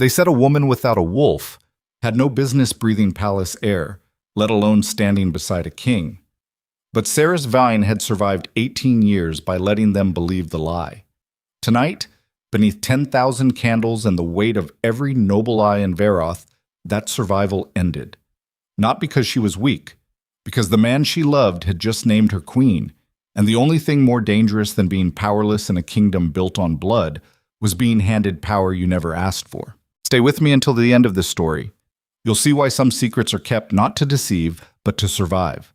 They said a woman without a wolf had no business breathing palace air, let alone standing beside a king. But Seris Veyne had survived 18 years by letting them believe the lie. Tonight, beneath 10,000 candles and the weight of every noble eye in Vaeroth, that survival ended. Not because she was weak, because the man she loved had just named her queen, and the only thing more dangerous than being powerless in a kingdom built on blood was being handed power you never asked for. Stay with me until the end of this story. You'll see why some secrets are kept not to deceive, but to survive.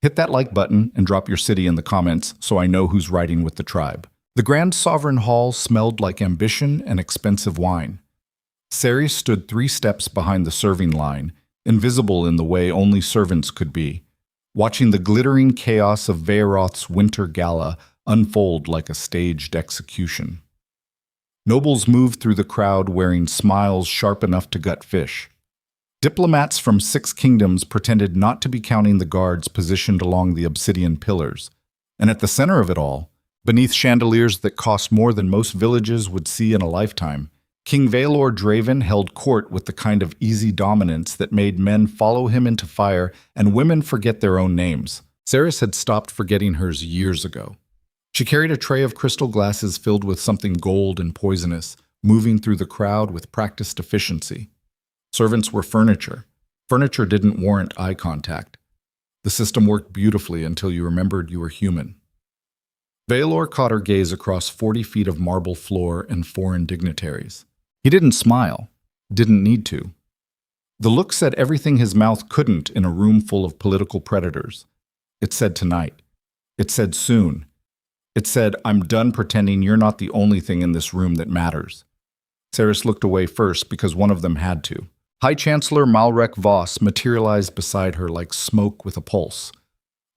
Hit that like button and drop your city in the comments so I know who's riding with the tribe. The Grand Sovereign Hall smelled like ambition and expensive wine. Seris stood 3 steps behind the serving line, invisible in the way only servants could be, watching the glittering chaos of Vaeroth's winter gala unfold like a staged execution. Nobles moved through the crowd wearing smiles sharp enough to gut fish. Diplomats from 6 kingdoms pretended not to be counting the guards positioned along the obsidian pillars, and at the center of it all, beneath chandeliers that cost more than most villages would see in a lifetime, King Vaelor Draven held court with the kind of easy dominance that made men follow him into fire and women forget their own names. Seris had stopped forgetting hers years ago. She carried a tray of crystal glasses filled with something gold and poisonous, moving through the crowd with practiced efficiency. Servants were furniture. Furniture didn't warrant eye contact. The system worked beautifully until you remembered you were human. Vaelor caught her gaze across 40 feet of marble floor and foreign dignitaries. He didn't smile, didn't need to. The look said everything his mouth couldn't in a room full of political predators. It said tonight. It said soon. It said, I'm done pretending you're not the only thing in this room that matters. Seris looked away first because one of them had to. High Chancellor Malrek Voss materialized beside her like smoke with a pulse.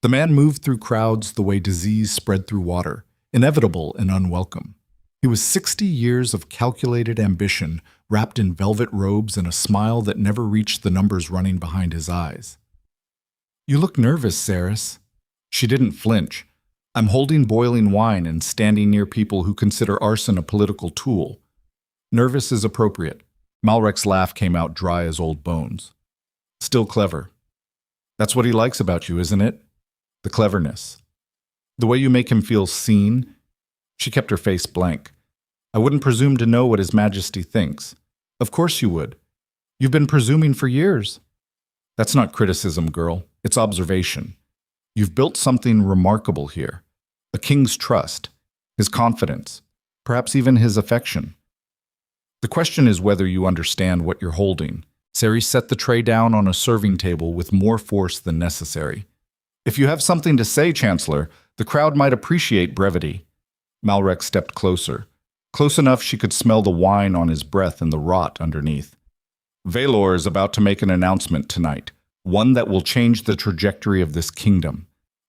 The man moved through crowds the way disease spread through water, inevitable and unwelcome. He was 60 years of calculated ambition, wrapped in velvet robes and a smile that never reached the numbers running behind his eyes. You look nervous, Seris. She didn't flinch. I'm holding boiling wine and standing near people who consider arson a political tool. Nervous is appropriate. Malrek's laugh came out dry as old bones. Still clever. That's what he likes about you, isn't it? The cleverness. The way you make him feel seen. She kept her face blank. I wouldn't presume to know what His Majesty thinks. Of course you would. You've been presuming for years. That's not criticism, girl. It's observation. You've built something remarkable here. A king's trust, his confidence, perhaps even his affection. The question is whether you understand what you're holding. Seris set the tray down on a serving table with more force than necessary. If you have something to say, Chancellor, the crowd might appreciate brevity. Malrek stepped closer. Close enough she could smell the wine on his breath and the rot underneath. Vaelor is about to make an announcement tonight, one that will change the trajectory of this kingdom.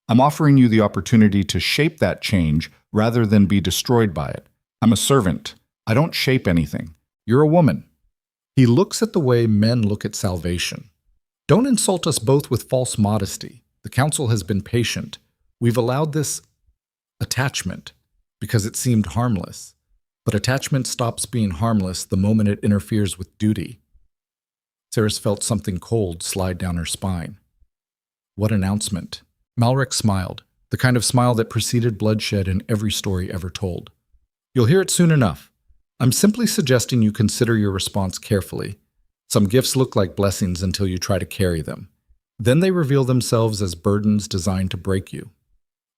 I'm offering you the opportunity to shape that change rather than be destroyed by it. I'm a servant. I don't shape anything. You're a woman. He looks at the way men look at salvation. Don't insult us both with false modesty. The council has been patient. We've allowed this attachment because it seemed harmless. But attachment stops being harmless the moment it interferes with duty. Seris felt something cold slide down her spine. What announcement? Malrek smiled, the kind of smile that preceded bloodshed in every story ever told. You'll hear it soon enough. I'm simply suggesting you consider your response carefully. Some gifts look like blessings until you try to carry them. Then they reveal themselves as burdens designed to break you.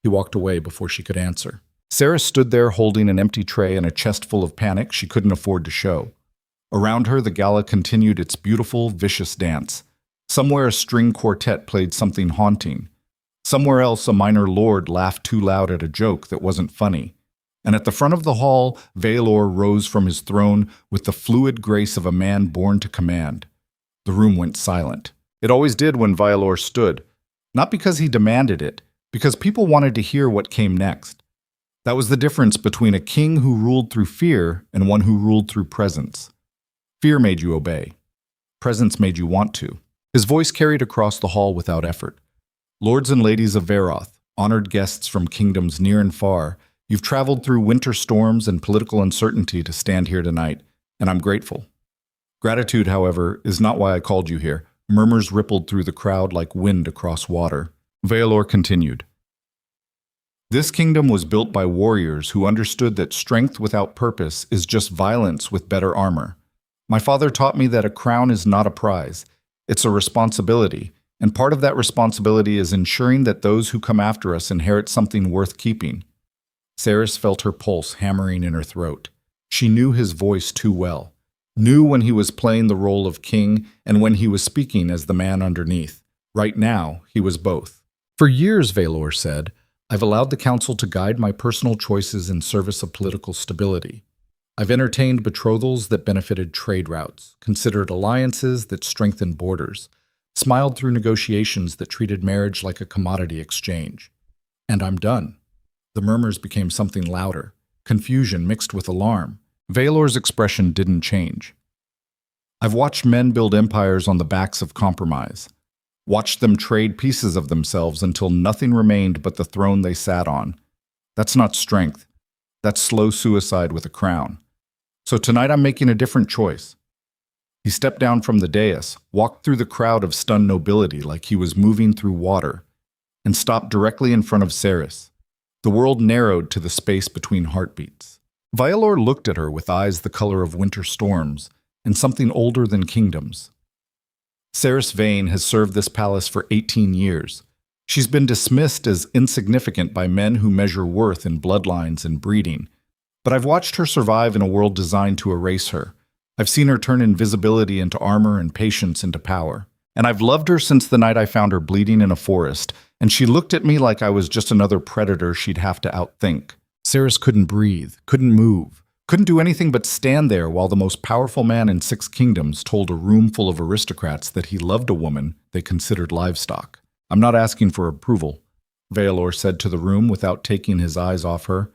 He walked away before she could answer. Seris stood there holding an empty tray and a chest full of panic she couldn't afford to show. Around her, the gala continued its beautiful, vicious dance. Somewhere a string quartet played something haunting. Somewhere else, a minor lord laughed too loud at a joke that wasn't funny. And at the front of the hall, Vaelor rose from his throne with the fluid grace of a man born to command. The room went silent. It always did when Vaelor stood. Not because he demanded it, because people wanted to hear what came next. That was the difference between a king who ruled through fear and one who ruled through presence. Fear made you obey. Presence made you want to. His voice carried across the hall without effort. Lords and ladies of Vaeroth, honored guests from kingdoms near and far, you've traveled through winter storms and political uncertainty to stand here tonight, and I'm grateful. Gratitude, however, is not why I called you here. Murmurs rippled through the crowd like wind across water. Vaelor continued. This kingdom was built by warriors who understood that strength without purpose is just violence with better armor. My father taught me that a crown is not a prize. It's a responsibility, and part of that responsibility is ensuring that those who come after us inherit something worth keeping. Seris felt her pulse hammering in her throat. She knew his voice too well, knew when he was playing the role of king and when he was speaking as the man underneath. Right now, he was both. For years, Vaelor said, I've allowed the council to guide my personal choices in service of political stability. I've entertained betrothals that benefited trade routes, considered alliances that strengthened borders, smiled through negotiations that treated marriage like a commodity exchange. And I'm done. The murmurs became something louder, confusion mixed with alarm. Vaelor's expression didn't change. I've watched men build empires on the backs of compromise, watched them trade pieces of themselves until nothing remained but the throne they sat on. That's not strength. That's slow suicide with a crown. So tonight I'm making a different choice. He stepped down from the dais, walked through the crowd of stunned nobility like he was moving through water, and stopped directly in front of Seris. The world narrowed to the space between heartbeats. Vaelor looked at her with eyes the color of winter storms and something older than kingdoms. Seris Veyne has served this palace for 18 years. She's been dismissed as insignificant by men who measure worth in bloodlines and breeding. But I've watched her survive in a world designed to erase her. I've seen her turn invisibility into armor and patience into power. And I've loved her since the night I found her bleeding in a forest, and she looked at me like I was just another predator she'd have to outthink. Seris couldn't breathe, couldn't move, couldn't do anything but stand there while the most powerful man in 6 kingdoms told a room full of aristocrats that he loved a woman they considered livestock. I'm not asking for approval, Vaelor said to the room without taking his eyes off her.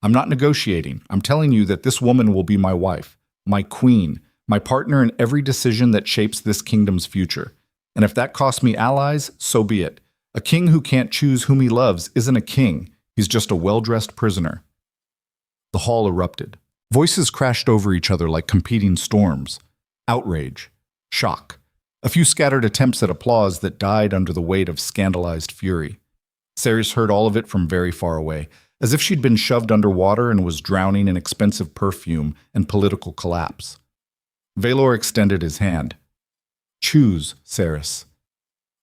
I'm not negotiating. I'm telling you that this woman will be my wife, my queen, my partner in every decision that shapes this kingdom's future. And if that costs me allies, so be it. A king who can't choose whom he loves isn't a king. He's just a well-dressed prisoner. The hall erupted. Voices crashed over each other like competing storms. Outrage. Shock. A few scattered attempts at applause that died under the weight of scandalized fury. Seris heard all of it from very far away, as if she'd been shoved underwater and was drowning in expensive perfume and political collapse. Vaelor extended his hand. Choose, Seris.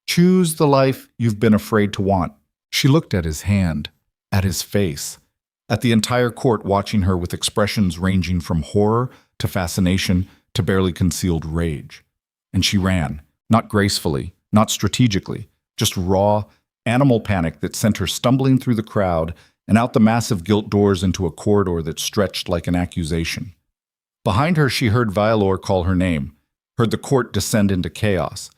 Choose the life you've been afraid to want. She looked at his hand, at his face, at the entire court watching her with expressions ranging from horror to fascination to barely concealed rage. And she ran, not gracefully, not strategically, just raw, animal panic that sent her stumbling through the crowd and out the massive gilt doors into a corridor that stretched like an accusation. Behind her, she heard Vaelor call her name, heard the court descend into chaos,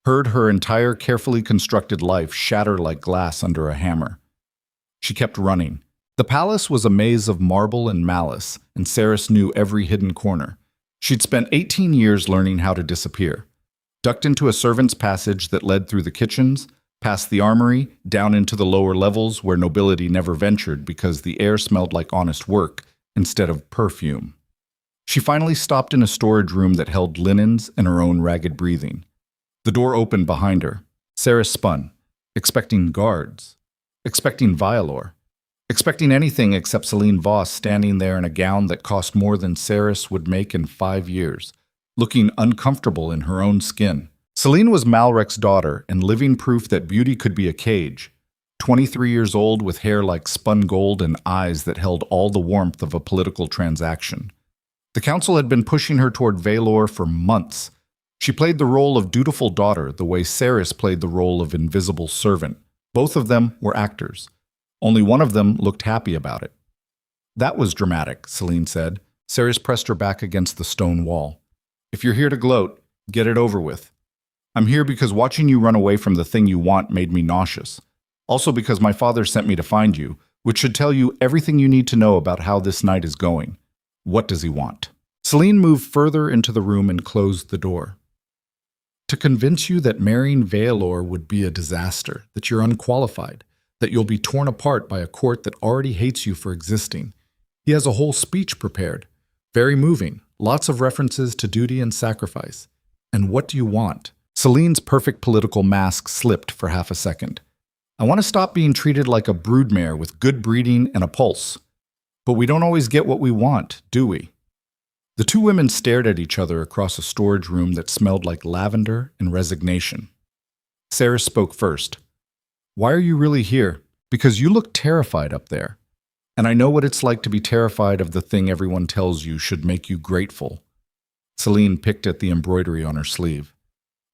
heard her entire carefully constructed life shatter like glass under a hammer. She kept running. The palace was a maze of marble and malice, and Seris knew every hidden corner. She'd spent 18 years learning how to disappear. Ducked into a servant's passage that led through the kitchens, past the armory, down into the lower levels where nobility never ventured because the air smelled like honest work instead of perfume. She finally stopped in a storage room that held linens and her own ragged breathing. The door opened behind her. Seris spun, expecting guards, expecting Vaelor, expecting anything except Celine Voss standing there in a gown that cost more than Seris would make in 5 years, looking uncomfortable in her own skin. Celine was Malrek's daughter and living proof that beauty could be a cage, 23 years old with hair like spun gold and eyes that held all the warmth of a political transaction. The council had been pushing her toward Vaelor for months. She played the role of dutiful daughter the way Seris played the role of invisible servant. Both of them were actors. Only one of them looked happy about it. That was dramatic, Celine said. Seris pressed her back against the stone wall. If you're here to gloat, get it over with. I'm here because watching you run away from the thing you want made me nauseous. Also because my father sent me to find you, which should tell you everything you need to know about how this night is going. What does he want? Celine moved further into the room and closed the door. To convince you that marrying Vaelor would be a disaster, that you're unqualified, that you'll be torn apart by a court that already hates you for existing. He has a whole speech prepared. Very moving, lots of references to duty and sacrifice. And what do you want? Celine's perfect political mask slipped for half a second. I want to stop being treated like a broodmare with good breeding and a pulse. But we don't always get what we want, do we? The two women stared at each other across a storage room that smelled like lavender and resignation. Seris spoke first. Why are you really here? Because you look terrified up there. And I know what it's like to be terrified of the thing everyone tells you should make you grateful. Celine picked at the embroidery on her sleeve.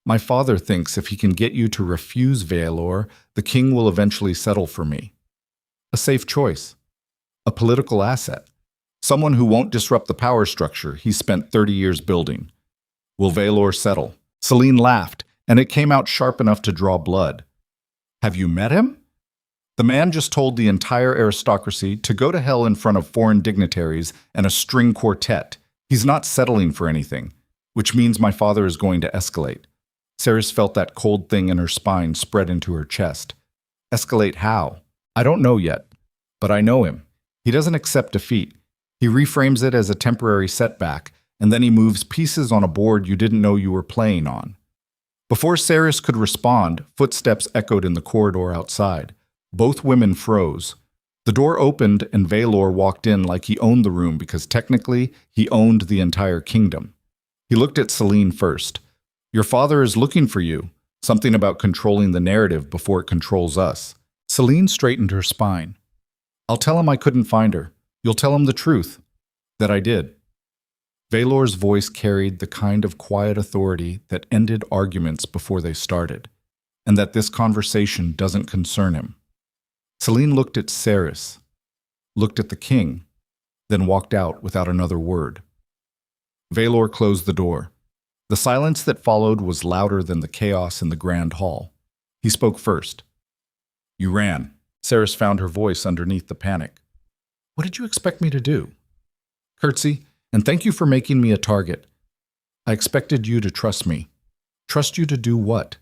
My father thinks if he can get you to refuse Vaelor, the king will eventually settle for me. A safe choice. A political asset. Someone who won't disrupt the power structure he spent 30 years building. Will Vaelor settle? Celine laughed, and it came out sharp enough to draw blood. Have you met him? The man just told the entire aristocracy to go to hell in front of foreign dignitaries and a string quartet. He's not settling for anything, which means my father is going to escalate. Seris felt that cold thing in her spine spread into her chest. Escalate how? I don't know yet, but I know him. He doesn't accept defeat. He reframes it as a temporary setback, and then he moves pieces on a board you didn't know you were playing on. Before Seris could respond, footsteps echoed in the corridor outside. Both women froze. The door opened and Vaelor walked in like he owned the room because technically he owned the entire kingdom. He looked at Celine first. Your father is looking for you. Something about controlling the narrative before it controls us. Celine straightened her spine. I'll tell him I couldn't find her. You'll tell him the truth. That I did. Vaelor's voice carried the kind of quiet authority that ended arguments before they started, and that this conversation doesn't concern him. Celine looked at Seris, looked at the king, then walked out without another word. Vaelor closed the door. The silence that followed was louder than the chaos in the grand hall. He spoke first. You ran. Seris found her voice underneath the panic. What did you expect me to do? Curtsy, and thank you for making me a target. I expected you to trust me. Trust you to do what?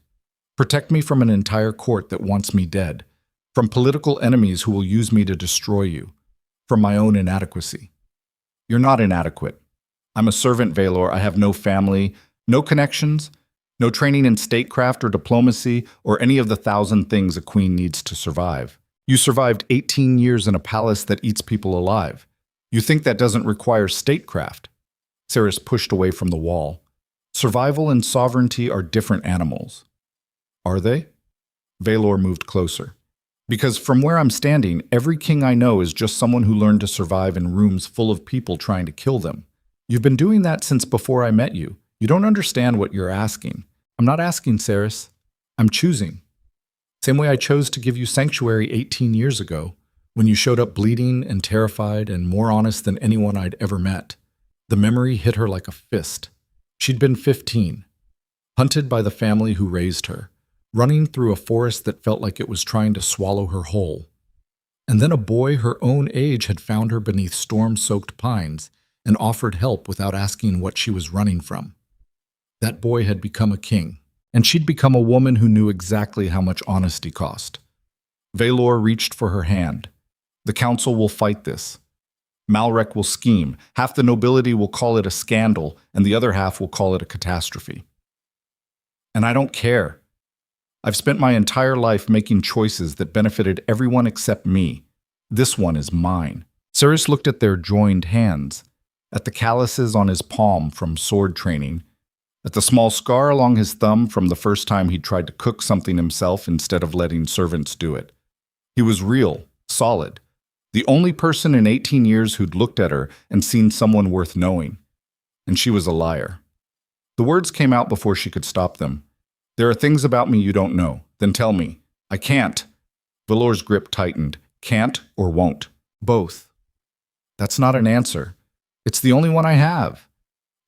Protect me from an entire court that wants me dead. From political enemies who will use me to destroy you. From my own inadequacy. You're not inadequate. I'm a servant, Vaelor. I have no family, no connections, no training in statecraft or diplomacy or any of the 1,000 things a queen needs to survive. You survived 18 years in a palace that eats people alive. You think that doesn't require statecraft? Seris pushed away from the wall. Survival and sovereignty are different animals. Are they? Vaelor moved closer. Because from where I'm standing, every king I know is just someone who learned to survive in rooms full of people trying to kill them. You've been doing that since before I met you. You don't understand what you're asking. I'm not asking, Seris. I'm choosing. Same way I chose to give you sanctuary 18 years ago, when you showed up bleeding and terrified and more honest than anyone I'd ever met. The memory hit her like a fist. She'd been 15, hunted by the family who raised her, running through a forest that felt like it was trying to swallow her whole. And then a boy her own age had found her beneath storm-soaked pines and offered help without asking what she was running from. That boy had become a king. And she'd become a woman who knew exactly how much honesty cost. Vaelor reached for her hand. The council will fight this. Malrek will scheme. Half the nobility will call it a scandal, and the other half will call it a catastrophe. And I don't care. I've spent my entire life making choices that benefited everyone except me. This one is mine. Seris looked at their joined hands, at the calluses on his palm from sword training, at the small scar along his thumb from the first time he'd tried to cook something himself instead of letting servants do it. He was real, solid, the only person in 18 years who'd looked at her and seen someone worth knowing. And she was a liar. The words came out before she could stop them. There are things about me you don't know. Then tell me. I can't. Vaelor's grip tightened. Can't or won't. Both. That's not an answer. It's the only one I have.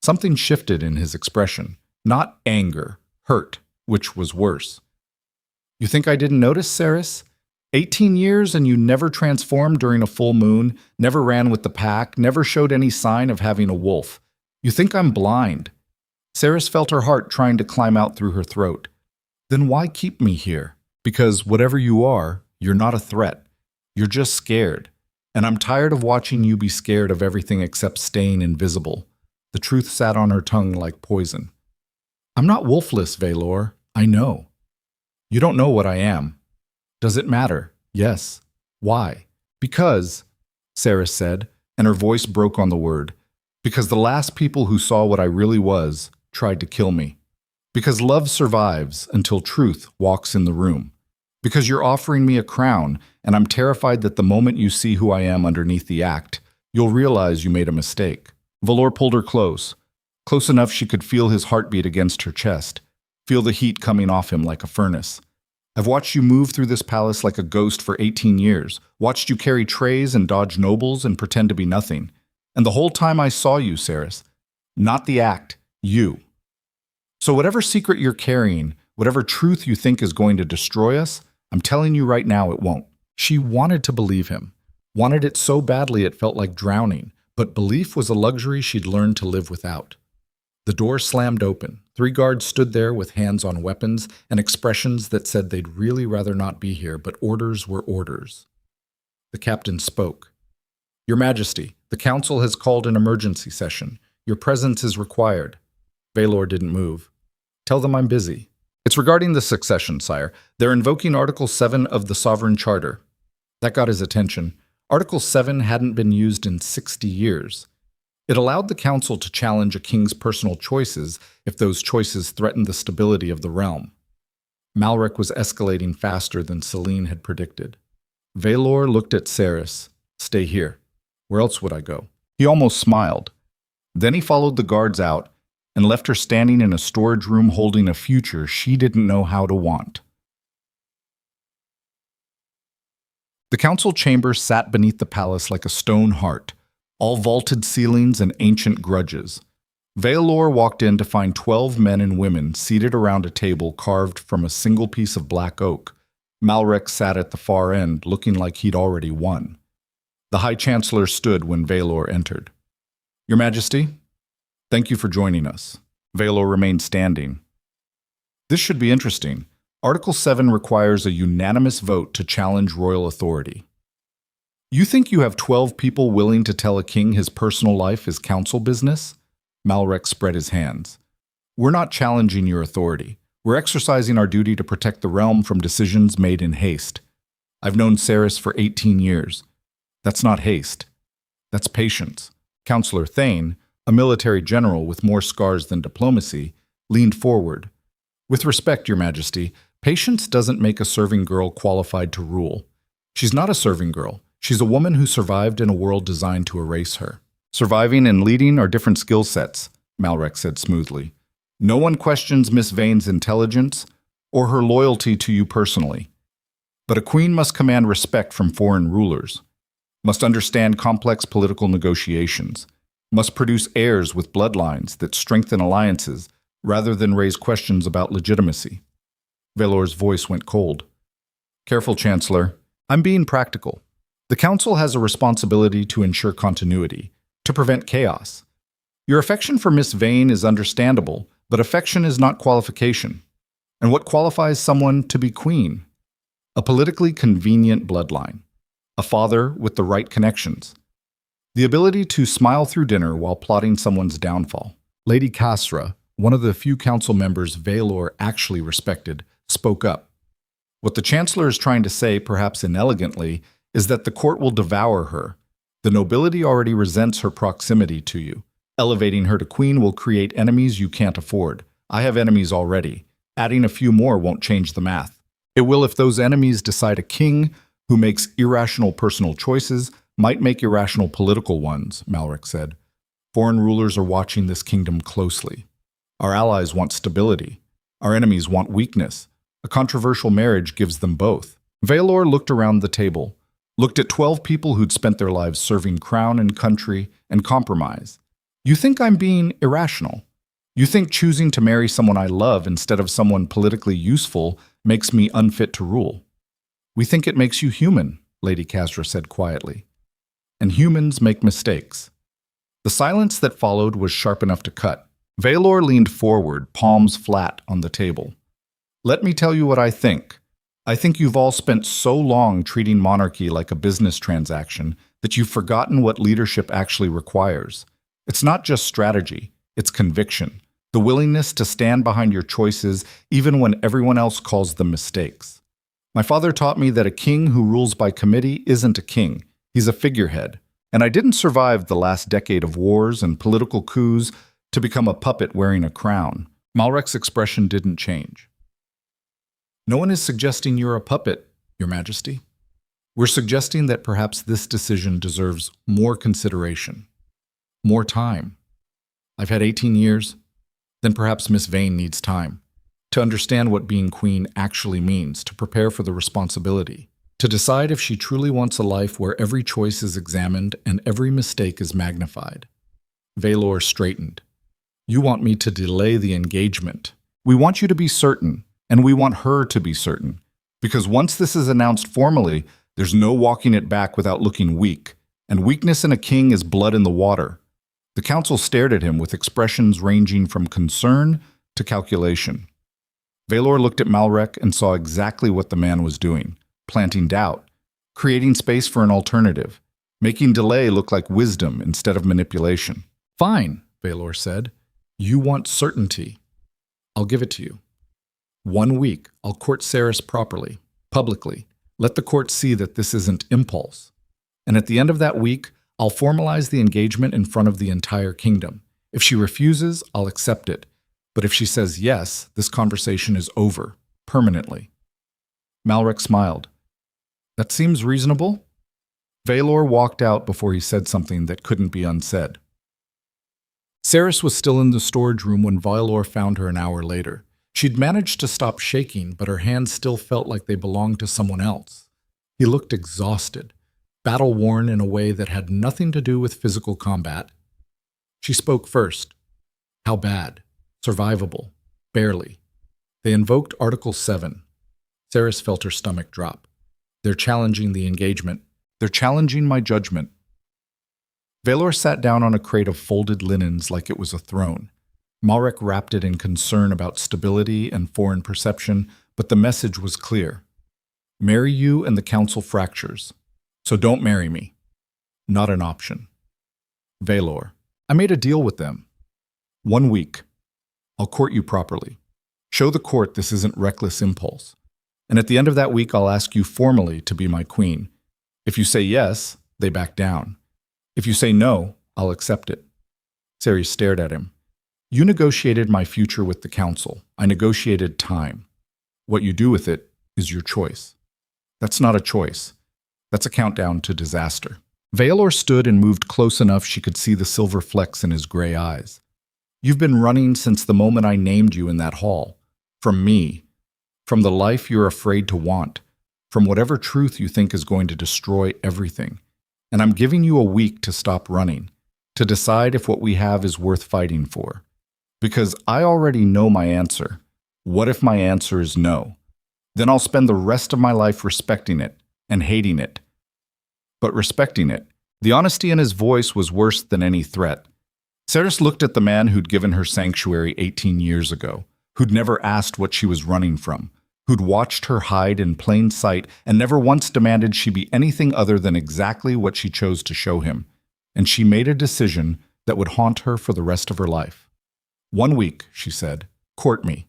Something shifted in his expression. Not anger, hurt, which was worse. You think I didn't notice, Seris? 18 years and you never transformed during a full moon, never ran with the pack, never showed any sign of having a wolf. You think I'm blind. Seris felt her heart trying to climb out through her throat. Then why keep me here? Because whatever you are, you're not a threat. You're just scared. And I'm tired of watching you be scared of everything except staying invisible. The truth sat on her tongue like poison. I'm not wolfless, Vaelor. I know. You don't know what I am. Does it matter? Yes. Why? Because, Seris said, and her voice broke on the word, because the last people who saw what I really was tried to kill me. Because love survives until truth walks in the room. Because you're offering me a crown, and I'm terrified that the moment you see who I am underneath the act, you'll realize you made a mistake. Vaelor pulled her close enough she could feel his heartbeat against her chest, feel the heat coming off him like a furnace. I've watched you move through this palace like a ghost for 18 years, watched you carry trays and dodge nobles and pretend to be nothing. And the whole time I saw you, Seris. Not the act, you. So whatever secret you're carrying, whatever truth you think is going to destroy us, I'm telling you right now it won't. She wanted to believe him, wanted it so badly it felt like drowning, but belief was a luxury she'd learned to live without. The door slammed open. 3 guards stood there with hands on weapons and expressions that said they'd really rather not be here, but orders were orders. The captain spoke. Your Majesty, the council has called an emergency session. Your presence is required. Vaelor didn't move. Tell them I'm busy. It's regarding the succession, sire. They're invoking Article 7 of the Sovereign Charter. That got his attention. Article 7 hadn't been used in 60 years. It allowed the council to challenge a king's personal choices if those choices threatened the stability of the realm. Malrek was escalating faster than Selene had predicted. Vaelor looked at Seris. Stay here. Where else would I go? He almost smiled. Then he followed the guards out and left her standing in a storage room holding a future she didn't know how to want. The council chamber sat beneath the palace like a stone heart, all vaulted ceilings and ancient grudges. Vaelor walked in to find 12 men and women seated around a table carved from a single piece of black oak. Malrek sat at the far end, looking like he'd already won. The High Chancellor stood when Vaelor entered. Your Majesty, thank you for joining us. Vaelor remained standing. This should be interesting. Article 7 requires a unanimous vote to challenge royal authority. You think you have 12 people willing to tell a king his personal life is council business? Malrek spread his hands. We're not challenging your authority. We're exercising our duty to protect the realm from decisions made in haste. I've known Seris for 18 years. That's not haste. That's patience. Councillor Thane, a military general with more scars than diplomacy, leaned forward. With respect, Your Majesty, patience doesn't make a serving girl qualified to rule. She's not a serving girl. She's a woman who survived in a world designed to erase her. Surviving and leading are different skill sets, Malrek said smoothly. No one questions Miss Veyne's intelligence or her loyalty to you personally. But a queen must command respect from foreign rulers, must understand complex political negotiations, must produce heirs with bloodlines that strengthen alliances rather than raise questions about legitimacy. Vaelor's voice went cold. Careful, Chancellor. I'm being practical. The Council has a responsibility to ensure continuity, to prevent chaos. Your affection for Miss Veyne is understandable, but affection is not qualification. And what qualifies someone to be queen? A politically convenient bloodline. A father with the right connections. The ability to smile through dinner while plotting someone's downfall. Lady Kasra, one of the few council members Vaelor actually respected, spoke up. What the Chancellor is trying to say, perhaps inelegantly, is that the court will devour her. The nobility already resents her proximity to you. Elevating her to queen will create enemies you can't afford. I have enemies already. Adding a few more won't change the math. It will if those enemies decide a king who makes irrational personal choices might make irrational political ones, Malrek said. Foreign rulers are watching this kingdom closely. Our allies want stability. Our enemies want weakness. A controversial marriage gives them both. Vaelor looked around the table, looked at 12 people who'd spent their lives serving crown and country and compromise. You think I'm being irrational? You think choosing to marry someone I love instead of someone politically useful makes me unfit to rule? We think it makes you human, Lady Kasra said quietly. And humans make mistakes. The silence that followed was sharp enough to cut. Vaelor leaned forward, palms flat on the table. Let me tell you what I think. I think you've all spent so long treating monarchy like a business transaction that you've forgotten what leadership actually requires. It's not just strategy. It's conviction, the willingness to stand behind your choices even when everyone else calls them mistakes. My father taught me that a king who rules by committee isn't a king, he's a figurehead. And I didn't survive the last decade of wars and political coups to become a puppet wearing a crown. Malrek's expression didn't change. No one is suggesting you're a puppet, Your Majesty. We're suggesting that perhaps this decision deserves more consideration, more time. I've had 18 years, then perhaps Miss Veyne needs time to understand what being queen actually means, to prepare for the responsibility, to decide if she truly wants a life where every choice is examined and every mistake is magnified. Vaelor straightened. You want me to delay the engagement. We want you to be certain, and we want her to be certain. Because once this is announced formally, there's no walking it back without looking weak. And weakness in a king is blood in the water. The council stared at him with expressions ranging from concern to calculation. Vaelor looked at Malrek and saw exactly what the man was doing, planting doubt, creating space for an alternative, making delay look like wisdom instead of manipulation. Fine, Vaelor said. You want certainty. I'll give it to you. 1 week, I'll court Seris properly, publicly. Let the court see that this isn't impulse. And at the end of that week, I'll formalize the engagement in front of the entire kingdom. If she refuses, I'll accept it. But if she says yes, this conversation is over, permanently. Malrek smiled. That seems reasonable. Vaelor walked out before he said something that couldn't be unsaid. Seris was still in the storage room when Vaelor found her an hour later. She'd managed to stop shaking, but her hands still felt like they belonged to someone else. He looked exhausted, battle-worn in a way that had nothing to do with physical combat. She spoke first. How bad? Survivable. Barely. They invoked Article 7. Seris felt her stomach drop. They're challenging the engagement. They're challenging my judgment. Vaelor sat down on a crate of folded linens like it was a throne. Malrek wrapped it in concern about stability and foreign perception, but the message was clear. Marry you and the council fractures. So don't marry me. Not an option. Vaelor, I made a deal with them. 1 week. I'll court you properly. Show the court this isn't reckless impulse. And at the end of that week, I'll ask you formally to be my queen. If you say yes, they back down. If you say no, I'll accept it. Seris stared at him. You negotiated my future with the council. I negotiated time. What you do with it is your choice. That's not a choice. That's a countdown to disaster. Vaelor stood and moved close enough she could see the silver flecks in his gray eyes. You've been running since the moment I named you in that hall. From me. From the life you're afraid to want. From whatever truth you think is going to destroy everything. And I'm giving you a week to stop running. To decide if what we have is worth fighting for. Because I already know my answer. What if my answer is no? Then I'll spend the rest of my life respecting it and hating it. But respecting it. The honesty in his voice was worse than any threat. Seris looked at the man who'd given her sanctuary 18 years ago, who'd never asked what she was running from, who'd watched her hide in plain sight and never once demanded she be anything other than exactly what she chose to show him. And she made a decision that would haunt her for the rest of her life. 1 week, she said. Court me.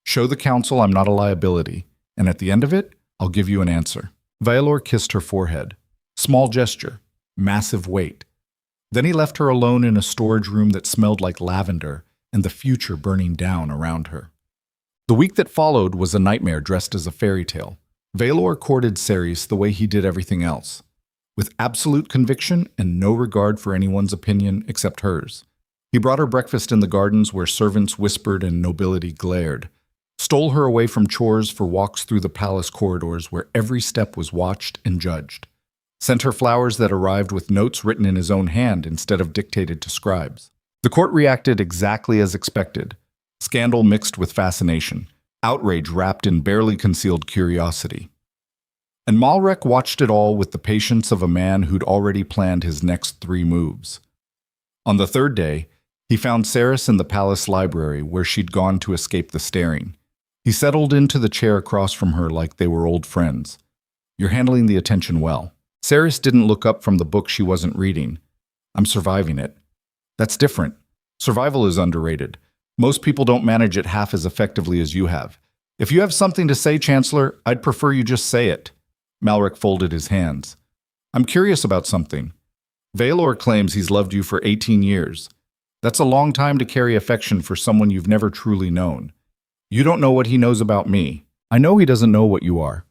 Show the council I'm not a liability, and at the end of it, I'll give you an answer. Vaelor kissed her forehead. Small gesture, massive weight. Then he left her alone in a storage room that smelled like lavender and the future burning down around her. The week that followed was a nightmare dressed as a fairy tale. Vaelor courted Seris the way he did everything else, with absolute conviction and no regard for anyone's opinion except hers. He brought her breakfast in the gardens where servants whispered and nobility glared, stole her away from chores for walks through the palace corridors where every step was watched and judged, sent her flowers that arrived with notes written in his own hand instead of dictated to scribes. The court reacted exactly as expected, scandal mixed with fascination, outrage wrapped in barely concealed curiosity. And Malrek watched it all with the patience of a man who'd already planned his next 3 moves. On the 3rd day, he found Seris in the palace library where she'd gone to escape the staring. He settled into the chair across from her like they were old friends. You're handling the attention well. Seris didn't look up from the book she wasn't reading. I'm surviving it. That's different. Survival is underrated. Most people don't manage it half as effectively as you have. If you have something to say, Chancellor, I'd prefer you just say it. Malric folded his hands. I'm curious about something. Vaelor claims he's loved you for 18 years. That's a long time to carry affection for someone you've never truly known. You don't know what he knows about me. I know he doesn't know what you are.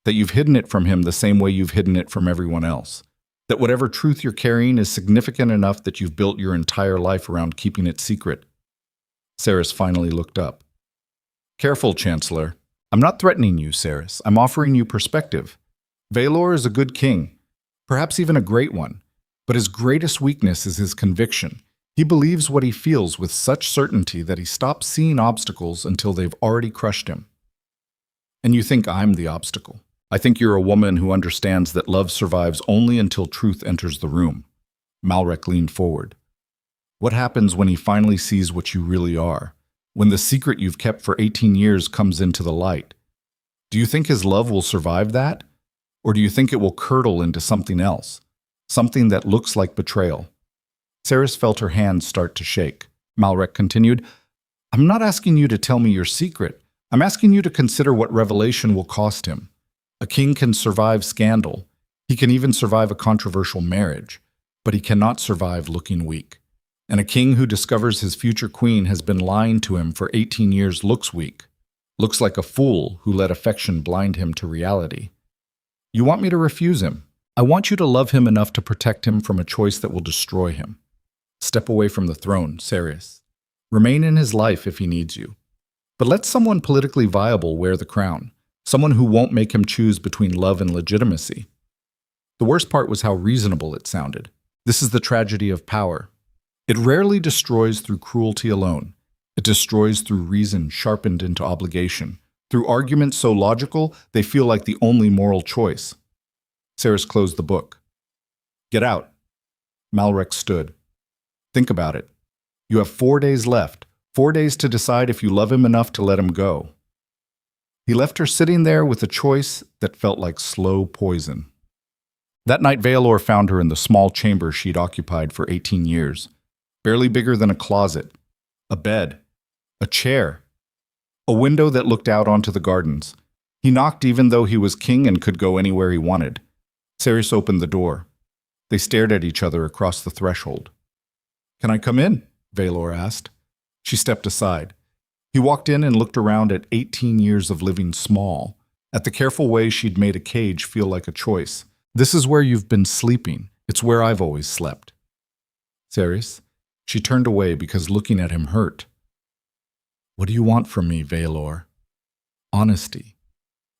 That you've hidden it from him the same way you've hidden it from everyone else. That whatever truth you're carrying is significant enough that you've built your entire life around keeping it secret. Seris finally looked up. Careful, Chancellor. I'm not threatening you, Seris. I'm offering you perspective. Vaelor is a good king, perhaps even a great one, but his greatest weakness is his conviction. He believes what he feels with such certainty that he stops seeing obstacles until they've already crushed him. And you think I'm the obstacle. I think you're a woman who understands that love survives only until truth enters the room. Malric leaned forward. What happens when he finally sees what you really are? When the secret you've kept for 18 years comes into the light? Do you think his love will survive that? Or do you think it will curdle into something else? Something that looks like betrayal? Seris felt her hands start to shake. Malric continued, I'm not asking you to tell me your secret. I'm asking you to consider what revelation will cost him. A king can survive scandal. He can even survive a controversial marriage. But he cannot survive looking weak. And a king who discovers his future queen has been lying to him for 18 years looks weak. Looks like a fool who let affection blind him to reality. You want me to refuse him? I want you to love him enough to protect him from a choice that will destroy him. Step away from the throne, Seris. Remain in his life if he needs you. But let someone politically viable wear the crown. Someone who won't make him choose between love and legitimacy. The worst part was how reasonable it sounded. This is the tragedy of power. It rarely destroys through cruelty alone. It destroys through reason sharpened into obligation, through arguments so logical they feel like the only moral choice. Seris closed the book. Get out. Malric stood. Think about it. You have 4 days left, 4 days to decide if you love him enough to let him go. He left her sitting there with a choice that felt like slow poison. That night, Vaelor found her in the small chamber she'd occupied for 18 years. Barely bigger than a closet, a bed, a chair, a window that looked out onto the gardens. He knocked even though he was king and could go anywhere he wanted. Seris opened the door. They stared at each other across the threshold. Can I come in? Vaelor asked. She stepped aside. He walked in and looked around at 18 years of living small, at the careful way she'd made a cage feel like a choice. This is where you've been sleeping. It's where I've always slept. Seris? She turned away because looking at him hurt. What do you want from me, Vaelor? Honesty.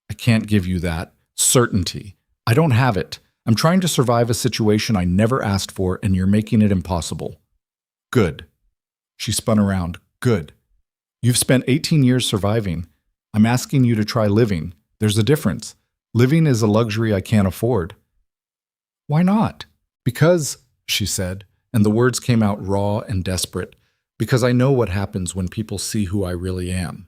I can't give you that. Certainty. I don't have it. I'm trying to survive a situation I never asked for, and you're making it impossible. Good. She spun around. Good. You've spent 18 years surviving. I'm asking you to try living. There's a difference. Living is a luxury I can't afford. Why not? Because, she said, and the words came out raw and desperate, because I know what happens when people see who I really am.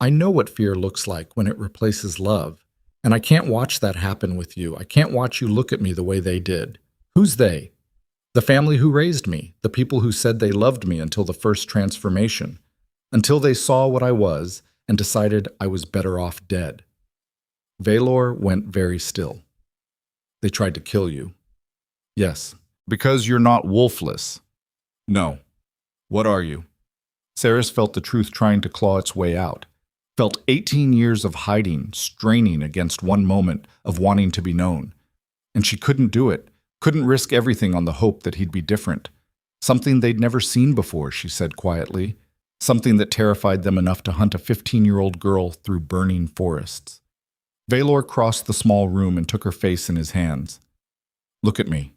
I know what fear looks like when it replaces love, and I can't watch that happen with you. I can't watch you look at me the way they did. Who's they? The family who raised me, the people who said they loved me until the first transformation, until they saw what I was and decided I was better off dead. Vaelor went very still. They tried to kill you. Yes. Because you're not wolfless. No. What are you? Seris felt the truth trying to claw its way out. Felt 18 years of hiding, straining against one moment of wanting to be known. And she couldn't do it, couldn't risk everything on the hope that he'd be different. Something they'd never seen before, she said quietly. Something that terrified them enough to hunt a 15-year-old girl through burning forests. Vaelor crossed the small room and took her face in his hands. Look at me.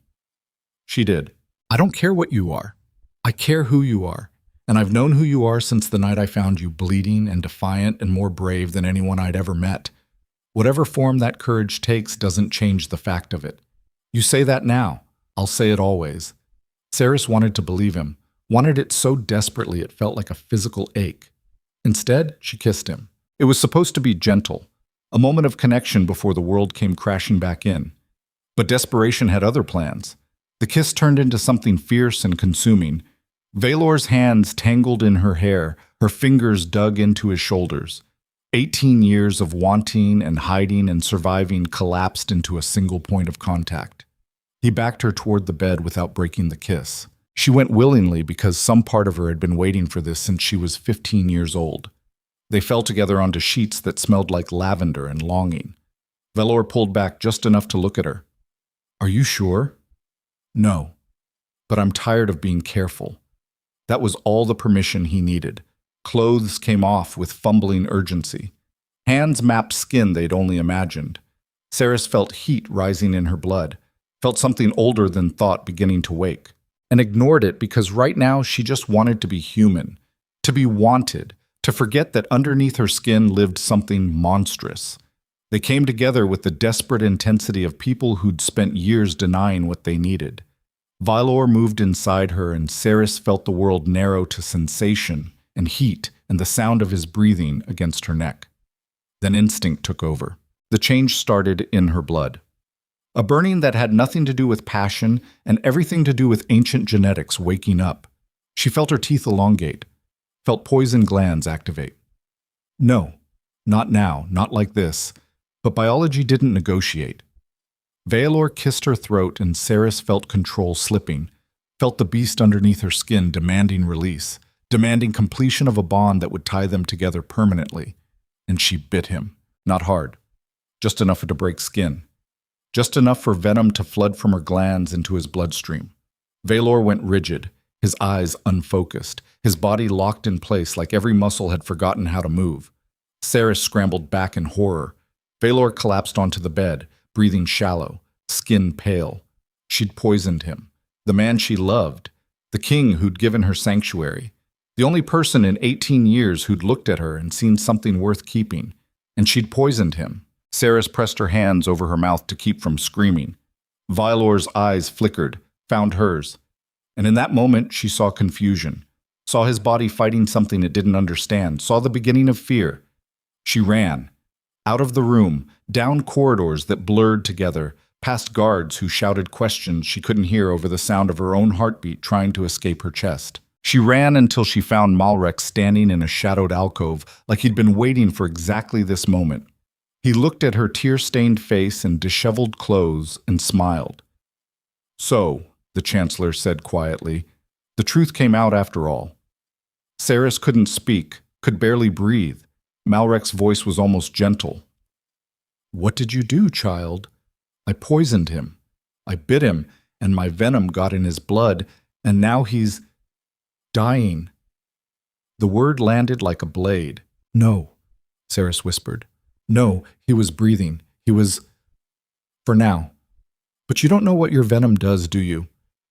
She did. I don't care what you are. I care who you are. And I've known who you are since the night I found you bleeding and defiant and more brave than anyone I'd ever met. Whatever form that courage takes doesn't change the fact of it. You say that now. I'll say it always. Seris wanted to believe him, wanted it so desperately it felt like a physical ache. Instead, she kissed him. It was supposed to be gentle, a moment of connection before the world came crashing back in. But desperation had other plans. The kiss turned into something fierce and consuming. Vaelor's hands tangled in her hair, her fingers dug into his shoulders. 18 years of wanting and hiding and surviving collapsed into a single point of contact. He backed her toward the bed without breaking the kiss. She went willingly because some part of her had been waiting for this since she was 15 years old. They fell together onto sheets that smelled like lavender and longing. Vaelor pulled back just enough to look at her. "Are you sure?" "No, but I'm tired of being careful." That was all the permission he needed. Clothes came off with fumbling urgency. Hands mapped skin they'd only imagined. Seris felt heat rising in her blood, felt something older than thought beginning to wake, and ignored it because right now she just wanted to be human, to be wanted, to forget that underneath her skin lived something monstrous. They came together with the desperate intensity of people who'd spent years denying what they needed. Vaelor moved inside her, and Seris felt the world narrow to sensation and heat and the sound of his breathing against her neck. Then instinct took over. The change started in her blood. A burning that had nothing to do with passion and everything to do with ancient genetics waking up. She felt her teeth elongate, felt poison glands activate. No, not now, not like this. But biology didn't negotiate. Vaelor kissed her throat, and Seris felt control slipping, felt the beast underneath her skin demanding release, demanding completion of a bond that would tie them together permanently. And she bit him, not hard, just enough to break skin, just enough for venom to flood from her glands into his bloodstream. Vaelor went rigid, his eyes unfocused, his body locked in place like every muscle had forgotten how to move. Seris scrambled back in horror. Vaelor collapsed onto the bed, breathing shallow, skin pale. She'd poisoned him. The man she loved. The king who'd given her sanctuary. The only person in 18 years who'd looked at her and seen something worth keeping. And she'd poisoned him. Seris pressed her hands over her mouth to keep from screaming. Vaelor's eyes flickered, found hers. And in that moment, she saw confusion. Saw his body fighting something it didn't understand. Saw the beginning of fear. She ran. Out of the room, down corridors that blurred together, past guards who shouted questions she couldn't hear over the sound of her own heartbeat trying to escape her chest. She ran until she found Malrek standing in a shadowed alcove like he'd been waiting for exactly this moment. He looked at her tear-stained face and disheveled clothes and smiled. "So," the Chancellor said quietly, "the truth came out after all." Seris couldn't speak, could barely breathe. Malrek's voice was almost gentle. "What did you do, child?" "I poisoned him. I bit him, and my venom got in his blood, and now he's dying." The word landed like a blade. "No," Seris whispered. "No, he was breathing. He was... for now. But you don't know what your venom does, do you?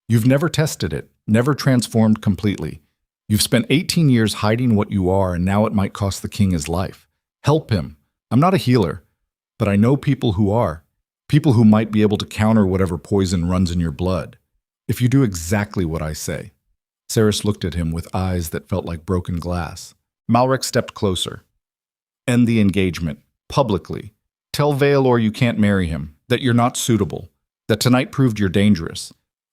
You've never tested it, never transformed completely. You've spent 18 years hiding what you are, and now it might cost the king his life. Help him. I'm not a healer, but I know people who are. People who might be able to counter whatever poison runs in your blood. If you do exactly what I say." Seris looked at him with eyes that felt like broken glass. Malrek stepped closer. "End the engagement. Publicly. Tell Vaelor you can't marry him, that you're not suitable, that tonight proved you're dangerous,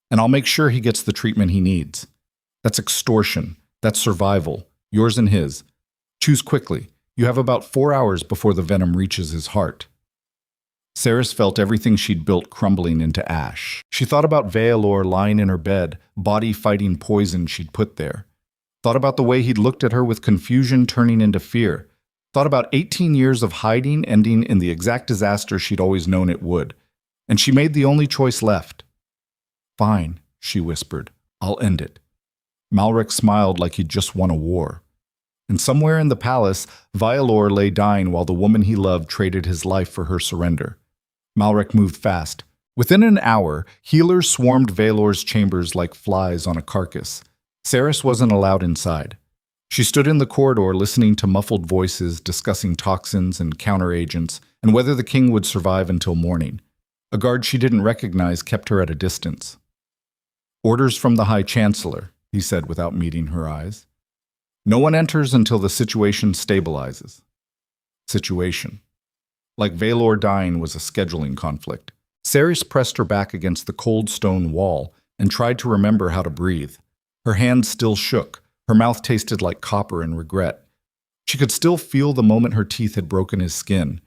and I'll make sure he gets the treatment he needs. That's extortion. That's survival. Yours and his. Choose quickly. You have about 4 hours before the venom reaches his heart." Seris felt everything she'd built crumbling into ash. She thought about Vaelor lying in her bed, body fighting poison she'd put there. Thought about the way he'd looked at her with confusion turning into fear. Thought about 18 years of hiding ending in the exact disaster she'd always known it would. And she made the only choice left. "Fine," she whispered. "I'll end it." Malrek smiled like he'd just won a war. And somewhere in the palace, Vaelor lay dying while the woman he loved traded his life for her surrender. Malrek moved fast. Within an hour, healers swarmed Vaelor's chambers like flies on a carcass. Seris wasn't allowed inside. She stood in the corridor listening to muffled voices discussing toxins and counteragents and whether the king would survive until morning. A guard she didn't recognize kept her at a distance. "Orders from the High Chancellor," he said without meeting her eyes. "No one enters until the situation stabilizes." Situation. Like Vaelor dying was a scheduling conflict. Seris pressed her back against the cold stone wall and tried to remember how to breathe. Her hand still shook. Her mouth tasted like copper and regret. She could still feel the moment her teeth had broken his skin,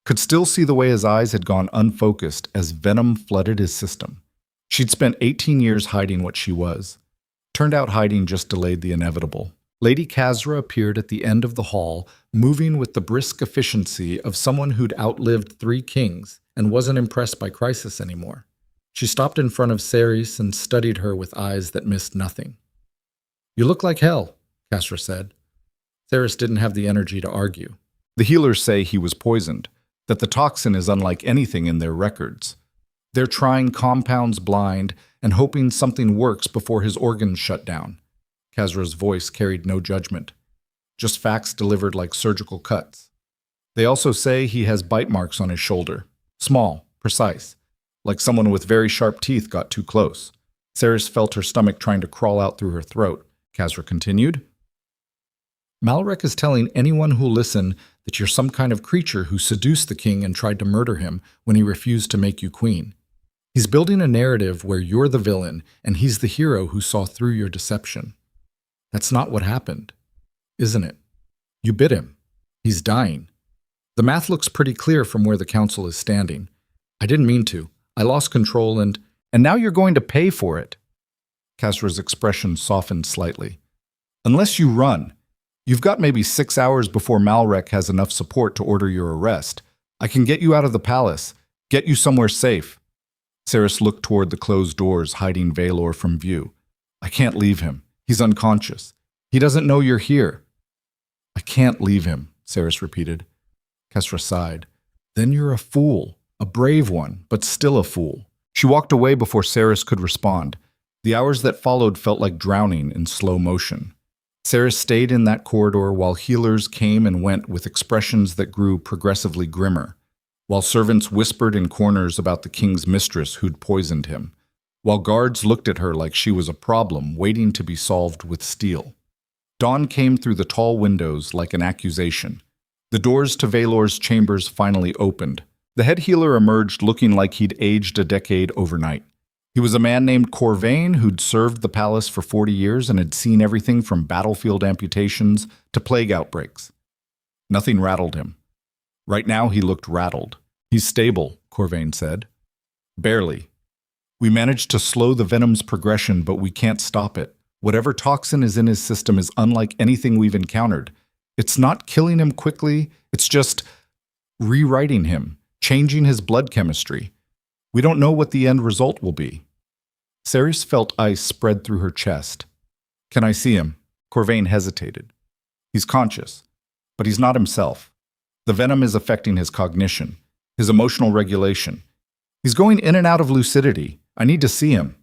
could still see the way his eyes had gone unfocused as venom flooded his system. She'd spent 18 years hiding what she was. Turned out hiding just delayed the inevitable. Lady Khazra appeared at the end of the hall, moving with the brisk efficiency of someone who'd outlived 3 kings and wasn't impressed by crisis anymore. She stopped in front of Seris and studied her with eyes that missed nothing. "You look like hell," Khazra said. Seris didn't have the energy to argue. The healers say he was poisoned, that the toxin is unlike anything in their records. They're trying compounds blind and hoping something works before his organs shut down. Khazra's voice carried no judgment, just facts delivered like surgical cuts. They also say he has bite marks on his shoulder, small, precise, like someone with very sharp teeth got too close. Seris felt her stomach trying to crawl out through her throat. Khazra continued. "Malrek is telling anyone who'll listen that you're some kind of creature who seduced the king and tried to murder him when he refused to make you queen. He's building a narrative where you're the villain and he's the hero who saw through your deception. That's not what happened, isn't it? You bit him. He's dying. The math looks pretty clear from where the council is standing. I didn't mean to. I lost control and now you're going to pay for it." Khazra's expression softened slightly. "Unless you run. You've got maybe 6 hours before Malrek has enough support to order your arrest. I can get you out of the palace, get you somewhere safe." Seris looked toward the closed doors, hiding Vaelor from view. "I can't leave him. He's unconscious. He doesn't know you're here." "I can't leave him," Seris repeated. Khazra sighed. "Then you're a fool, a brave one, but still a fool." She walked away before Seris could respond. The hours that followed felt like drowning in slow motion. Seris stayed in that corridor while healers came and went with expressions that grew progressively grimmer, while servants whispered in corners about the king's mistress who'd poisoned him, while guards looked at her like she was a problem waiting to be solved with steel. Dawn came through the tall windows like an accusation. The doors to Vaelor's chambers finally opened. The head healer emerged looking like he'd aged a decade overnight. He was a man named Vaelor who'd served the palace for 40 years and had seen everything from battlefield amputations to plague outbreaks. Nothing rattled him. Right now he looked rattled. "He's stable," Vaelor said. "Barely. We managed to slow the venom's progression, but we can't stop it. Whatever toxin is in his system is unlike anything we've encountered. It's not killing him quickly, it's just rewriting him, changing his blood chemistry. We don't know what the end result will be." Seris felt ice spread through her chest. "Can I see him?" Vaelor hesitated. "He's conscious, but he's not himself. The venom is affecting his cognition, his emotional regulation. He's going in and out of lucidity. I need to see him."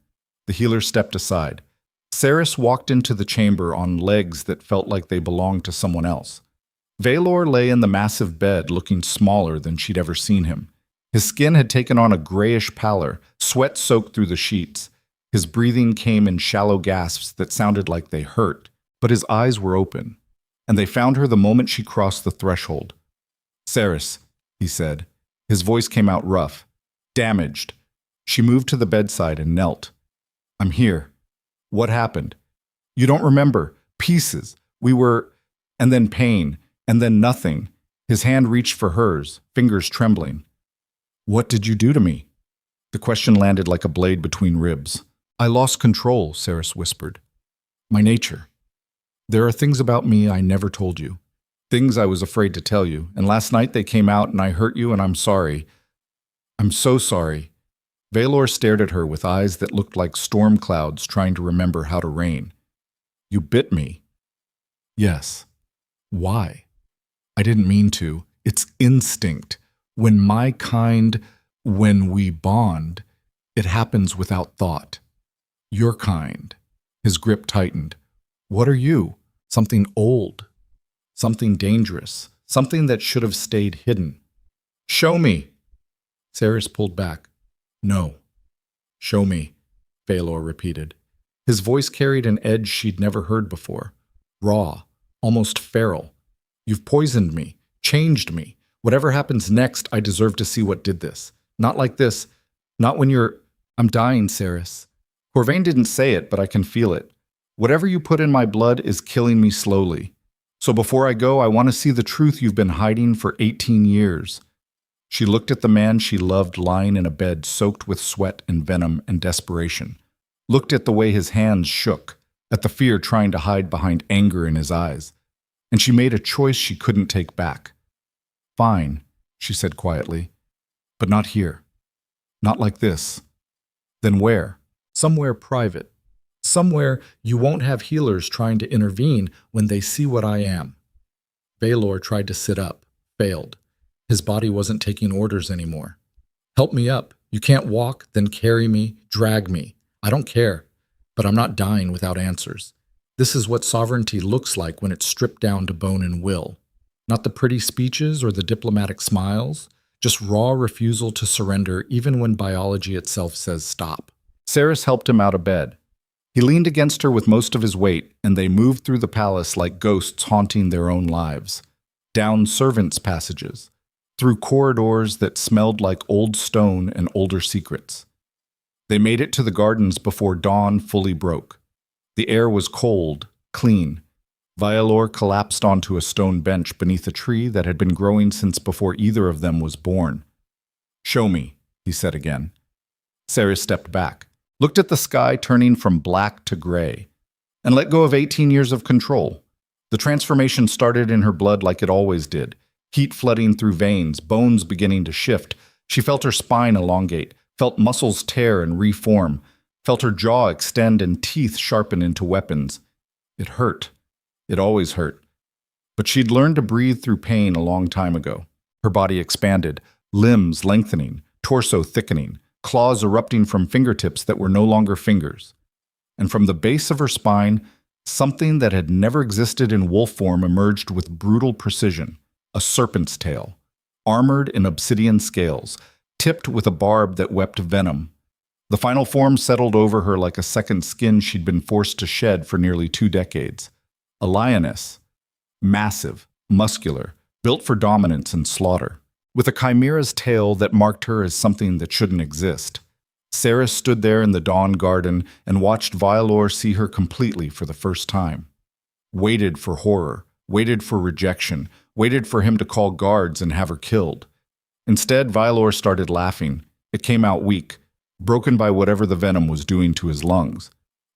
The healer stepped aside. Seris walked into the chamber on legs that felt like they belonged to someone else. Vaelor lay in the massive bed looking smaller than she'd ever seen him. His skin had taken on a grayish pallor, sweat soaked through the sheets. His breathing came in shallow gasps that sounded like they hurt, but his eyes were open, and they found her the moment she crossed the threshold. "Seris," he said. His voice came out rough, damaged. She moved to the bedside and knelt. "I'm here. What happened?" "You don't remember. Pieces. We were—" And then pain, and then nothing. His hand reached for hers, fingers trembling. "What did you do to me?" The question landed like a blade between ribs. "I lost control," Seris whispered. "My nature. There are things about me I never told you. Things I was afraid to tell you, and last night they came out and I hurt you and I'm sorry. I'm so sorry." Vaelor stared at her with eyes that looked like storm clouds trying to remember how to rain. "You bit me." "Yes." "Why?" "I didn't mean to. It's instinct. When we bond, it happens without thought. Your kind." His grip tightened. "What are you?" "Something old. Something dangerous. Something that should have stayed hidden." "Show me." Seris pulled back. "No." "Show me," Vaelor repeated. His voice carried an edge she'd never heard before. Raw, almost feral. "You've poisoned me, changed me. Whatever happens next, I deserve to see what did this. Not like this. Not when you're—" "I'm dying, Seris." Vaelor didn't say it, but I can feel it. Whatever you put in my blood is killing me slowly. So before I go, I want to see the truth you've been hiding for 18 years. She looked at the man she loved lying in a bed soaked with sweat and venom and desperation. Looked at the way his hands shook, at the fear trying to hide behind anger in his eyes. And she made a choice she couldn't take back. Fine, she said quietly, but not here. Not like this. Then where? Somewhere private. Somewhere you won't have healers trying to intervene when they see what I am. Vaelor tried to sit up, failed. His body wasn't taking orders anymore. Help me up. You can't walk, then carry me, drag me. I don't care, but I'm not dying without answers. This is what sovereignty looks like when it's stripped down to bone and will. Not the pretty speeches or the diplomatic smiles, just raw refusal to surrender even when biology itself says stop. Seris helped him out of bed. He leaned against her with most of his weight, and they moved through the palace like ghosts haunting their own lives. Down servants' passages, through corridors that smelled like old stone and older secrets. They made it to the gardens before dawn fully broke. The air was cold, clean. Vaelor collapsed onto a stone bench beneath a tree that had been growing since before either of them was born. "Show me," he said again. Seris stepped back, looked at the sky turning from black to gray, and let go of 18 years of control. The transformation started in her blood like it always did, heat flooding through veins, bones beginning to shift. She felt her spine elongate, felt muscles tear and reform, felt her jaw extend and teeth sharpen into weapons. It hurt. It always hurt. But she'd learned to breathe through pain a long time ago. Her body expanded, limbs lengthening, torso thickening, claws erupting from fingertips that were no longer fingers. And from the base of her spine, something that had never existed in wolf form emerged with brutal precision, a serpent's tail, armored in obsidian scales, tipped with a barb that wept venom. The final form settled over her like a second skin she'd been forced to shed for nearly 2 decades. A lioness, massive, muscular, built for dominance and slaughter, with a chimera's tail that marked her as something that shouldn't exist. Seris stood there in the dawn garden and watched Vaelor see her completely for the first time. Waited for horror, waited for rejection, waited for him to call guards and have her killed. Instead, Vaelor started laughing. It came out weak, broken by whatever the venom was doing to his lungs.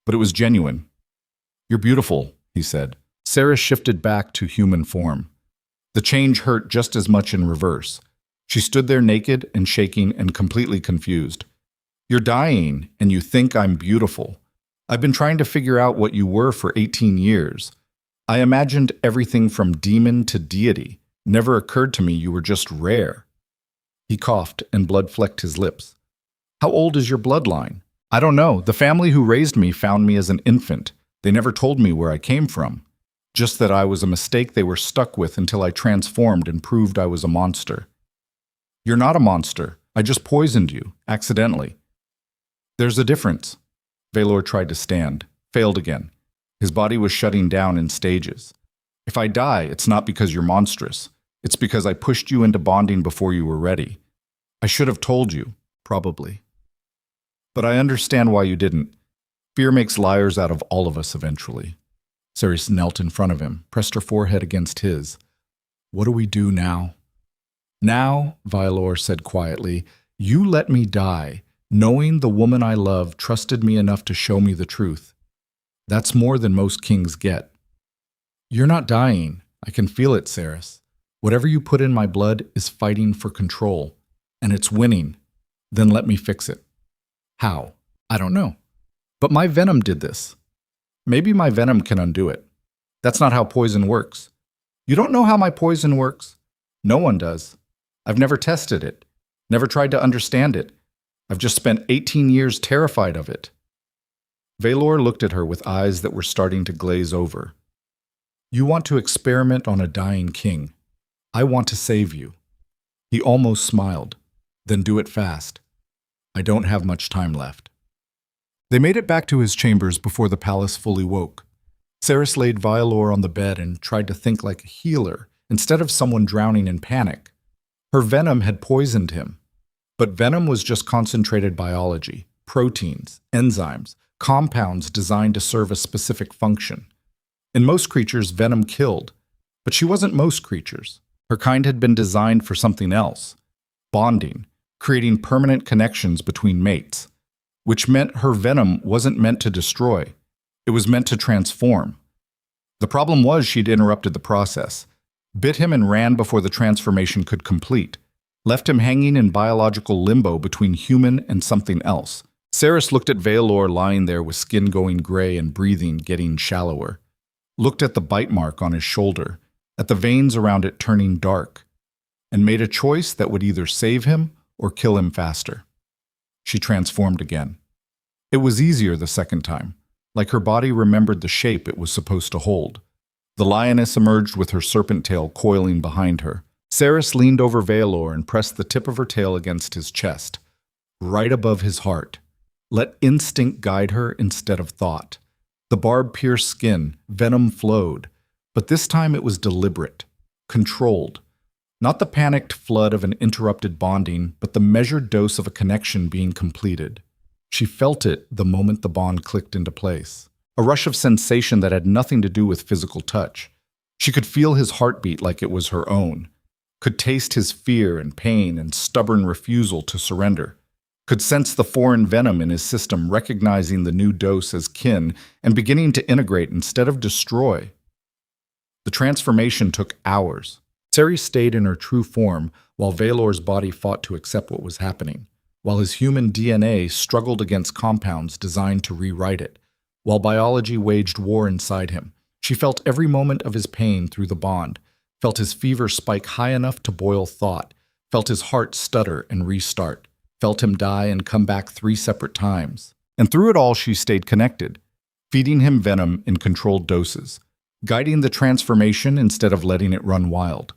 But it was genuine. "You're beautiful," he said. Seris shifted back to human form. The change hurt just as much in reverse. She stood there naked and shaking and completely confused. "You're dying, and you think I'm beautiful. I've been trying to figure out what you were for 18 years. I imagined everything from demon to deity. Never occurred to me you were just rare." He coughed, and blood flecked his lips. "How old is your bloodline?" "I don't know. The family who raised me found me as an infant. They never told me where I came from. Just that I was a mistake they were stuck with until I transformed and proved I was a monster." "You're not a monster. I just poisoned you, accidentally." "There's a difference." Vaelor tried to stand, failed again. His body was shutting down in stages. "If I die, it's not because you're monstrous. It's because I pushed you into bonding before you were ready. I should have told you, probably. But I understand why you didn't. Fear makes liars out of all of us eventually." Seris knelt in front of him, pressed her forehead against his. "What do we do now?" "Now," Vaelor said quietly, "you let me die, knowing the woman I love trusted me enough to show me the truth. That's more than most kings get." "You're not dying. I can feel it, Seris. Whatever you put in my blood is fighting for control, and it's winning. Then let me fix it." "How?" "I don't know. But my venom did this. Maybe my venom can undo it. That's not how poison works." "You don't know how my poison works?" "No one does. I've never tested it, never tried to understand it. I've just spent 18 years terrified of it." Vaelor looked at her with eyes that were starting to glaze over. "You want to experiment on a dying king. I want to save you." He almost smiled. "Then do it fast. I don't have much time left." They made it back to his chambers before the palace fully woke. Seris laid Vaelor on the bed and tried to think like a healer instead of someone drowning in panic. Her venom had poisoned him. But venom was just concentrated biology, proteins, enzymes, compounds designed to serve a specific function. In most creatures, venom killed, but she wasn't most creatures. Her kind had been designed for something else: bonding, creating permanent connections between mates, which meant her venom wasn't meant to destroy. It was meant to transform. The problem was she'd interrupted the process, bit him and ran before the transformation could complete, left him hanging in biological limbo between human and something else. Seris looked at Vaelor lying there with skin going gray and breathing getting shallower, looked at the bite mark on his shoulder, at the veins around it turning dark, and made a choice that would either save him or kill him faster. She transformed again. It was easier the second time, like her body remembered the shape it was supposed to hold. The lioness emerged with her serpent tail coiling behind her. Seris leaned over Vaelor and pressed the tip of her tail against his chest, right above his heart. Let instinct guide her instead of thought. The barb pierced skin, venom flowed, but this time it was deliberate, controlled. Not the panicked flood of an interrupted bonding, but the measured dose of a connection being completed. She felt it the moment the bond clicked into place. A rush of sensation that had nothing to do with physical touch. She could feel his heartbeat like it was her own, could taste his fear and pain and stubborn refusal to surrender, could sense the foreign venom in his system recognizing the new dose as kin and beginning to integrate instead of destroy. The transformation took hours. Seris stayed in her true form while Vaelor's body fought to accept what was happening, while his human DNA struggled against compounds designed to rewrite it, while biology waged war inside him. She felt every moment of his pain through the bond, felt his fever spike high enough to boil thought, felt his heart stutter and restart, felt him die and come back 3 separate times. And through it all, she stayed connected, feeding him venom in controlled doses, guiding the transformation instead of letting it run wild.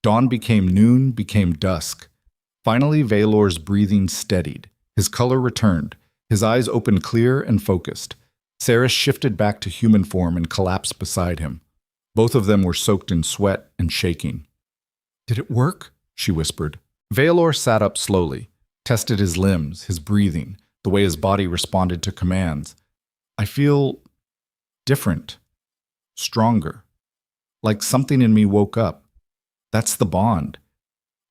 Dawn became noon, became dusk. Finally, Vaelor's breathing steadied. His color returned. His eyes opened clear and focused. Seris shifted back to human form and collapsed beside him. Both of them were soaked in sweat and shaking. "Did it work?" she whispered. Vaelor sat up slowly, tested his limbs, his breathing, the way his body responded to commands. "I feel different, stronger, like something in me woke up. That's the bond.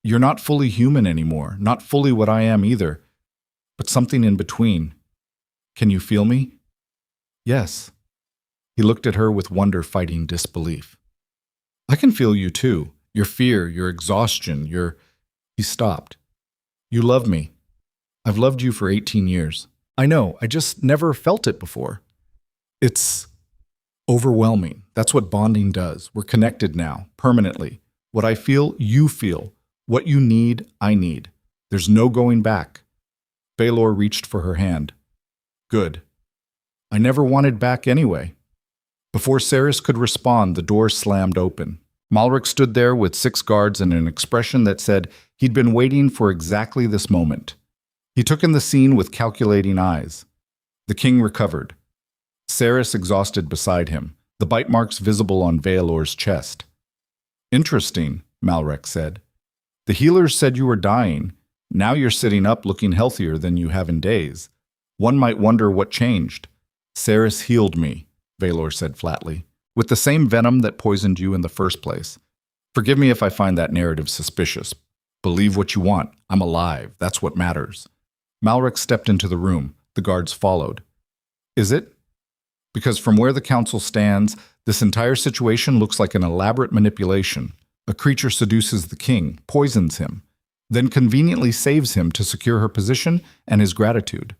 You're not fully human anymore, not fully what I am either, but something in between. Can you feel me?" "Yes." He looked at her with wonder fighting disbelief. "I can feel you too. Your fear, your exhaustion, your—" He stopped. "You love me. I've loved you for 18 years. I know, I just never felt it before. It's overwhelming. That's what bonding does. We're connected now, permanently. What I feel, you feel. What you need, I need. There's no going back." Vaelor reached for her hand. "Good. I never wanted back anyway." Before Seris could respond, the door slammed open. Malric stood there with 6 guards and an expression that said he'd been waiting for exactly this moment. He took in the scene with calculating eyes. The king recovered. Seris exhausted beside him, the bite marks visible on Vaelor's chest. "Interesting," Malric said. "The healers said you were dying. Now you're sitting up looking healthier than you have in days. One might wonder what changed." "Seris healed me," Vaelor said flatly, "with the same venom that poisoned you in the first place. Forgive me if I find that narrative suspicious. Believe what you want. I'm alive. That's what matters." Malric stepped into the room. The guards followed. "Is it? Because from where the council stands, this entire situation looks like an elaborate manipulation. A creature seduces the king, poisons him, then conveniently saves him to secure her position and his gratitude."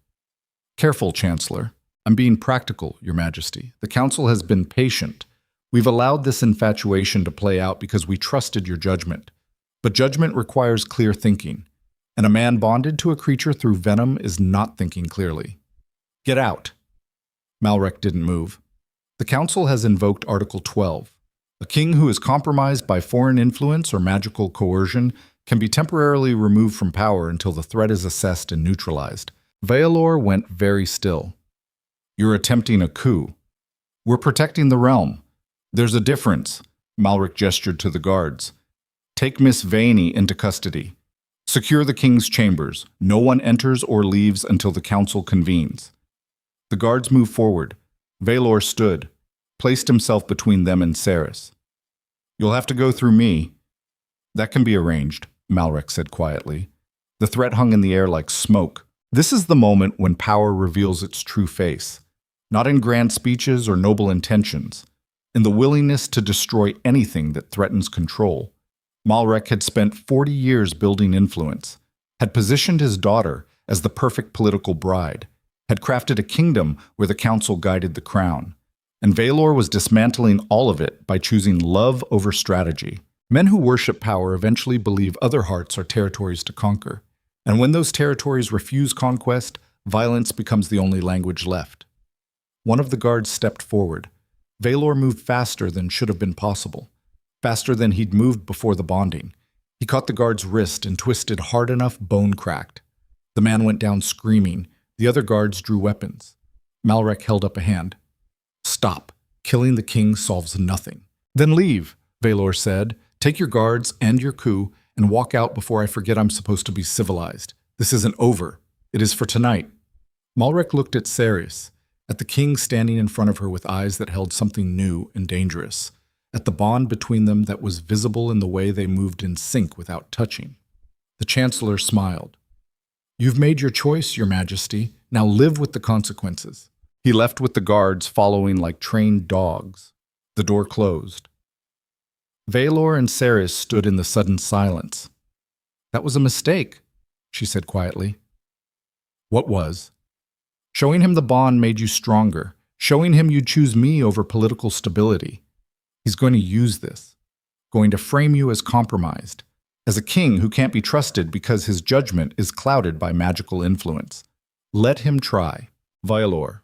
"Careful, Chancellor. I'm being practical, Your Majesty. The council has been patient. We've allowed this infatuation to play out because we trusted your judgment. But judgment requires clear thinking, and a man bonded to a creature through venom is not thinking clearly. Get out." Malric didn't move. "The council has invoked Article 12. A king who is compromised by foreign influence or magical coercion can be temporarily removed from power until the threat is assessed and neutralized." Vaelor went very still. "You're attempting a coup. We're protecting the realm. There's a difference." Malric gestured to the guards. "Take Miss Veyne into custody. Secure the king's chambers. No one enters or leaves until the council convenes. The guards moved forward. Vaelor stood, placed himself between them and Seris. You'll have to go through me. That can be arranged, Malrek said quietly. The threat hung in the air like smoke. This is the moment when power reveals its true face, not in grand speeches or noble intentions, in the willingness to destroy anything that threatens control. Malrek had spent 40 years building influence, had positioned his daughter as the perfect political bride, had crafted a kingdom where the council guided the crown. And Vaelor was dismantling all of it by choosing love over strategy. Men who worship power eventually believe other hearts are territories to conquer. And when those territories refuse conquest, violence becomes the only language left. One of the guards stepped forward. Vaelor moved faster than should have been possible, faster than he'd moved before the bonding. He caught the guard's wrist and twisted hard enough, bone cracked. The man went down screaming. The other guards drew weapons. Malrek held up a hand. Stop. Killing the king solves nothing. Then leave, Vaelor said. Take your guards and your coup and walk out before I forget I'm supposed to be civilized. This isn't over. It is for tonight. Malrek looked at Seris, at the king standing in front of her with eyes that held something new and dangerous, at the bond between them that was visible in the way they moved in sync without touching. The chancellor smiled. You've made your choice, your majesty. Now live with the consequences. He left with the guards following like trained dogs. The door closed. Vaelor and Seris stood in the sudden silence. That was a mistake, she said quietly. What was? Showing him the bond made you stronger. Showing him you'd choose me over political stability. He's going to use this. Going to frame you as compromised. As a king who can't be trusted because his judgment is clouded by magical influence. Let him try. Vaelor.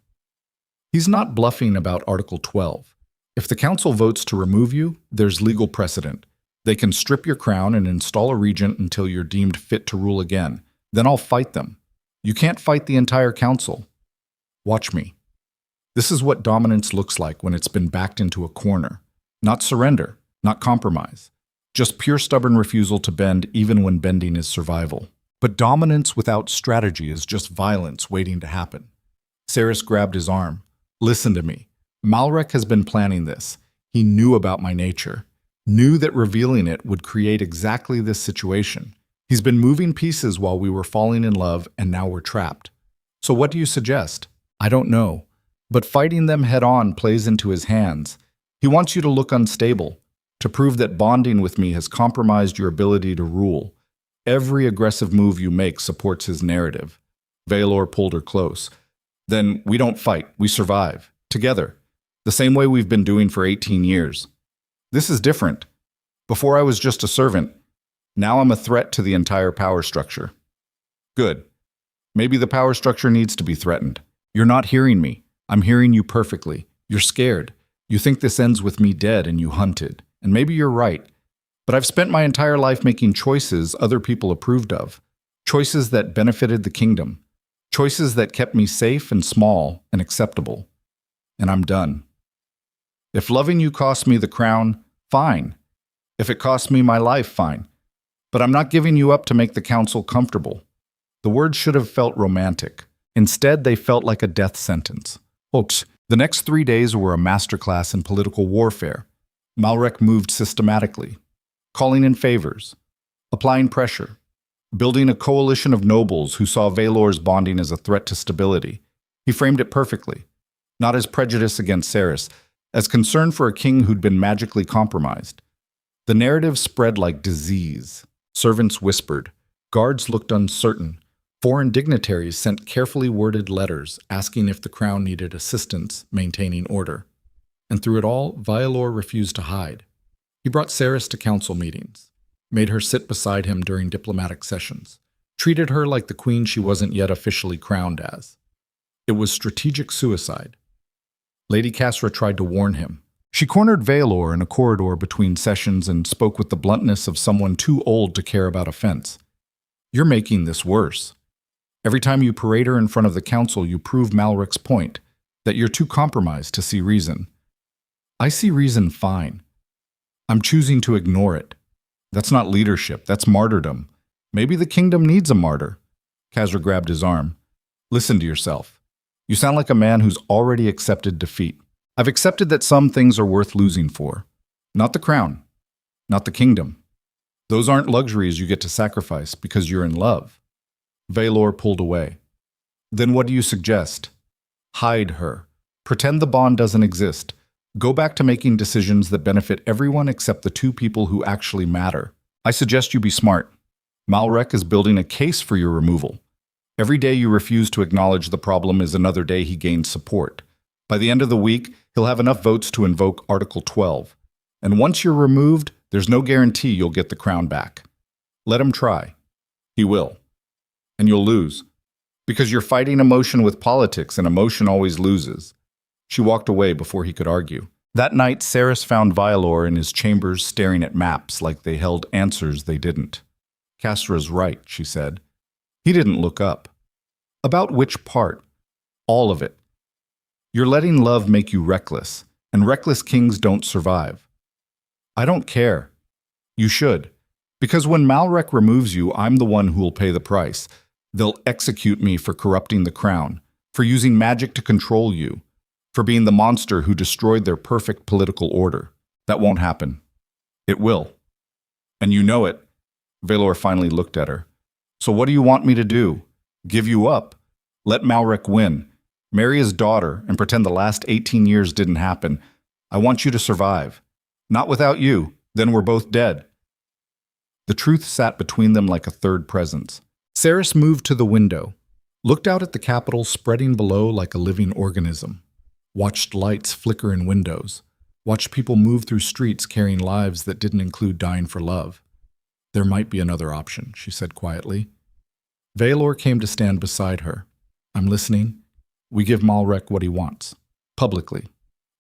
He's not bluffing about Article 12. If the council votes to remove you, there's legal precedent. They can strip your crown and install a regent until you're deemed fit to rule again. Then I'll fight them. You can't fight the entire council. Watch me. This is what dominance looks like when it's been backed into a corner. Not surrender, not compromise. Just pure stubborn refusal to bend even when bending is survival. But dominance without strategy is just violence waiting to happen. Seris grabbed his arm. Listen to me. Malrek has been planning this. He knew about my nature, knew that revealing it would create exactly this situation. He's been moving pieces while we were falling in love, and now we're trapped. So what do you suggest? I don't know. But fighting them head-on plays into his hands. He wants you to look unstable, to prove that bonding with me has compromised your ability to rule. Every aggressive move you make supports his narrative. Vaelor pulled her close. Then we don't fight, we survive. Together. The same way we've been doing for 18 years. This is different. Before I was just a servant. Now I'm a threat to the entire power structure. Good. Maybe the power structure needs to be threatened. You're not hearing me. I'm hearing you perfectly. You're scared. You think this ends with me dead and you hunted. And maybe you're right. But I've spent my entire life making choices other people approved of. Choices that benefited the kingdom. Choices that kept me safe and small and acceptable. And I'm done. If loving you costs me the crown, fine. If it costs me my life, fine. But I'm not giving you up to make the council comfortable. The words should have felt romantic. Instead, they felt like a death sentence. Folks, the next 3 days were a masterclass in political warfare. Malrek moved systematically, calling in favors, applying pressure, building a coalition of nobles who saw Vaelor's bonding as a threat to stability. He framed it perfectly, not as prejudice against Seris, as concern for a king who'd been magically compromised. The narrative spread like disease. Servants whispered. Guards looked uncertain. Foreign dignitaries sent carefully worded letters asking if the crown needed assistance maintaining order. And through it all, Vaelor refused to hide. He brought Seris to council meetings, made her sit beside him during diplomatic sessions, treated her like the queen she wasn't yet officially crowned as. It was strategic suicide. Lady Kasra tried to warn him. She cornered Vaelor in a corridor between sessions and spoke with the bluntness of someone too old to care about offense. You're making this worse. Every time you parade her in front of the council, you prove Malrek's point, that you're too compromised to see reason. I see reason fine. I'm choosing to ignore it. That's not leadership, that's martyrdom. Maybe the kingdom needs a martyr. Khazra grabbed his arm. Listen to yourself. You sound like a man who's already accepted defeat. I've accepted that some things are worth losing for. Not the crown. Not the kingdom. Those aren't luxuries you get to sacrifice because you're in love. Vaelor pulled away. Then what do you suggest? Hide her. Pretend the bond doesn't exist. Go back to making decisions that benefit everyone except the two people who actually matter. I suggest you be smart. Malrek is building a case for your removal. Every day you refuse to acknowledge the problem is another day he gains support. By the end of the week, he'll have enough votes to invoke Article 12. And once you're removed, there's no guarantee you'll get the crown back. Let him try. He will. And you'll lose. Because you're fighting emotion with politics, and emotion always loses. She walked away before he could argue. That night, Seris found Vaelor in his chambers staring at maps like they held answers they didn't. Khazra's right, she said. He didn't look up. About which part? All of it. You're letting love make you reckless, and reckless kings don't survive. I don't care. You should. Because when Malrek removes you, I'm the one who will pay the price. They'll execute me for corrupting the crown, for using magic to control you, for being the monster who destroyed their perfect political order. That won't happen. It will. And you know it. Vaelor finally looked at her. So what do you want me to do? Give you up? Let Malrek win. Marry his daughter and pretend the last 18 years didn't happen. I want you to survive. Not without you. Then we're both dead. The truth sat between them like a third presence. Seris moved to the window, looked out at the capital spreading below like a living organism, watched lights flicker in windows, watched people move through streets carrying lives that didn't include dying for love. There might be another option, she said quietly. Vaelor came to stand beside her. I'm listening. We give Malrek what he wants. Publicly.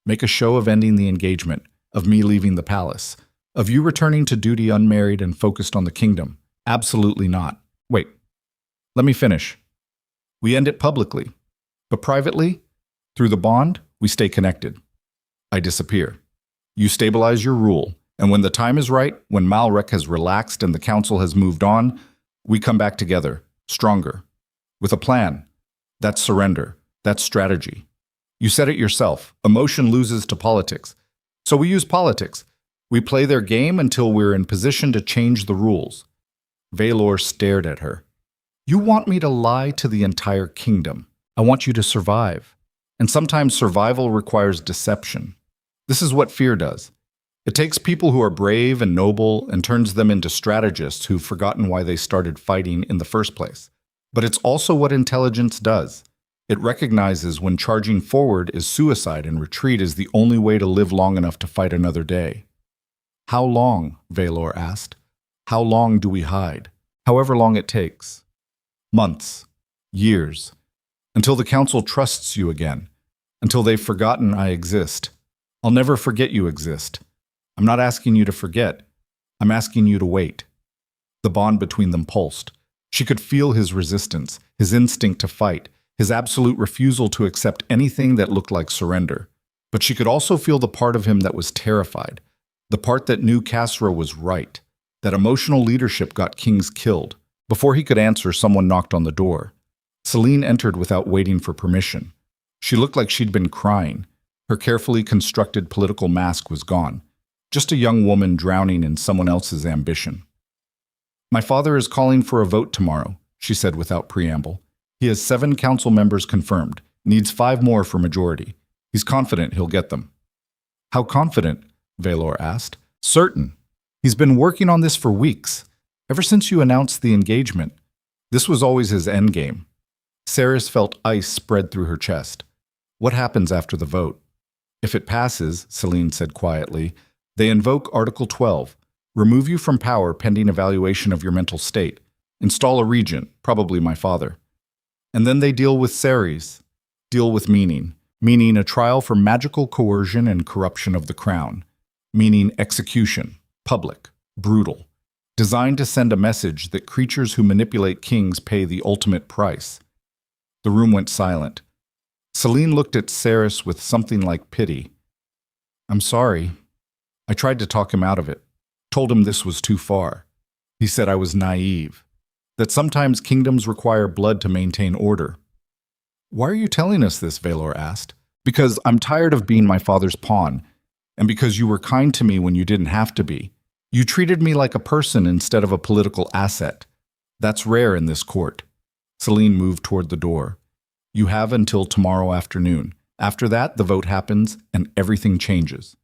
Make a show of ending the engagement, of me leaving the palace, of you returning to duty unmarried and focused on the kingdom. Absolutely not. Wait. Let me finish. We end it publicly. But privately, through the bond, we stay connected. I disappear. You stabilize your rule, and when the time is right, when Malrek has relaxed and the council has moved on, we come back together, stronger, with a plan. That's surrender. That's strategy. You said it yourself. Emotion loses to politics. So we use politics. We play their game until we're in position to change the rules. Vaelor stared at her. You want me to lie to the entire kingdom. I want you to survive. And sometimes survival requires deception. This is what fear does. It takes people who are brave and noble and turns them into strategists who've forgotten why they started fighting in the first place. But it's also what intelligence does. It recognizes when charging forward is suicide and retreat is the only way to live long enough to fight another day. How long? Vaelor asked. How long do we hide? However long it takes. Months. Years. Until the council trusts you again. Until they've forgotten I exist. I'll never forget you exist. I'm not asking you to forget. I'm asking you to wait. The bond between them pulsed. She could feel his resistance, his instinct to fight, his absolute refusal to accept anything that looked like surrender. But she could also feel the part of him that was terrified, the part that knew Khazra was right, that emotional leadership got kings killed. Before he could answer, someone knocked on the door. Selene entered without waiting for permission. She looked like she'd been crying. Her carefully constructed political mask was gone. Just a young woman drowning in someone else's ambition. My father is calling for a vote tomorrow, she said without preamble. He has 7 council members confirmed, needs 5 more for majority. He's confident he'll get them. How confident? Vaelor asked. Certain. He's been working on this for weeks. Ever since you announced the engagement. This was always his endgame. Seris felt ice spread through her chest. What happens after the vote? If it passes, Selene said quietly, they invoke Article 12, remove you from power pending evaluation of your mental state, install a regent, probably my father. And then they deal with Seris, deal with meaning a trial for magical coercion and corruption of the crown, meaning execution, public, brutal, designed to send a message that creatures who manipulate kings pay the ultimate price. The room went silent. Selene looked at Seris with something like pity. I'm sorry. I tried to talk him out of it, told him this was too far. He said I was naive. that sometimes kingdoms require blood to maintain order. Why are you telling us this? Vaelor asked. Because I'm tired of being my father's pawn, and because you were kind to me when you didn't have to be. You treated me like a person instead of a political asset. That's rare in this court. Celine moved toward the door. You have until tomorrow afternoon. After that, the vote happens and everything changes.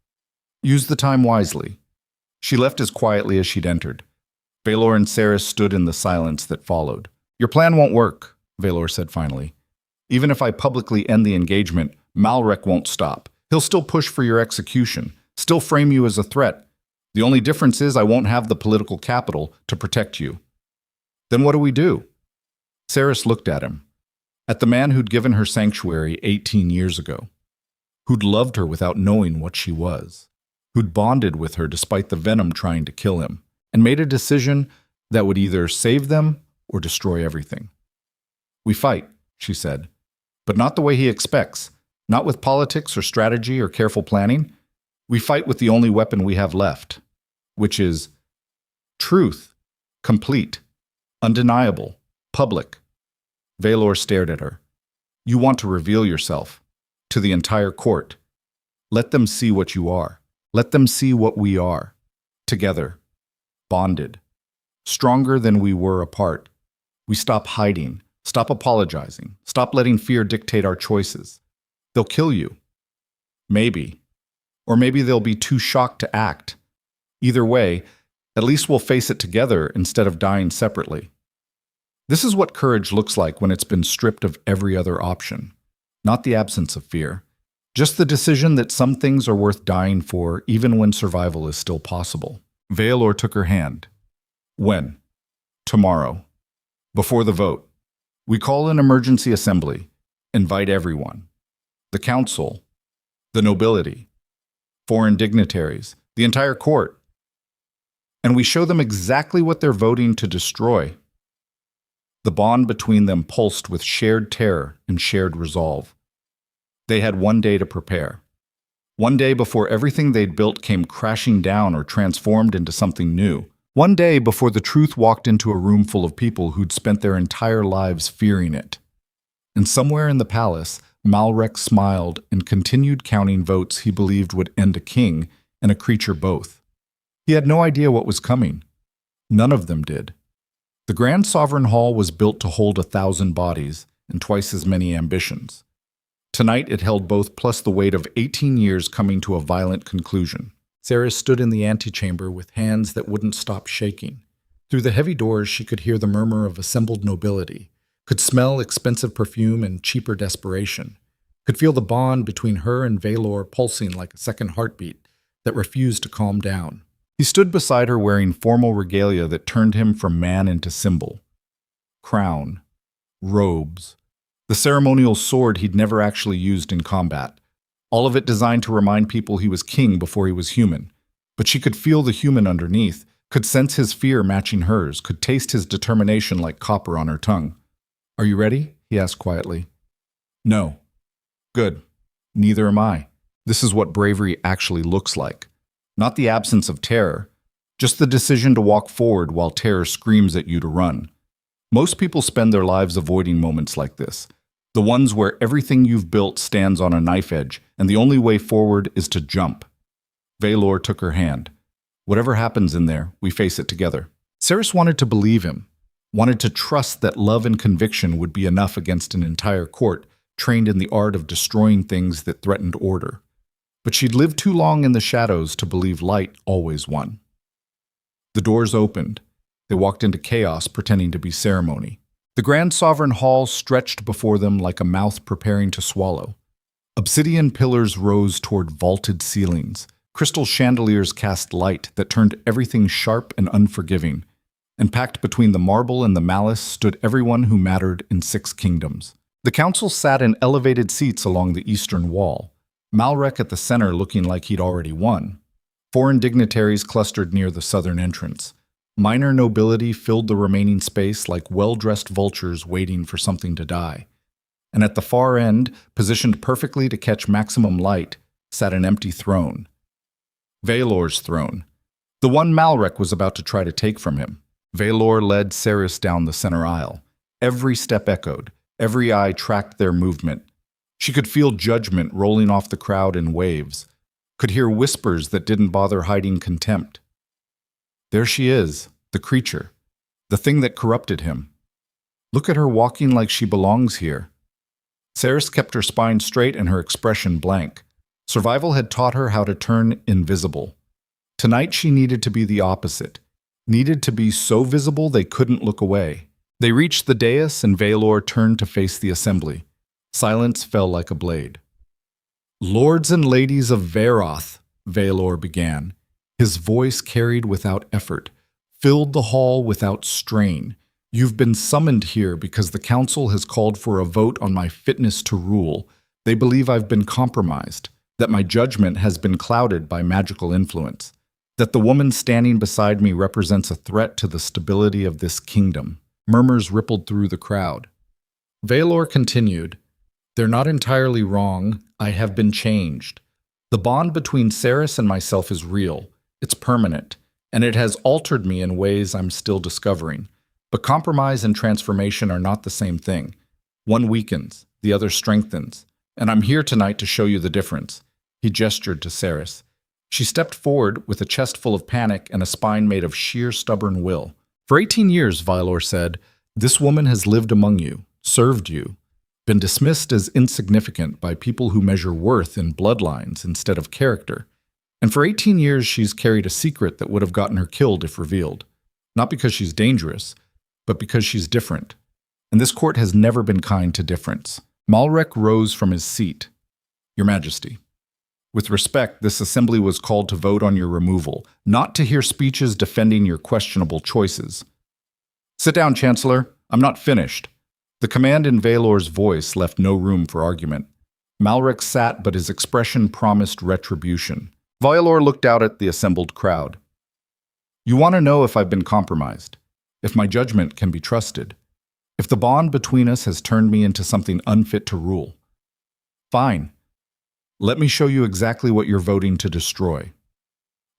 Use the time wisely. She left as quietly as she'd entered. Vaelor and Seris stood in the silence that followed. Your plan won't work, Vaelor said finally. Even if I publicly end the engagement, Malrek won't stop. He'll still push for your execution, still frame you as a threat. The only difference is I won't have the political capital to protect you. Then what do we do? Seris looked at him, at the man who'd given her sanctuary 18 years ago, who'd loved her without knowing what she was, who'd bonded with her despite the venom trying to kill him, and made a decision that would either save them or destroy everything. We fight, she said, but not the way he expects, not with politics or strategy or careful planning. We fight with the only weapon we have left, which is truth, complete, undeniable, public. Vaelor stared at her. You want to reveal yourself to the entire court. Let them see what you are. Let them see what we are. Together, bonded, stronger than we were apart. We stop hiding, stop apologizing, stop letting fear dictate our choices. They'll kill you. Maybe. Or maybe they'll be too shocked to act. Either way, at least we'll face it together instead of dying separately. This is what courage looks like when it's been stripped of every other option. Not the absence of fear. Just the decision that some things are worth dying for even when survival is still possible. Vaelor took her hand. When? Tomorrow. Before the vote. We call an emergency assembly. Invite everyone. The council. The nobility. Foreign dignitaries. The entire court. And we show them exactly what they're voting to destroy. The bond between them pulsed with shared terror and shared resolve. They had one day to prepare. One day before everything they'd built came crashing down or transformed into something new. One day before the truth walked into a room full of people who'd spent their entire lives fearing it. And somewhere in the palace, Malrek smiled and continued counting votes he believed would end a king and a creature both. He had no idea what was coming. None of them did. The Grand Sovereign Hall was built to hold 1,000 bodies and twice as many ambitions. Tonight it held both, plus the weight of 18 years coming to a violent conclusion. Seris stood in the antechamber with hands that wouldn't stop shaking. Through the heavy doors she could hear the murmur of assembled nobility, could smell expensive perfume and cheaper desperation, could feel the bond between her and Vaelor pulsing like a second heartbeat that refused to calm down. He stood beside her wearing formal regalia that turned him from man into symbol. Crown, robes, the ceremonial sword he'd never actually used in combat, all of it designed to remind people he was king before he was human. But she could feel the human underneath, could sense his fear matching hers, could taste his determination like copper on her tongue. Are you ready? He asked quietly. No. Good. Neither am I. This is what bravery actually looks like. Not the absence of terror, just the decision to walk forward while terror screams at you to run. Most people spend their lives avoiding moments like this, the ones where everything you've built stands on a knife edge, and the only way forward is to jump. Vaelor took her hand. Whatever happens in there, we face it together. Seris wanted to believe him, wanted to trust that love and conviction would be enough against an entire court trained in the art of destroying things that threatened order. But she'd lived too long in the shadows to believe light always won. The doors opened. They walked into chaos pretending to be ceremony. The Grand Sovereign Hall stretched before them like a mouth preparing to swallow. Obsidian pillars rose toward vaulted ceilings. Crystal chandeliers cast light that turned everything sharp and unforgiving. And packed between the marble and the malice stood everyone who mattered in 6 kingdoms. The council sat in elevated seats along the eastern wall, Malrek at the center looking like he'd already won. Foreign dignitaries clustered near the southern entrance. Minor nobility filled the remaining space like well-dressed vultures waiting for something to die. And at the far end, positioned perfectly to catch maximum light, sat an empty throne. Vaelor's throne, the one Malrek was about to try to take from him. Vaelor led Seris down the center aisle. Every step echoed, every eye tracked their movement. She could feel judgment rolling off the crowd in waves, could hear whispers that didn't bother hiding contempt. There she is, the creature, the thing that corrupted him. Look at her walking like she belongs here. Seris kept her spine straight and her expression blank. Survival had taught her how to turn invisible. Tonight she needed to be the opposite, needed to be so visible they couldn't look away. They reached the dais and Vaelor turned to face the assembly. Silence fell like a blade. "Lords and ladies of Vaeroth," Vaelor began. His voice carried without effort, filled the hall without strain. "You've been summoned here because the council has called for a vote on my fitness to rule. They believe I've been compromised, that my judgment has been clouded by magical influence, that the woman standing beside me represents a threat to the stability of this kingdom." Murmurs rippled through the crowd. Vaelor continued, "They're not entirely wrong. I have been changed. The bond between Seris and myself is real. It's permanent, and it has altered me in ways I'm still discovering. But compromise and transformation are not the same thing. One weakens, the other strengthens, and I'm here tonight to show you the difference." He gestured to Seris. She stepped forward with a chest full of panic and a spine made of sheer stubborn will. "For 18 years, Vaelor said, this woman has lived among you, served you, been dismissed as insignificant by people who measure worth in bloodlines instead of character. And for 18 years she's carried a secret that would have gotten her killed if revealed. Not because she's dangerous, but because she's different. And this court has never been kind to difference." Malrek rose from his seat. "Your Majesty, with respect, this assembly was called to vote on your removal, not to hear speeches defending your questionable choices." "Sit down, Chancellor. I'm not finished." The command in Vaelor's voice left no room for argument. Malrek sat, but his expression promised retribution. Vaelor looked out at the assembled crowd. "You want to know if I've been compromised, if my judgment can be trusted, if the bond between us has turned me into something unfit to rule. Fine. Let me show you exactly what you're voting to destroy."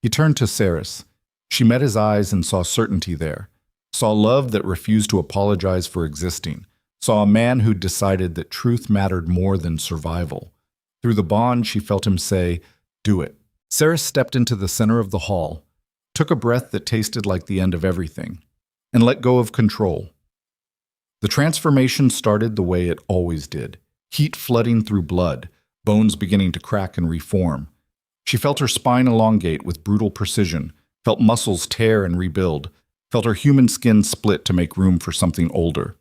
He turned to Seris. She met his eyes and saw certainty there, saw love that refused to apologize for existing, saw a man who decided that truth mattered more than survival. Through the bond, she felt him say, "Do it." Seris stepped into the center of the hall, took a breath that tasted like the end of everything, and let go of control. The transformation started the way it always did, heat flooding through blood, bones beginning to crack and reform. She felt her spine elongate with brutal precision, felt muscles tear and rebuild, felt her human skin split to make room for something older.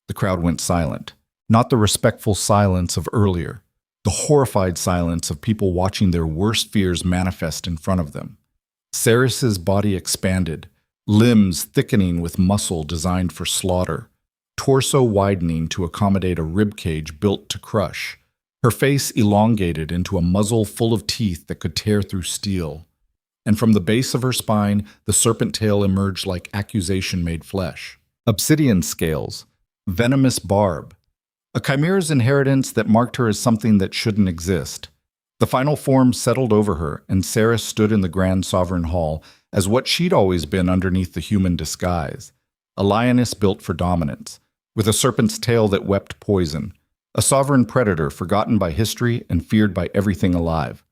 The crowd went silent, not the respectful silence of earlier, the horrified silence of people watching their worst fears manifest in front of them. Seris's body expanded, limbs thickening with muscle designed for slaughter, torso widening to accommodate a ribcage built to crush. Her face elongated into a muzzle full of teeth that could tear through steel. And from the base of her spine, the serpent tail emerged like accusation-made flesh. Obsidian scales, venomous barb, a chimera's inheritance that marked her as something that shouldn't exist. The final form settled over her, and Seris stood in the Grand Sovereign Hall as what she'd always been underneath the human disguise, a lioness built for dominance, with a serpent's tail that wept poison, a sovereign predator forgotten by history and feared by everything alive.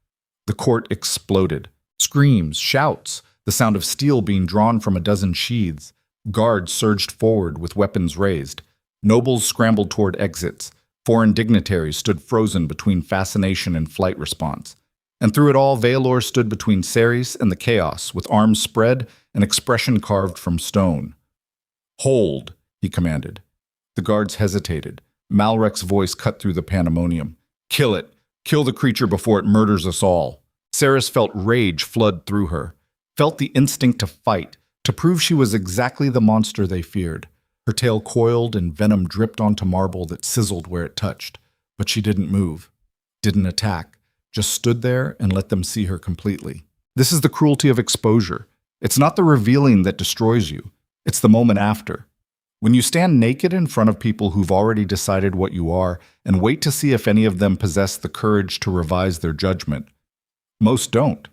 The court exploded. Screams, shouts, the sound of steel being drawn from a dozen sheaths. Guards surged forward with weapons raised. Nobles scrambled toward exits. Foreign dignitaries stood frozen between fascination and flight response. And through it all, Vaelor stood between Seris and the chaos, with arms spread and expression carved from stone. "Hold," he commanded. The guards hesitated. Malrek's voice cut through the pandemonium. "Kill it. Kill the creature before it murders us all." Seris felt rage flood through her, felt the instinct to fight, to prove she was exactly the monster they feared. Her tail coiled and venom dripped onto marble that sizzled where it touched. But she didn't move, didn't attack, just stood there and let them see her completely. This is the cruelty of exposure. It's not the revealing that destroys you. It's the moment after. When you stand naked in front of people who've already decided what you are and wait to see if any of them possess the courage to revise their judgment. Most don't.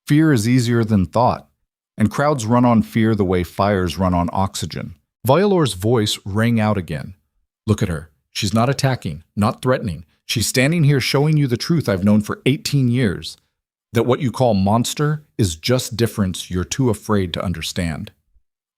Fear is easier than thought, and crowds run on fear the way fires run on oxygen. Vaelor's voice rang out again. Look at her. She's not attacking, not threatening. She's standing here showing you the truth I've known for 18 years. That what you call monster is just difference you're too afraid to understand.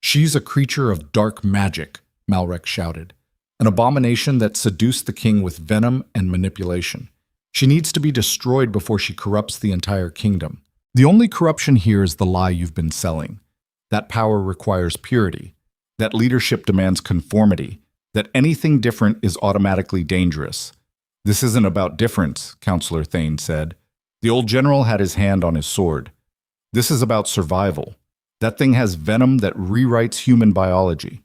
She's a creature of dark magic, Malrek shouted. An abomination that seduced the king with venom and manipulation. She needs to be destroyed before she corrupts the entire kingdom. The only corruption here is the lie you've been selling. That power requires purity. That leadership demands conformity. That anything different is automatically dangerous. This isn't about difference, Councillor Thane said. The old general had his hand on his sword. This is about survival. That thing has venom that rewrites human biology.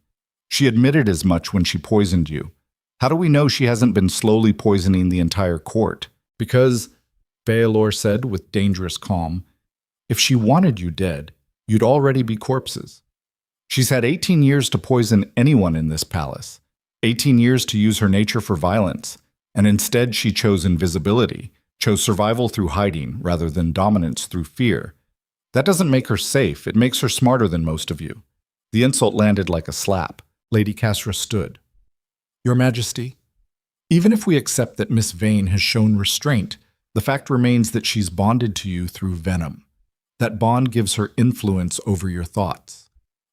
She admitted as much when she poisoned you. How do we know she hasn't been slowly poisoning the entire court? Because, Vaelor said with dangerous calm, if she wanted you dead, you'd already be corpses. She's had 18 years to poison anyone in this palace. 18 years to use her nature for violence. And instead she chose invisibility, chose survival through hiding rather than dominance through fear. That doesn't make her safe, it makes her smarter than most of you. The insult landed like a slap. Lady Casra stood. Your Majesty, even if we accept that Miss Veyne has shown restraint, the fact remains that she's bonded to you through venom. That bond gives her influence over your thoughts,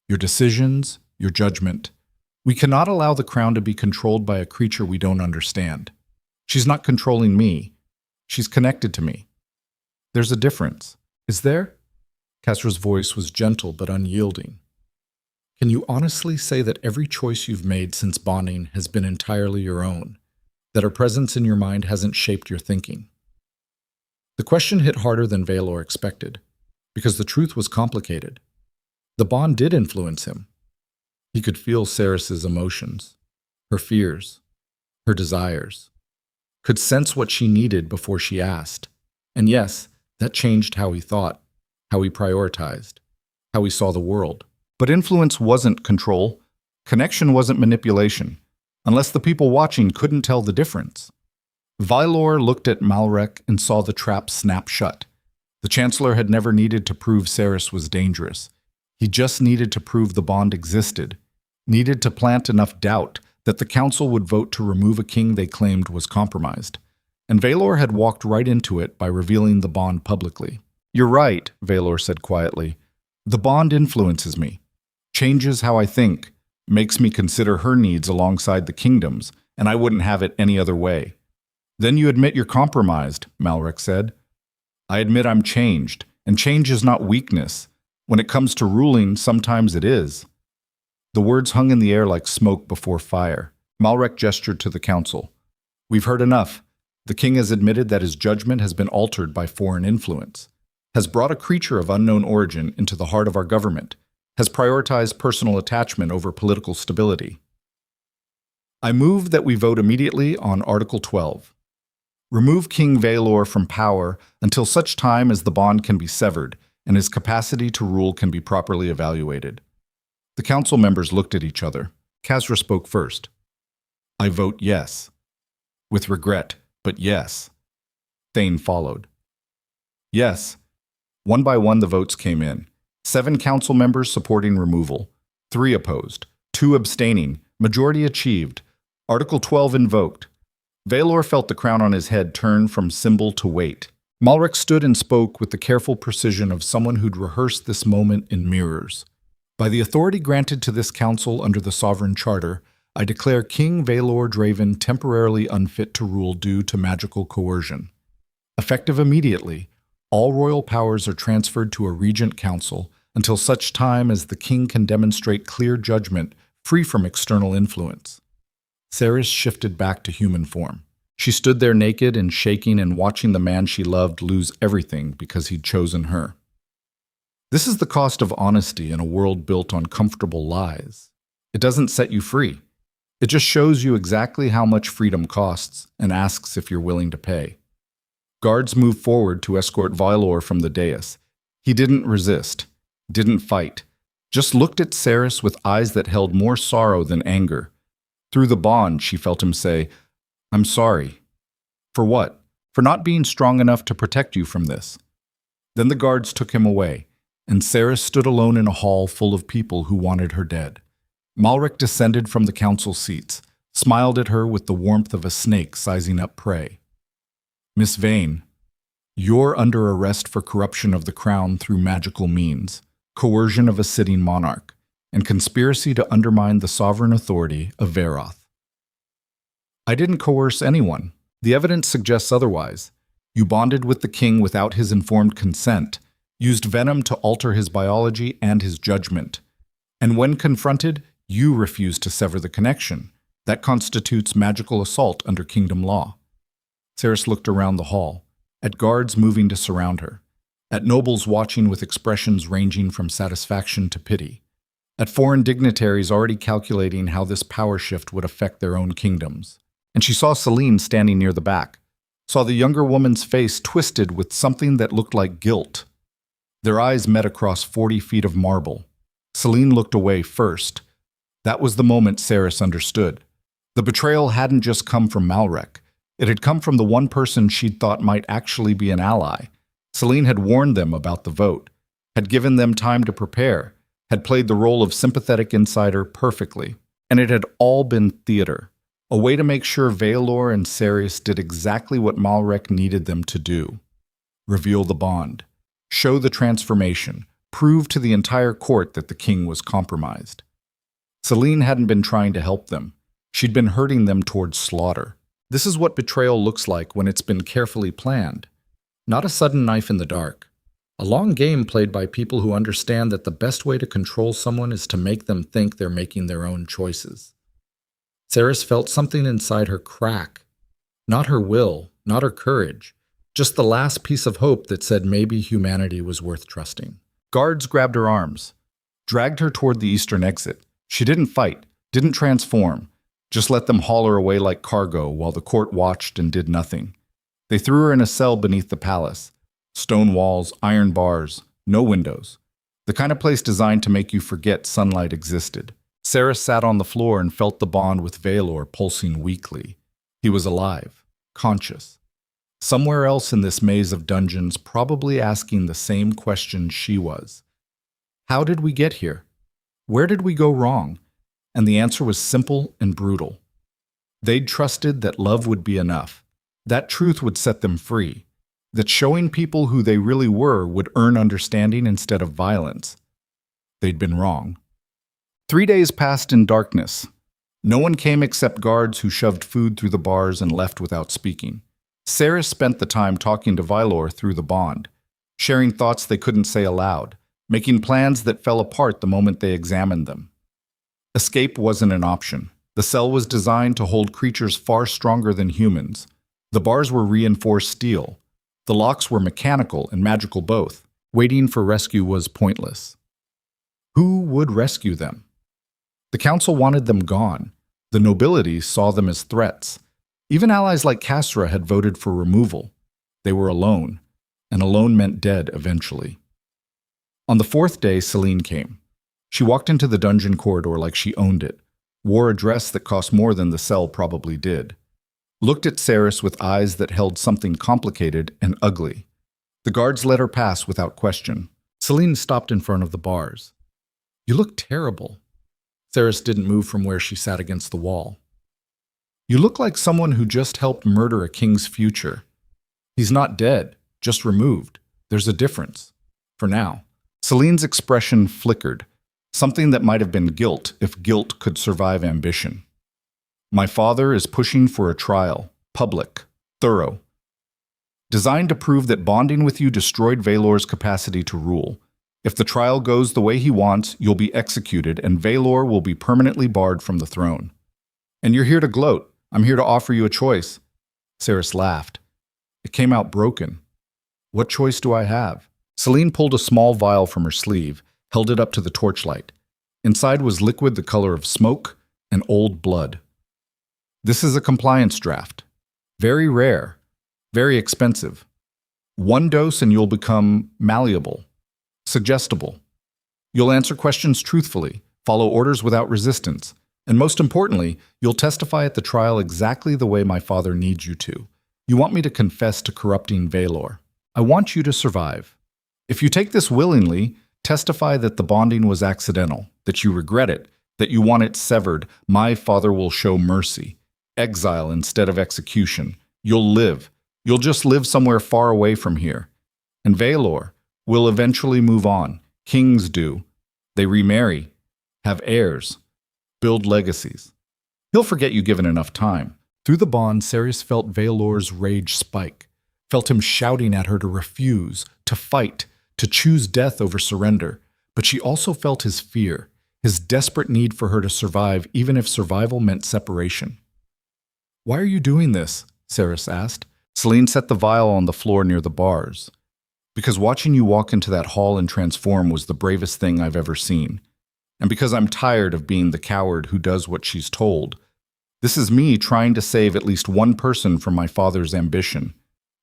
your decisions, your judgment. We cannot allow the crown to be controlled by a creature we don't understand. She's not controlling me. She's connected to me. There's a difference. Is there? Casra's voice was gentle but unyielding. Can you honestly say that every choice you've made since bonding has been entirely your own? That her presence in your mind hasn't shaped your thinking? The question hit harder than Vaelor expected, because the truth was complicated. The bond did influence him. He could feel Seris's emotions, her fears, her desires, could sense what she needed before she asked. And yes, that changed how he thought, how he prioritized, how he saw the world. But influence wasn't control. Connection wasn't manipulation, unless the people watching couldn't tell the difference. Vaelor looked at Malrek and saw the trap snap shut. The Chancellor had never needed to prove Seris was dangerous. He just needed to prove the bond existed, needed to plant enough doubt that the council would vote to remove a king they claimed was compromised. And Vaelor had walked right into it by revealing the bond publicly. You're right, Vaelor said quietly. The bond influences me, changes how I think, makes me consider her needs alongside the kingdom's, and I wouldn't have it any other way. Then you admit you're compromised, Malrek said. I admit I'm changed, and change is not weakness. When it comes to ruling, sometimes it is. The words hung in the air like smoke before fire. Malrek gestured to the council. We've heard enough. The king has admitted that his judgment has been altered by foreign influence, has brought a creature of unknown origin into the heart of our government, has prioritized personal attachment over political stability. I move that we vote immediately on Article 12. Remove King Vaelor from power until such time as the bond can be severed and his capacity to rule can be properly evaluated. The council members looked at each other. Casra spoke first. I vote yes. With regret, but yes. Thane followed. Yes. One by one the votes came in. 7 council members supporting removal, 3 opposed, 2 abstaining, majority achieved. Article 12 invoked. Vaelor felt the crown on his head turn from symbol to weight. Malrek stood and spoke with the careful precision of someone who'd rehearsed this moment in mirrors. By the authority granted to this council under the Sovereign Charter, I declare King Vaelor Draven temporarily unfit to rule due to magical coercion. Effective immediately, all royal powers are transferred to a regent council until such time as the king can demonstrate clear judgment free from external influence. Seris shifted back to human form. She stood there naked and shaking and watching the man she loved lose everything because he'd chosen her. This is the cost of honesty in a world built on comfortable lies. It doesn't set you free. It just shows you exactly how much freedom costs and asks if you're willing to pay. Guards moved forward to escort Vaelor from the dais. He didn't resist, didn't fight, just looked at Seris with eyes that held more sorrow than anger. Through the bond, she felt him say, I'm sorry. For what? For not being strong enough to protect you from this. Then the guards took him away. and Seris stood alone in a hall full of people who wanted her dead. Malric descended from the council seats, smiled at her with the warmth of a snake sizing up prey. "Miss Veyne, you're under arrest for corruption of the crown through magical means, coercion of a sitting monarch, and conspiracy to undermine the sovereign authority of Vaeroth." "I didn't coerce anyone. The evidence suggests otherwise. You bonded with the king without his informed consent, used venom to alter his biology and his judgment. And when confronted, you refused to sever the connection. That constitutes magical assault under kingdom law." Seris looked around the hall, at guards moving to surround her, at nobles watching with expressions ranging from satisfaction to pity, at foreign dignitaries already calculating how this power shift would affect their own kingdoms. And she saw Celine standing near the back, saw the younger woman's face twisted with something that looked like guilt. Their eyes met across 40 feet of marble. Celine looked away first. That was the moment Seris understood. The betrayal hadn't just come from Malric. It had come from the one person she'd thought might actually be an ally. Celine had warned them about the vote, had given them time to prepare, had played the role of sympathetic insider perfectly. And it had all been theater, a way to make sure Vaelor and Seris did exactly what Malric needed them to do. Reveal the bond, show the transformation, prove to the entire court that the king was compromised. Celine hadn't been trying to help them. She'd been hurting them towards slaughter. This is what betrayal looks like when it's been carefully planned. Not a sudden knife in the dark. A long game played by people who understand that the best way to control someone is to make them think they're making their own choices. Seris felt something inside her crack. Not her will, not her courage, just the last piece of hope that said maybe humanity was worth trusting. Guards grabbed her arms, dragged her toward the eastern exit. She didn't fight, didn't transform, just let them haul her away like cargo while the court watched and did nothing. They threw her in a cell beneath the palace. Stone walls, iron bars, no windows. The kind of place designed to make you forget sunlight existed. Seris sat on the floor and felt the bond with Vaelor pulsing weakly. He was alive, conscious. Somewhere else in this maze of dungeons, probably asking the same question she was. How did we get here? Where did we go wrong? And the answer was simple and brutal. They'd trusted that love would be enough. That truth would set them free. That showing people who they really were would earn understanding instead of violence. They'd been wrong. 3 days passed in darkness. No one came except guards who shoved food through the bars and left without speaking. Seris spent the time talking to Vaelor through the bond, sharing thoughts they couldn't say aloud, making plans that fell apart the moment they examined them. Escape wasn't an option. The cell was designed to hold creatures far stronger than humans. The bars were reinforced steel. The locks were mechanical and magical both. Waiting for rescue was pointless. Who would rescue them? The council wanted them gone. The nobility saw them as threats. Even allies like Casra had voted for removal. They were alone, and alone meant dead eventually. On the 4th day, Celine came. She walked into the dungeon corridor like she owned it, wore a dress that cost more than the cell probably did, looked at Seris with eyes that held something complicated and ugly. The guards let her pass without question. Celine stopped in front of the bars. "You look terrible." Seris didn't move from where she sat against the wall. "You look like someone who just helped murder a king's future. He's not dead, just removed. There's a difference. For now." Celine's expression flickered, something that might have been guilt if guilt could survive ambition. "My father is pushing for a trial, public, thorough. Designed to prove that bonding with you destroyed Vaelor's capacity to rule. If the trial goes the way he wants, you'll be executed and Vaelor will be permanently barred from the throne. And you're here to gloat. I'm here to offer you a choice." Seris laughed. It came out broken. "What choice do I have?" Celine pulled a small vial from her sleeve, held it up to the torchlight. Inside was liquid the color of smoke and old blood. "This is a compliance draft. Very rare, very expensive. 1 dose and you'll become malleable, suggestible. You'll answer questions truthfully, follow orders without resistance, and most importantly, you'll testify at the trial exactly the way my father needs you to. You want me to confess to corrupting Vaelor. I want you to survive. If you take this willingly, Testify that the bonding was accidental, that you regret it, that you want it severed. My father will show mercy. Exile instead of execution. You'll live. You'll just live somewhere far away from here. And Vaelor will eventually move on. Kings do. They remarry, have heirs, build legacies. He'll forget you given enough time. Through the bond, Seris felt Vaelor's rage spike, felt him shouting at her to refuse, to fight, to choose death over surrender. But she also felt his fear, his desperate need for her to survive, even if survival meant separation. "Why are you doing this?" Seris asked. Selene set the vial on the floor near the bars. "Because watching you walk into that hall and transform was the bravest thing I've ever seen. And because I'm tired of being the coward who does what she's told. This is me trying to save at least one person from my father's ambition,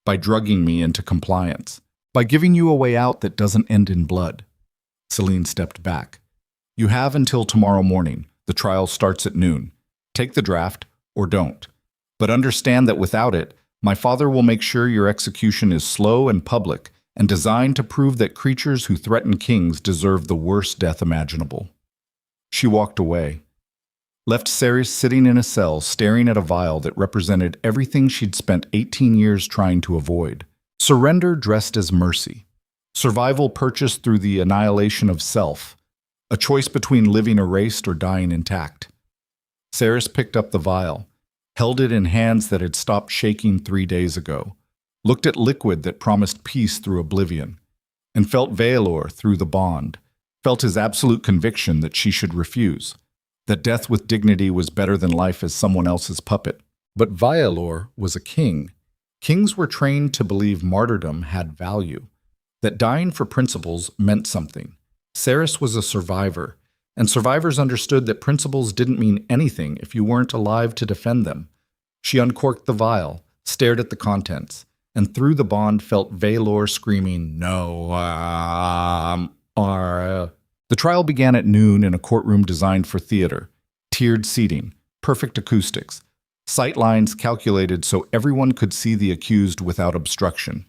by drugging me into compliance, by giving you a way out that doesn't end in blood." Selene stepped back. "You have until tomorrow morning. The trial starts at noon. Take the draft, or don't. But understand that without it, my father will make sure your execution is slow and public, and designed to prove that creatures who threaten kings deserve the worst death imaginable." She walked away, left Seris sitting in a cell staring at a vial that represented everything she'd spent 18 years trying to avoid. Surrender dressed as mercy. Survival purchased through the annihilation of self. A choice between living erased or dying intact. Seris picked up the vial, held it in hands that had stopped shaking 3 days ago, looked at liquid that promised peace through oblivion, and felt Vaelor through the bond, felt his absolute conviction that she should refuse, that death with dignity was better than life as someone else's puppet. But Vaelor was a king. Kings were trained to believe martyrdom had value, that dying for principles meant something. Seris was a survivor, and survivors understood that principles didn't mean anything if you weren't alive to defend them. She uncorked the vial, stared at the contents, and through the bond felt Vaelor screaming, "No, The trial began at noon in a courtroom designed for theater. Tiered seating, perfect acoustics, sight lines calculated so everyone could see the accused without obstruction.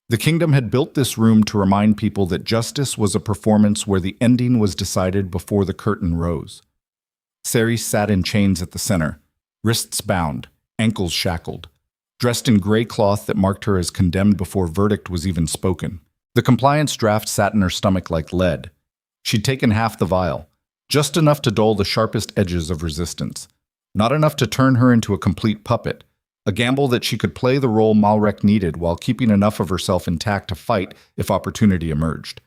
The kingdom had built this room to remind people that justice was a performance where the ending was decided before the curtain rose. Seris sat in chains at the center, wrists bound, ankles shackled, dressed in gray cloth that marked her as condemned before verdict was even spoken. The compliance draft sat in her stomach like lead. She'd taken half the vial, just enough to dull the sharpest edges of resistance, not enough to turn her into a complete puppet, a gamble that she could play the role Malrek needed while keeping enough of herself intact to fight if opportunity emerged.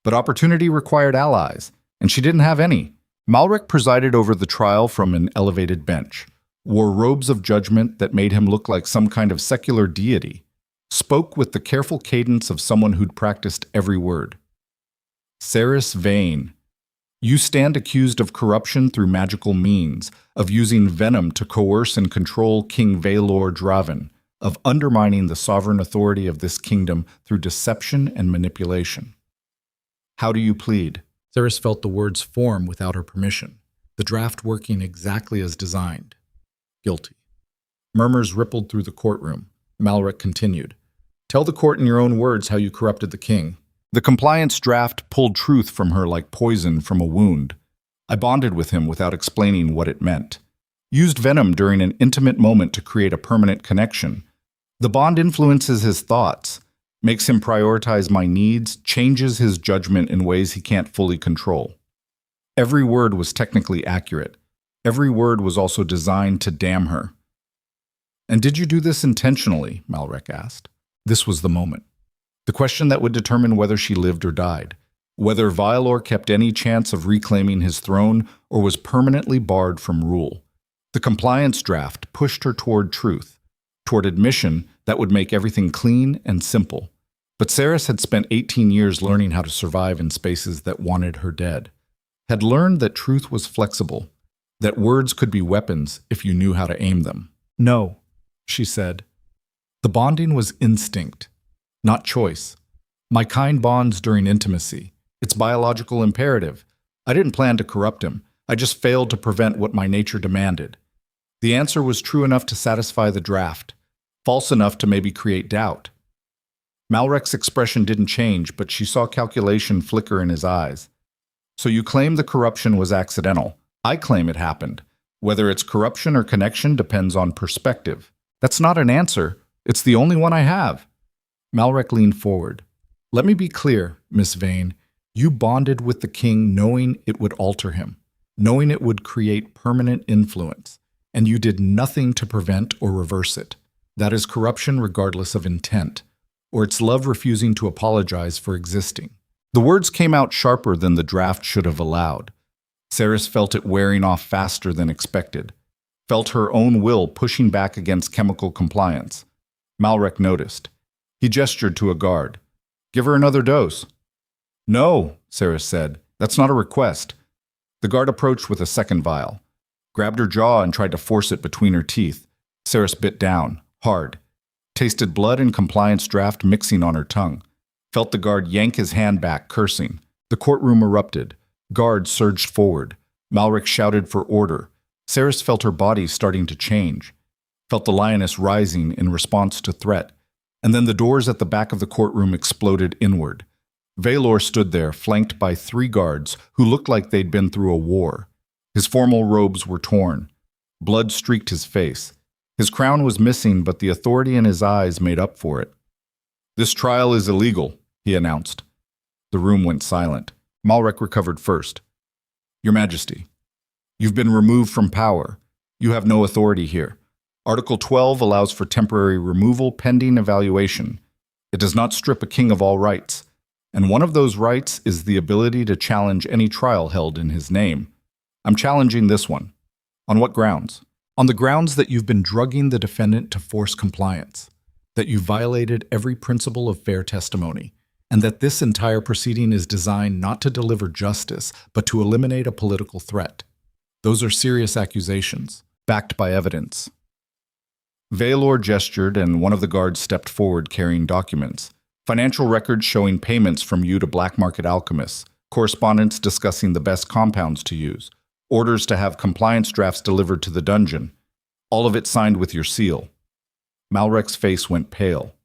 But opportunity required allies, and she didn't have any. Malrek presided over the trial from an elevated bench, wore robes of judgment that made him look like some kind of secular deity, spoke with the careful cadence of someone who'd practiced every word. "Seris Veyne, you stand accused of corruption through magical means, of using venom to coerce and control King Vaelor Draven, of undermining the sovereign authority of this kingdom through deception and manipulation. How do you plead?" Seris felt the words form without her permission, the draft working exactly as designed. "Guilty." Murmurs rippled through the courtroom. Malrek continued. "Tell the court in your own words how you corrupted the king." The compliance draft pulled truth from her like poison from a wound. "I bonded with him without explaining what it meant. Used venom during an intimate moment to create a permanent connection. The bond influences his thoughts, makes him prioritize my needs, changes his judgment in ways he can't fully control." Every word was technically accurate. Every word was also designed to damn her. "And did you do this intentionally?" Malrek asked. This was the moment. The question that would determine whether she lived or died, whether Vaelor kept any chance of reclaiming his throne or was permanently barred from rule. The compliance draft pushed her toward truth, toward admission that would make everything clean and simple. But Seris had spent 18 years learning how to survive in spaces that wanted her dead, had learned that truth was flexible, that words could be weapons if you knew how to aim them. "No," she said. The bonding was instinct, not choice. My kind bonds during intimacy. It's biological imperative. I didn't plan to corrupt him. I just failed to prevent what my nature demanded. The answer was true enough to satisfy the draft, false enough to maybe create doubt. Malrek's expression didn't change, but she saw calculation flicker in his eyes. So you claim the corruption was accidental. I claim it happened. Whether it's corruption or connection depends on perspective. That's not an answer. It's the only one I have. Malrek leaned forward. Let me be clear, Miss Veyne. You bonded with the king knowing it would alter him, knowing it would create permanent influence, and you did nothing to prevent or reverse it. That is corruption regardless of intent, or it's love refusing to apologize for existing. The words came out sharper than the draft should have allowed. Seris felt it wearing off faster than expected, felt her own will pushing back against chemical compliance. Malrek noticed. He gestured to a guard. Give her another dose. No, Seris said. That's not a request. The guard approached with a second vial, grabbed her jaw and tried to force it between her teeth. Seris bit down, hard, tasted blood and compliance draft mixing on her tongue, felt the guard yank his hand back, cursing. The courtroom erupted. Guards surged forward. Malrek shouted for order. Seris felt her body starting to change, felt the lioness rising in response to threat, and then the doors at the back of the courtroom exploded inward. Vaelor stood there, flanked by 3 guards who looked like they'd been through a war. His formal robes were torn. Blood streaked his face. His crown was missing, but the authority in his eyes made up for it. This trial is illegal, he announced. The room went silent. Malrek recovered first. Your Majesty, you've been removed from power. You have no authority here. Article 12 allows for temporary removal pending evaluation. It does not strip a king of all rights, and one of those rights is the ability to challenge any trial held in his name. I'm challenging this one. On what grounds? On the grounds that you've been drugging the defendant to force compliance, that you violated every principle of fair testimony, and that this entire proceeding is designed not to deliver justice, but to eliminate a political threat. Those are serious accusations, backed by evidence. Vaelor gestured, and one of the guards stepped forward carrying documents. Financial records showing payments from you to black market alchemists, correspondence discussing the best compounds to use, orders to have compliance drafts delivered to the dungeon. All of it signed with your seal. Malrek's face went pale.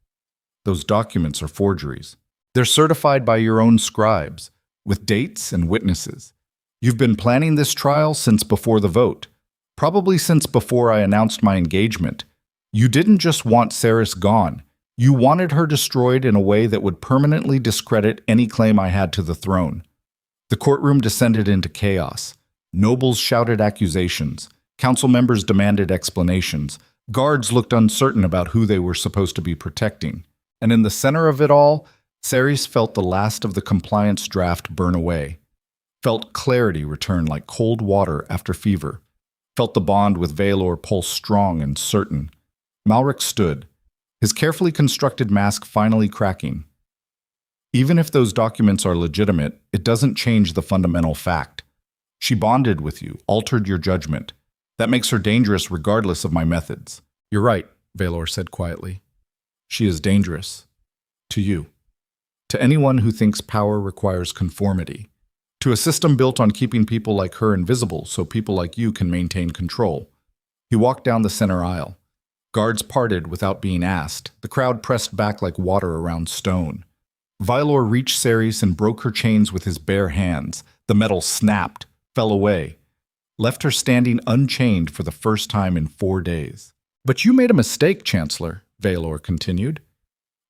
Those documents are forgeries. They're certified by your own scribes, with dates and witnesses. You've been planning this trial since before the vote, probably since before I announced my engagement. You didn't just want Seris gone. You wanted her destroyed in a way that would permanently discredit any claim I had to the throne. The courtroom descended into chaos. Nobles shouted accusations. Council members demanded explanations. Guards looked uncertain about who they were supposed to be protecting. And in the center of it all, Seris felt the last of the compliance draft burn away. Felt clarity return like cold water after fever. Felt the bond with Vaelor pulse strong and certain. Malrek stood, his carefully constructed mask finally cracking. Even if those documents are legitimate, it doesn't change the fundamental fact. She bonded with you, altered your judgment. That makes her dangerous regardless of my methods. You're right, Vaelor said quietly. She is dangerous. To you. To anyone who thinks power requires conformity. To a system built on keeping people like her invisible so people like you can maintain control. He walked down the center aisle. Guards parted without being asked. The crowd pressed back like water around stone. Vaelor reached Seris and broke her chains with his bare hands. The metal snapped, fell away, left her standing unchained for the first time in 4 days. But you made a mistake, Chancellor, Vaelor continued.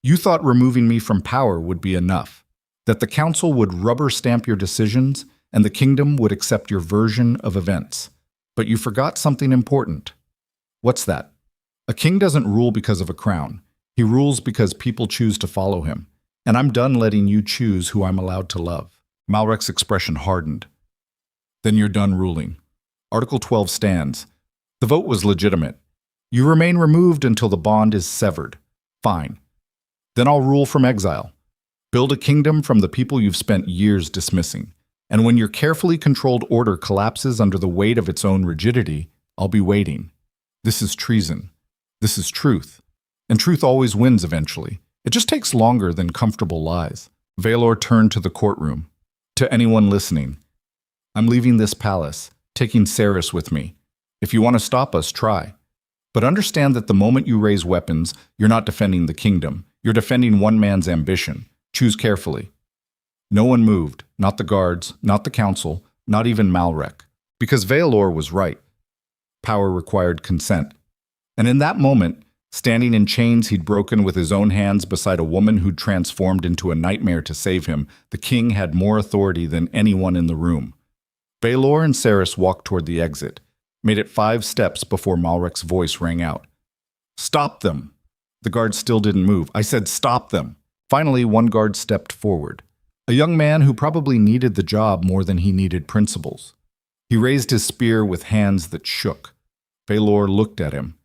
You thought removing me from power would be enough, that the council would rubber stamp your decisions and the kingdom would accept your version of events. But you forgot something important. What's that? A king doesn't rule because of a crown. He rules because people choose to follow him. And I'm done letting you choose who I'm allowed to love. Malrek's expression hardened. Then you're done ruling. Article 12 stands. The vote was legitimate. You remain removed until the bond is severed. Fine. Then I'll rule from exile. Build a kingdom from the people you've spent years dismissing. And when your carefully controlled order collapses under the weight of its own rigidity, I'll be waiting. This is treason. This is truth. And truth always wins eventually. It just takes longer than comfortable lies. Vaelor turned to the courtroom. To anyone listening, I'm leaving this palace, taking Seris with me. If you want to stop us, try. But understand that the moment you raise weapons, you're not defending the kingdom. You're defending one man's ambition. Choose carefully. No one moved, not the guards, not the council, not even Malrek. Because Vaelor was right. Power required consent. And in that moment, standing in chains he'd broken with his own hands beside a woman who'd transformed into a nightmare to save him, the king had more authority than anyone in the room. Vaelor and Seris walked toward the exit, made it 5 steps before Malrek's voice rang out. "Stop them!" The guards still didn't move. I said, "Stop them!" Finally, one guard stepped forward. A young man who probably needed the job more than he needed principles. He raised his spear with hands that shook. Vaelor looked at him,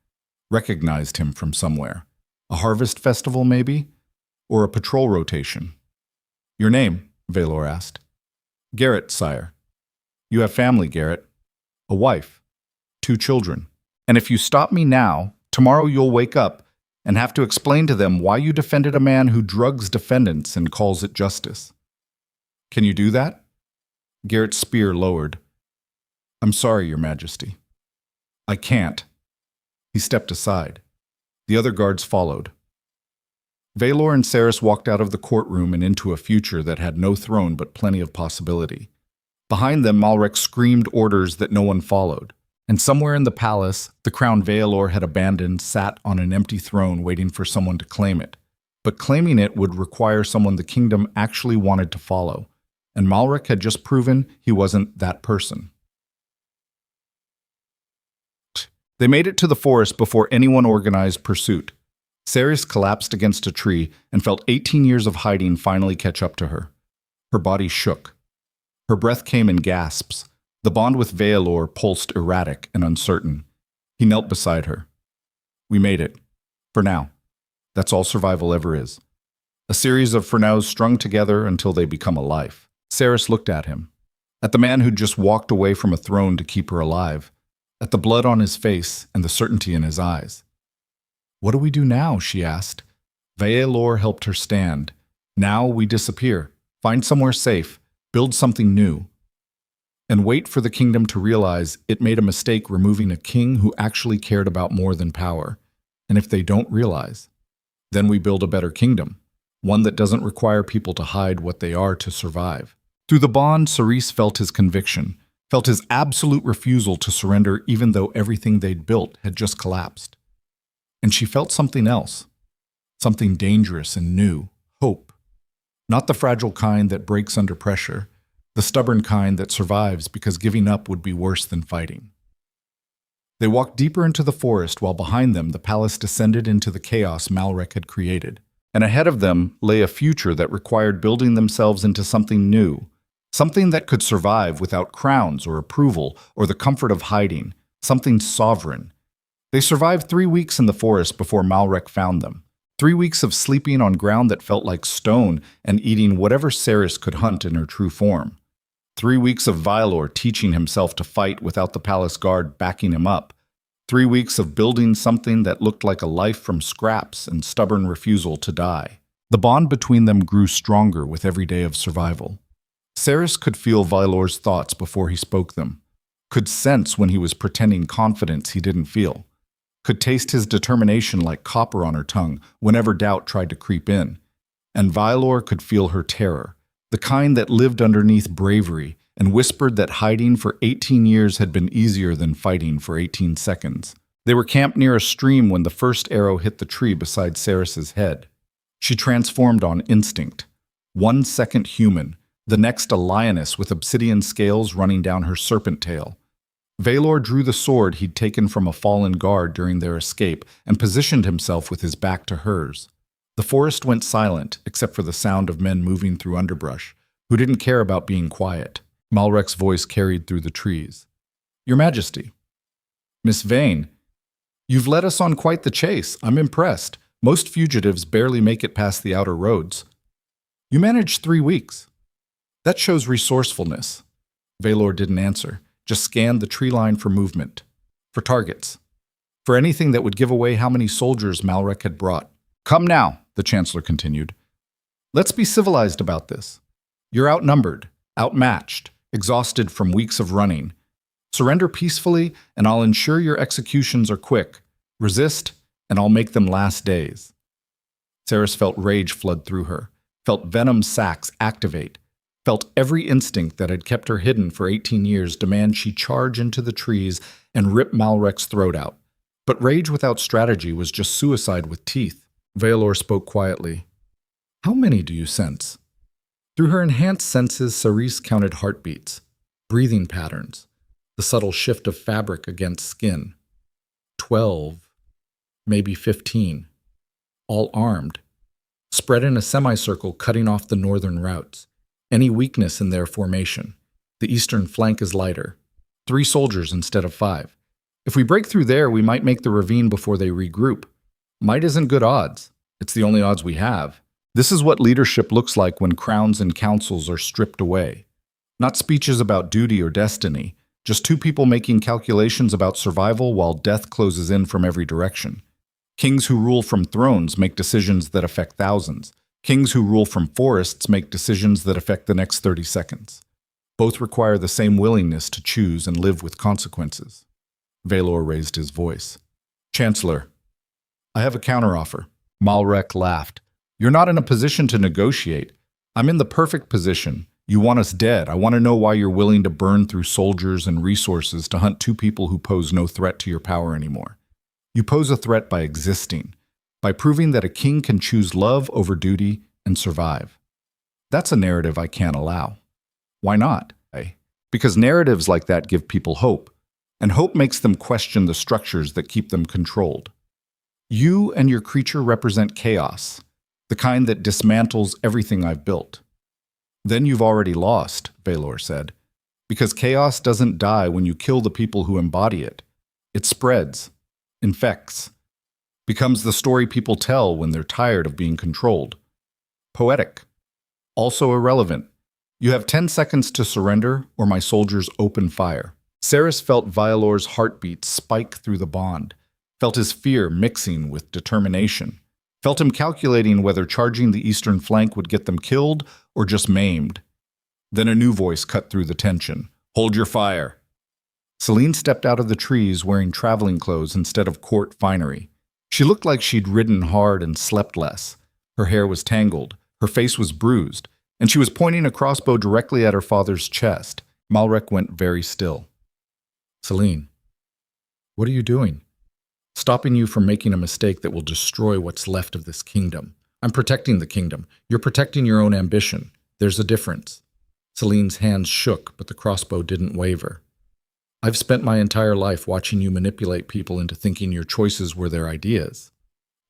recognized him from somewhere. A harvest festival, maybe? Or a patrol rotation? "Your name?" Vaelor asked. "Garrett, sire." "You have family, Garrett. A wife. 2 children. And if you stop me now, tomorrow you'll wake up and have to explain to them why you defended a man who drugs defendants and calls it justice. Can you do that?" Garrett's spear lowered. "I'm sorry, Your Majesty. I can't." He stepped aside. The other guards followed. Vaelor and Seris walked out of the courtroom and into a future that had no throne but plenty of possibility. Behind them, Malrek screamed orders that no one followed. And somewhere in the palace, the crown Vaelor had abandoned sat on an empty throne waiting for someone to claim it. But claiming it would require someone the kingdom actually wanted to follow. And Malrek had just proven he wasn't that person. They made it to the forest before anyone organized pursuit. Seris collapsed against a tree and felt 18 years of hiding finally catch up to her. Her body shook. Her breath came in gasps. The bond with Vaelor pulsed erratic and uncertain. He knelt beside her. "We made it. For now. That's all survival ever is. A series of for nows strung together until they become a life." Seris looked at him. At the man who'd just walked away from a throne to keep her alive. At the blood on his face and the certainty in his eyes. "What do we do now?" she asked. Vaelor helped her stand. "Now we disappear. Find somewhere safe. Build something new. And wait for the kingdom to realize it made a mistake removing a king who actually cared about more than power. And if they don't realize, then we build a better kingdom, one that doesn't require people to hide what they are to survive." Through the bond, Seris felt his conviction, felt his absolute refusal to surrender even though everything they'd built had just collapsed. And she felt something else, something dangerous and new, hope. Not the fragile kind that breaks under pressure, the stubborn kind that survives because giving up would be worse than fighting. They walked deeper into the forest while behind them the palace descended into the chaos Malrek had created. And ahead of them lay a future that required building themselves into something new, something that could survive without crowns or approval or the comfort of hiding, something sovereign. They survived 3 weeks in the forest before Malrek found them. 3 weeks of sleeping on ground that felt like stone and eating whatever Seris could hunt in her true form. 3 weeks of Vaelor teaching himself to fight without the palace guard backing him up. 3 weeks of building something that looked like a life from scraps and stubborn refusal to die. The bond between them grew stronger with every day of survival. Seris could feel Vaelor's thoughts before he spoke them, could sense when he was pretending confidence he didn't feel, could taste his determination like copper on her tongue whenever doubt tried to creep in. And Vaelor could feel her terror, the kind that lived underneath bravery and whispered that hiding for 18 years had been easier than fighting for 18 seconds. They were camped near a stream when the first arrow hit the tree beside Seris's head. She transformed on instinct. 1 second human, the next a lioness with obsidian scales running down her serpent tail. Vaelor drew the sword he'd taken from a fallen guard during their escape and positioned himself with his back to hers. The forest went silent, except for the sound of men moving through underbrush, who didn't care about being quiet. Malrek's voice carried through the trees. "Your Majesty." "Miss Veyne, you've led us on quite the chase. I'm impressed. Most fugitives barely make it past the outer roads. You managed 3 weeks. That shows resourcefulness." Vaelor didn't answer, just scanned the tree line for movement, for targets, for anything that would give away how many soldiers Malrek had brought. "Come now," the Chancellor continued. "Let's be civilized about this. You're outnumbered, outmatched, exhausted from weeks of running. Surrender peacefully, and I'll ensure your executions are quick. Resist, and I'll make them last days. Seris felt rage flood through her, felt venom sacs activate, felt every instinct that had kept her hidden for 18 years demand she charge into the trees and rip Malrek's throat out. But rage without strategy was just suicide with teeth. Vaelor spoke quietly. How many do you sense? Through her enhanced senses, Seris counted heartbeats, breathing patterns, the subtle shift of fabric against skin. 12, maybe 15, all armed, spread in a semicircle cutting off the northern routes. Any weakness in their formation. The eastern flank is lighter. 3 soldiers instead of 5. If we break through there, we might make the ravine before they regroup. Might isn't good odds. It's the only odds we have. This is what leadership looks like when crowns and councils are stripped away. Not speeches about duty or destiny, just 2 people making calculations about survival while death closes in from every direction. Kings who rule from thrones make decisions that affect thousands. Kings who rule from forests make decisions that affect the next 30 seconds. Both require the same willingness to choose and live with consequences. Vaelor raised his voice. Chancellor, I have a counteroffer. Malrek laughed. You're not in a position to negotiate. I'm in the perfect position. You want us dead. I want to know why you're willing to burn through soldiers and resources to hunt 2 people who pose no threat to your power anymore. You pose a threat by existing, by proving that a king can choose love over duty and survive. That's a narrative I can't allow. Why not? Because narratives like that give people hope, and hope makes them question the structures that keep them controlled. You and your creature represent chaos, the kind that dismantles everything I've built. Then you've already lost, Vaelor said, because chaos doesn't die when you kill the people who embody it. It spreads, infects, becomes the story people tell when they're tired of being controlled. Poetic. Also irrelevant. You have 10 seconds to surrender, or my soldiers open fire. Seris felt Vaelor's heartbeat spike through the bond, felt his fear mixing with determination, felt him calculating whether charging the eastern flank would get them killed or just maimed. Then a new voice cut through the tension. Hold your fire. Selene stepped out of the trees wearing traveling clothes instead of court finery. She looked like she'd ridden hard and slept less. Her hair was tangled, her face was bruised, and she was pointing a crossbow directly at her father's chest. Malrek went very still. Selene, what are you doing? Stopping you from making a mistake that will destroy what's left of this kingdom. I'm protecting the kingdom. You're protecting your own ambition. There's a difference. Selene's hands shook, but the crossbow didn't waver. I've spent my entire life watching you manipulate people into thinking your choices were their ideas.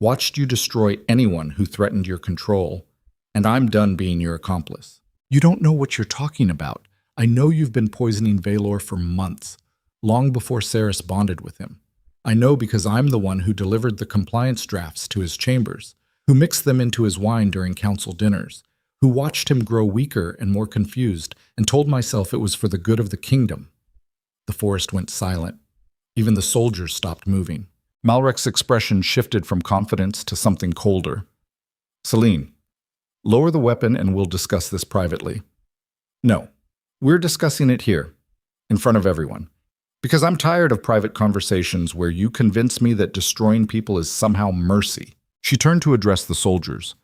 Watched you destroy anyone who threatened your control, and I'm done being your accomplice. You don't know what you're talking about. I know you've been poisoning Vaelor for months, long before Seris bonded with him. I know because I'm the one who delivered the compliance drafts to his chambers, who mixed them into his wine during council dinners, who watched him grow weaker and more confused, and told myself it was for the good of the kingdom. The forest went silent. Even the soldiers stopped moving. Malrek's expression shifted from confidence to something colder. Selene, lower the weapon and we'll discuss this privately. No, we're discussing it here, in front of everyone. Because I'm tired of private conversations where you convince me that destroying people is somehow mercy. She turned to address the soldiers.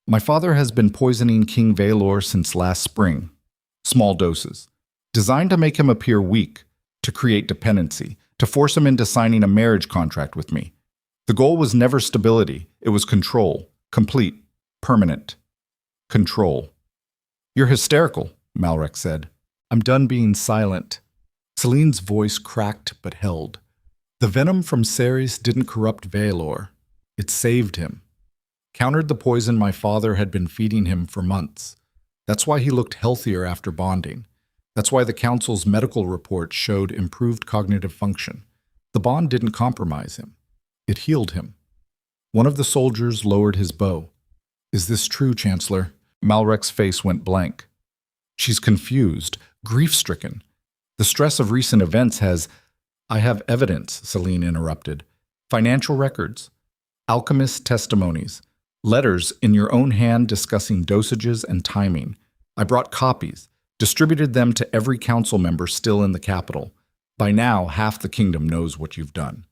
My father has been poisoning King Vaelor since last spring. Small doses. Designed to make him appear weak, to create dependency, to force him into signing a marriage contract with me. The goal was never stability. It was control. Complete. Permanent. Control. You're hysterical, Malrek said. I'm done being silent. Selene's voice cracked but held. The venom from Seris didn't corrupt Vaelor. It saved him. Countered the poison my father had been feeding him for months. That's why he looked healthier after bonding. That's why the council's medical report showed improved cognitive function. The bond didn't compromise him. It healed him. One of the soldiers lowered his bow. Is this true, Chancellor? Malrek's face went blank. She's confused, grief-stricken. The stress of recent events has— I have evidence, Selene interrupted. Financial records, alchemist testimonies, letters in your own hand discussing dosages and timing. I brought copies, distributed them to every council member still in the capital. By now, half the kingdom knows what you've done.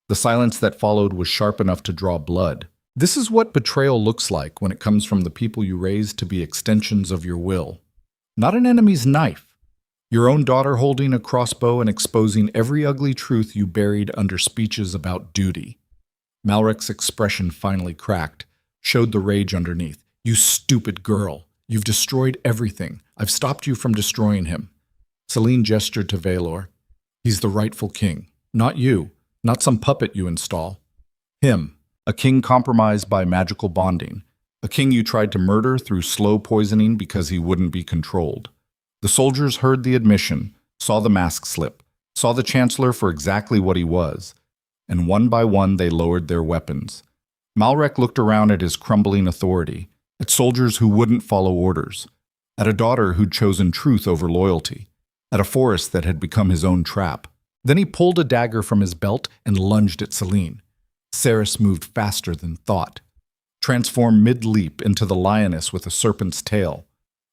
The silence that followed was sharp enough to draw blood. This is what betrayal looks like when it comes from the people you raised to be extensions of your will. Not an enemy's knife. Your own daughter holding a crossbow and exposing every ugly truth you buried under speeches about duty. Malrek's expression finally cracked, showed the rage underneath. You stupid girl. You've destroyed everything. I've stopped you from destroying him. Selene gestured to Vaelor. He's the rightful king. Not you. Not some puppet you install. Him. A king compromised by magical bonding. A king you tried to murder through slow poisoning because he wouldn't be controlled. The soldiers heard the admission, saw the mask slip, saw the chancellor for exactly what he was, and one by one they lowered their weapons. Malrek looked around at his crumbling authority, at soldiers who wouldn't follow orders, at a daughter who'd chosen truth over loyalty, at a forest that had become his own trap. Then he pulled a dagger from his belt and lunged at Selene. Seris moved faster than thought, transformed mid-leap into the lioness with a serpent's tail,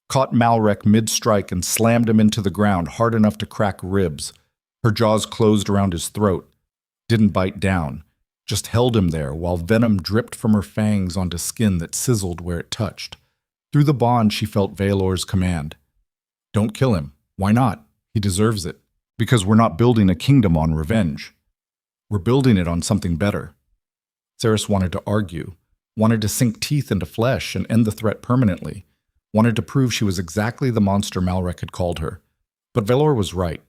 caught Malrek mid-strike and slammed him into the ground hard enough to crack ribs. Her jaws closed around his throat, didn't bite down, just held him there while venom dripped from her fangs onto skin that sizzled where it touched. Through the bond she felt Vaelor's command. Don't kill him. Why not? He deserves it. Because we're not building a kingdom on revenge. We're building it on something better. Seris wanted to argue, wanted to sink teeth into flesh and end the threat permanently, wanted to prove she was exactly the monster Malrek had called her. But Vaelor was right.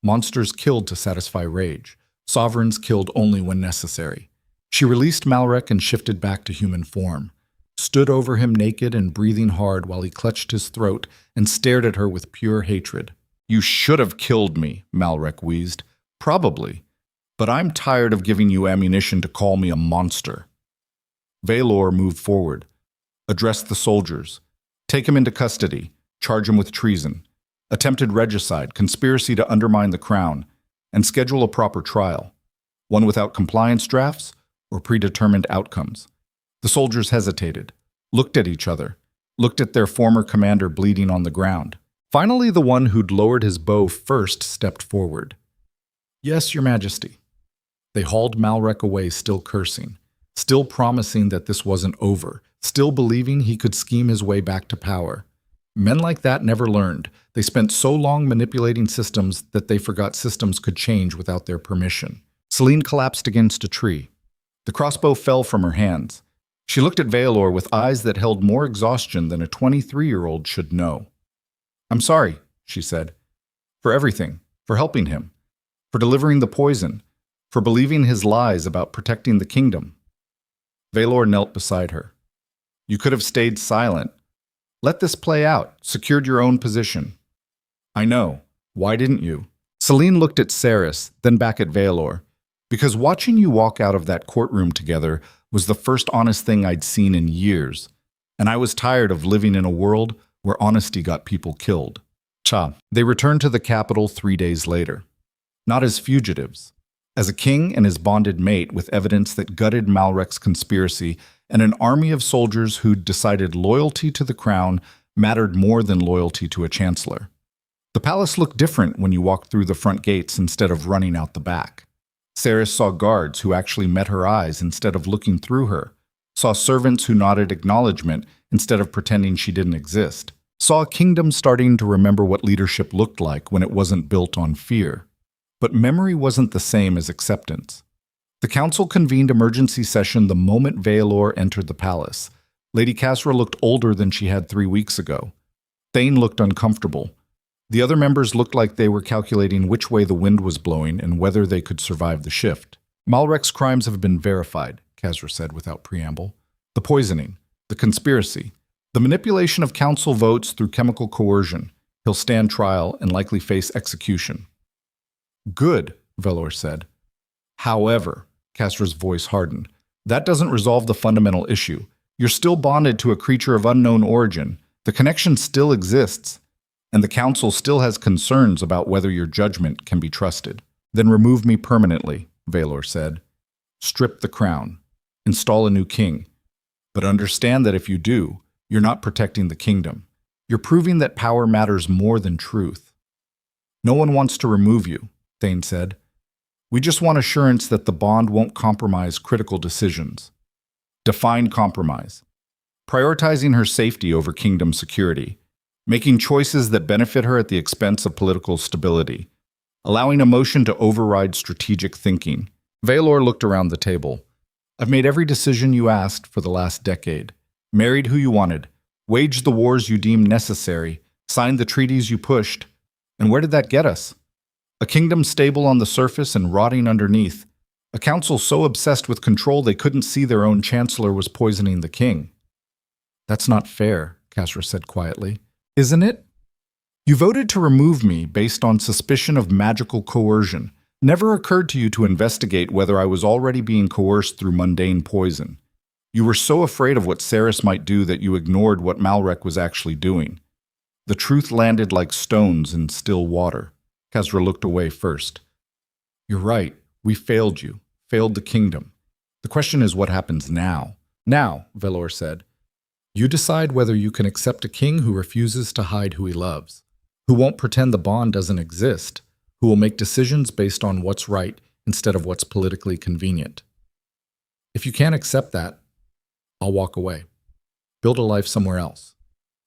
Monsters killed to satisfy rage. Sovereigns killed only when necessary. She released Malrek and shifted back to human form, stood over him naked and breathing hard while he clutched his throat and stared at her with pure hatred. You should have killed me, Malrek wheezed. Probably. But I'm tired of giving you ammunition to call me a monster. Vaelor moved forward, addressed the soldiers. Take him into custody, charge him with treason, attempted regicide, conspiracy to undermine the crown, and schedule a proper trial, one without compliance drafts or predetermined outcomes. The soldiers hesitated, looked at each other, looked at their former commander bleeding on the ground. Finally, the one who'd lowered his bow first stepped forward. Yes, Your Majesty. They hauled Malrek away, still cursing, still promising that this wasn't over, still believing he could scheme his way back to power. Men like that never learned. They spent so long manipulating systems that they forgot systems could change without their permission. Selene collapsed against a tree. The crossbow fell from her hands. She looked at Vaelor with eyes that held more exhaustion than a 23-year-old should know. I'm sorry, she said, for everything, for helping him, for delivering the poison, for believing his lies about protecting the kingdom. Vaelor knelt beside her. You could have stayed silent. Let this play out, secured your own position. I know. Why didn't you? Selene looked at Seris, then back at Vaelor. Because watching you walk out of that courtroom together was the first honest thing I'd seen in years, and I was tired of living in a world where honesty got people killed. They returned to the capital 3 days later. Not as fugitives. As a king and his bonded mate with evidence that gutted Malrek's conspiracy and an army of soldiers who'd decided loyalty to the crown mattered more than loyalty to a chancellor. The palace looked different when you walked through the front gates instead of running out the back. Seris saw guards who actually met her eyes instead of looking through her, saw servants who nodded acknowledgement instead of pretending she didn't exist, saw a kingdom starting to remember what leadership looked like when it wasn't built on fear. But memory wasn't the same as acceptance. The council convened emergency session the moment Vaelor entered the palace. Lady Kasra looked older than she had 3 weeks ago. Thane looked uncomfortable. The other members looked like they were calculating which way the wind was blowing and whether they could survive the shift. Malrek's crimes have been verified, Kasra said without preamble. The poisoning, the conspiracy, the manipulation of council votes through chemical coercion. He'll stand trial and likely face execution. Good, Vaelor said. However, Kasra's voice hardened, that doesn't resolve the fundamental issue. You're still bonded to a creature of unknown origin. The connection still exists, and the council still has concerns about whether your judgment can be trusted. Then remove me permanently, Vaelor said. Strip the crown. Install a new king. But understand that if you do, you're not protecting the kingdom. You're proving that power matters more than truth. No one wants to remove you, Thane said. We just want assurance that the bond won't compromise critical decisions. Define compromise. Prioritizing her safety over kingdom security. Making choices that benefit her at the expense of political stability. Allowing emotion to override strategic thinking. Vaelor looked around the table. I've made every decision you asked for the last decade. Married who you wanted. Waged the wars you deemed necessary. Signed the treaties you pushed. And where did that get us? A kingdom stable on the surface and rotting underneath. A council so obsessed with control they couldn't see their own chancellor was poisoning the king. That's not fair, Khazra said quietly. Isn't it? You voted to remove me based on suspicion of magical coercion. Never occurred to you to investigate whether I was already being coerced through mundane poison. You were so afraid of what Seris might do that you ignored what Malrek was actually doing. The truth landed like stones in still water. Khazra looked away first. You're right. We failed you. Failed the kingdom. The question is what happens now. Now, Vaelor said. You decide whether you can accept a king who refuses to hide who he loves, who won't pretend the bond doesn't exist, who will make decisions based on what's right instead of what's politically convenient. If you can't accept that, I'll walk away. Build a life somewhere else.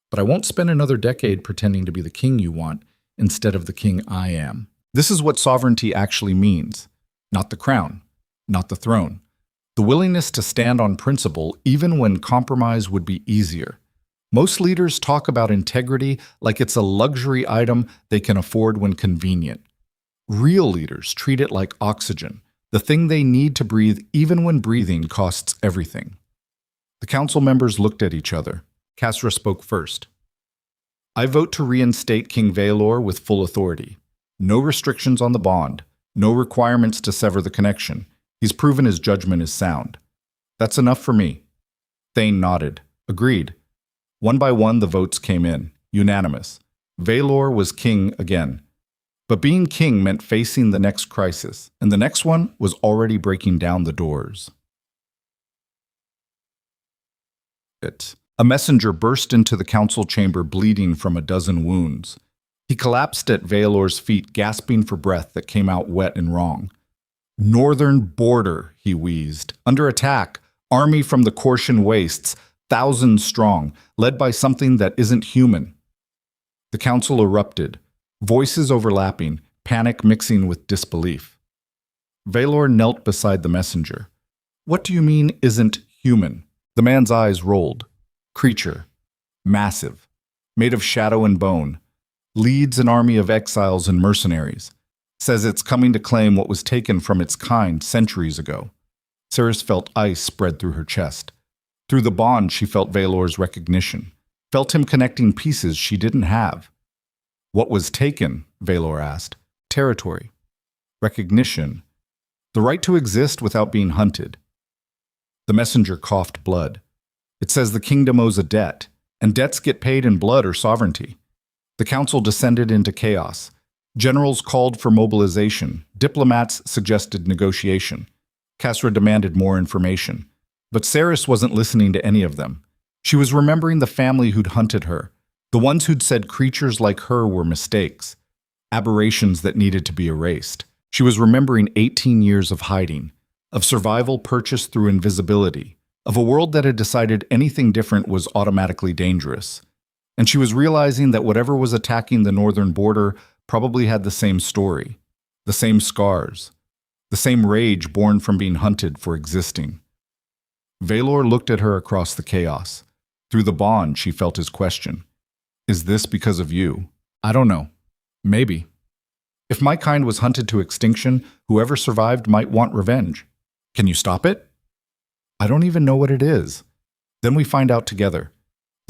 But I won't spend another decade pretending to be the king you want instead of the king I am. This is what sovereignty actually means. Not the crown, not the throne. The willingness to stand on principle even when compromise would be easier. Most leaders talk about integrity like it's a luxury item they can afford when convenient. Real leaders treat it like oxygen, the thing they need to breathe even when breathing costs everything. The council members looked at each other. Khazra spoke first. I vote to reinstate King Vaelor with full authority. No restrictions on the bond, no requirements to sever the connection. He's proven his judgment is sound. That's enough for me. Thane nodded. Agreed. One by one, the votes came in. Unanimous. Vaelor was king again. But being king meant facing the next crisis, and the next one was already breaking down the doors. A messenger burst into the council chamber bleeding from a dozen wounds. He collapsed at Vaelor's feet, gasping for breath that came out wet and wrong. Northern border, he wheezed. Under attack. Army from the Kortian wastes, thousands strong, led by something that isn't human. The council erupted, voices overlapping, panic mixing with disbelief. Vaelor knelt beside the messenger. What do you mean isn't human? The man's eyes rolled. Creature. Massive. Made of shadow and bone. Leads an army of exiles and mercenaries. Says it's coming to claim what was taken from its kind centuries ago. Seris felt ice spread through her chest. Through the bond, she felt Vaelor's recognition. Felt him connecting pieces she didn't have. What was taken? Vaelor asked. Territory. Recognition. The right to exist without being hunted. The messenger coughed blood. It says the kingdom owes a debt, and debts get paid in blood or sovereignty. The council descended into chaos. Generals called for mobilization. Diplomats suggested negotiation. Khazra demanded more information. But Seris wasn't listening to any of them. She was remembering the family who'd hunted her, the ones who'd said creatures like her were mistakes, aberrations that needed to be erased. She was remembering 18 years of hiding, of survival purchased through invisibility, of a world that had decided anything different was automatically dangerous. And she was realizing that whatever was attacking the northern border probably had the same story, the same scars, the same rage born from being hunted for existing. Vaelor looked at her across the chaos. Through the bond, she felt his question. Is this because of you? I don't know. Maybe. If my kind was hunted to extinction, whoever survived might want revenge. Can you stop it? I don't even know what it is. Then we find out together.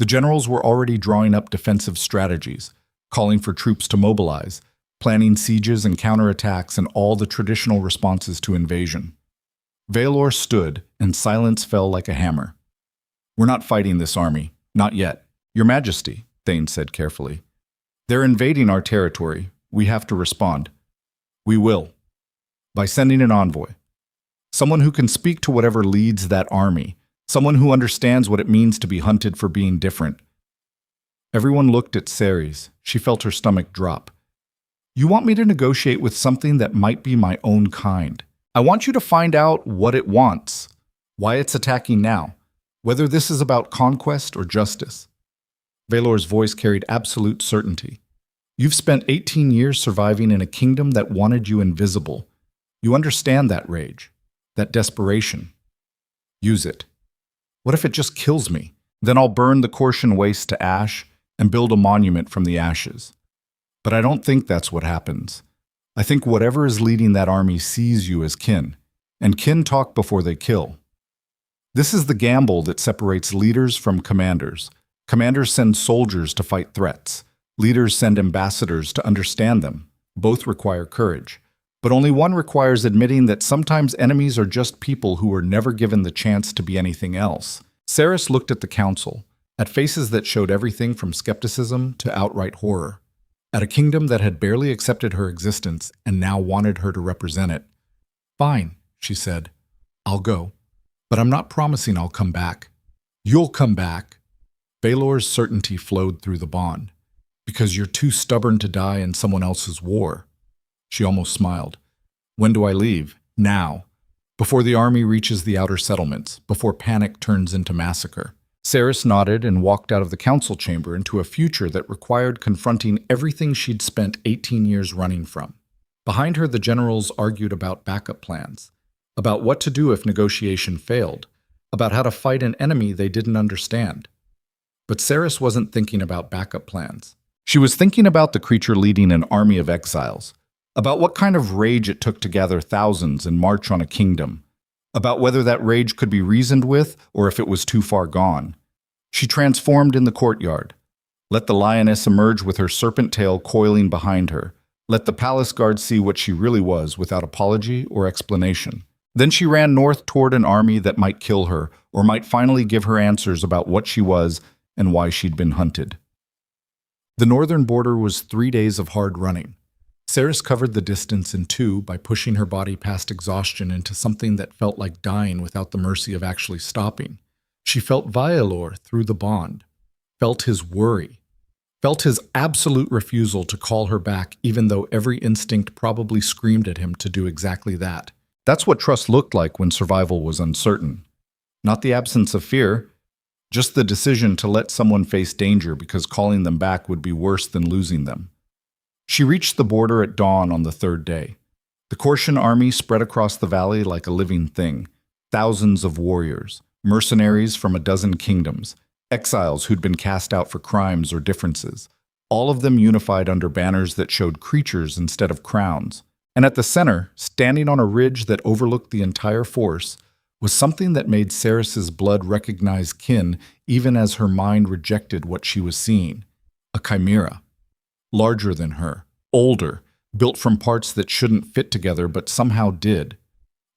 The generals were already drawing up defensive strategies, calling for troops to mobilize, planning sieges and counterattacks and all the traditional responses to invasion. Vaelor stood, and silence fell like a hammer. We're not fighting this army. Not yet. Your Majesty, Thane said carefully. They're invading our territory. We have to respond. We will. By sending an envoy. Someone who can speak to whatever leads that army. Someone who understands what it means to be hunted for being different. Everyone looked at Seris. She felt her stomach drop. You want me to negotiate with something that might be my own kind. I want you to find out what it wants, why it's attacking now, whether this is about conquest or justice." Vaelor's voice carried absolute certainty. "You've spent 18 years surviving in a kingdom that wanted you invisible. You understand that rage, that desperation. Use it. What if it just kills me? Then I'll burn the Corsian waste to ash and build a monument from the ashes. But I don't think that's what happens. I think whatever is leading that army sees you as kin, and kin talk before they kill. This is the gamble that separates leaders from commanders. Commanders send soldiers to fight threats. Leaders send ambassadors to understand them. Both require courage. But only one requires admitting that sometimes enemies are just people who were never given the chance to be anything else." Seris looked at the council, at faces that showed everything from skepticism to outright horror, at a kingdom that had barely accepted her existence and now wanted her to represent it. "Fine," she said. "I'll go. But I'm not promising I'll come back." "You'll come back." Vaelor's certainty flowed through the bond. "Because you're too stubborn to die in someone else's war." She almost smiled. "When do I leave?" "Now. Before the army reaches the outer settlements, before panic turns into massacre." Seris nodded and walked out of the council chamber into a future that required confronting everything she'd spent 18 years running from. Behind her, the generals argued about backup plans, about what to do if negotiation failed, about how to fight an enemy they didn't understand. But Seris wasn't thinking about backup plans. She was thinking about the creature leading an army of exiles, about what kind of rage it took to gather thousands and march on a kingdom, about whether that rage could be reasoned with or if it was too far gone. She transformed in the courtyard. Let the lioness emerge with her serpent tail coiling behind her. Let the palace guard see what she really was without apology or explanation. Then she ran north toward an army that might kill her or might finally give her answers about what she was and why she'd been hunted. The northern border was 3 days of hard running. Seris covered the distance in 2 by pushing her body past exhaustion into something that felt like dying without the mercy of actually stopping. She felt Vaelor through the bond, felt his worry, felt his absolute refusal to call her back even though every instinct probably screamed at him to do exactly that. That's what trust looked like when survival was uncertain. Not the absence of fear, just the decision to let someone face danger because calling them back would be worse than losing them. She reached the border at dawn on the 3rd day. The Corsian army spread across the valley like a living thing. Thousands of warriors, mercenaries from a dozen kingdoms, exiles who'd been cast out for crimes or differences, all of them unified under banners that showed creatures instead of crowns. And at the center, standing on a ridge that overlooked the entire force, was something that made Seris's blood recognize kin even as her mind rejected what she was seeing. A chimera. Larger than her, older, built from parts that shouldn't fit together but somehow did.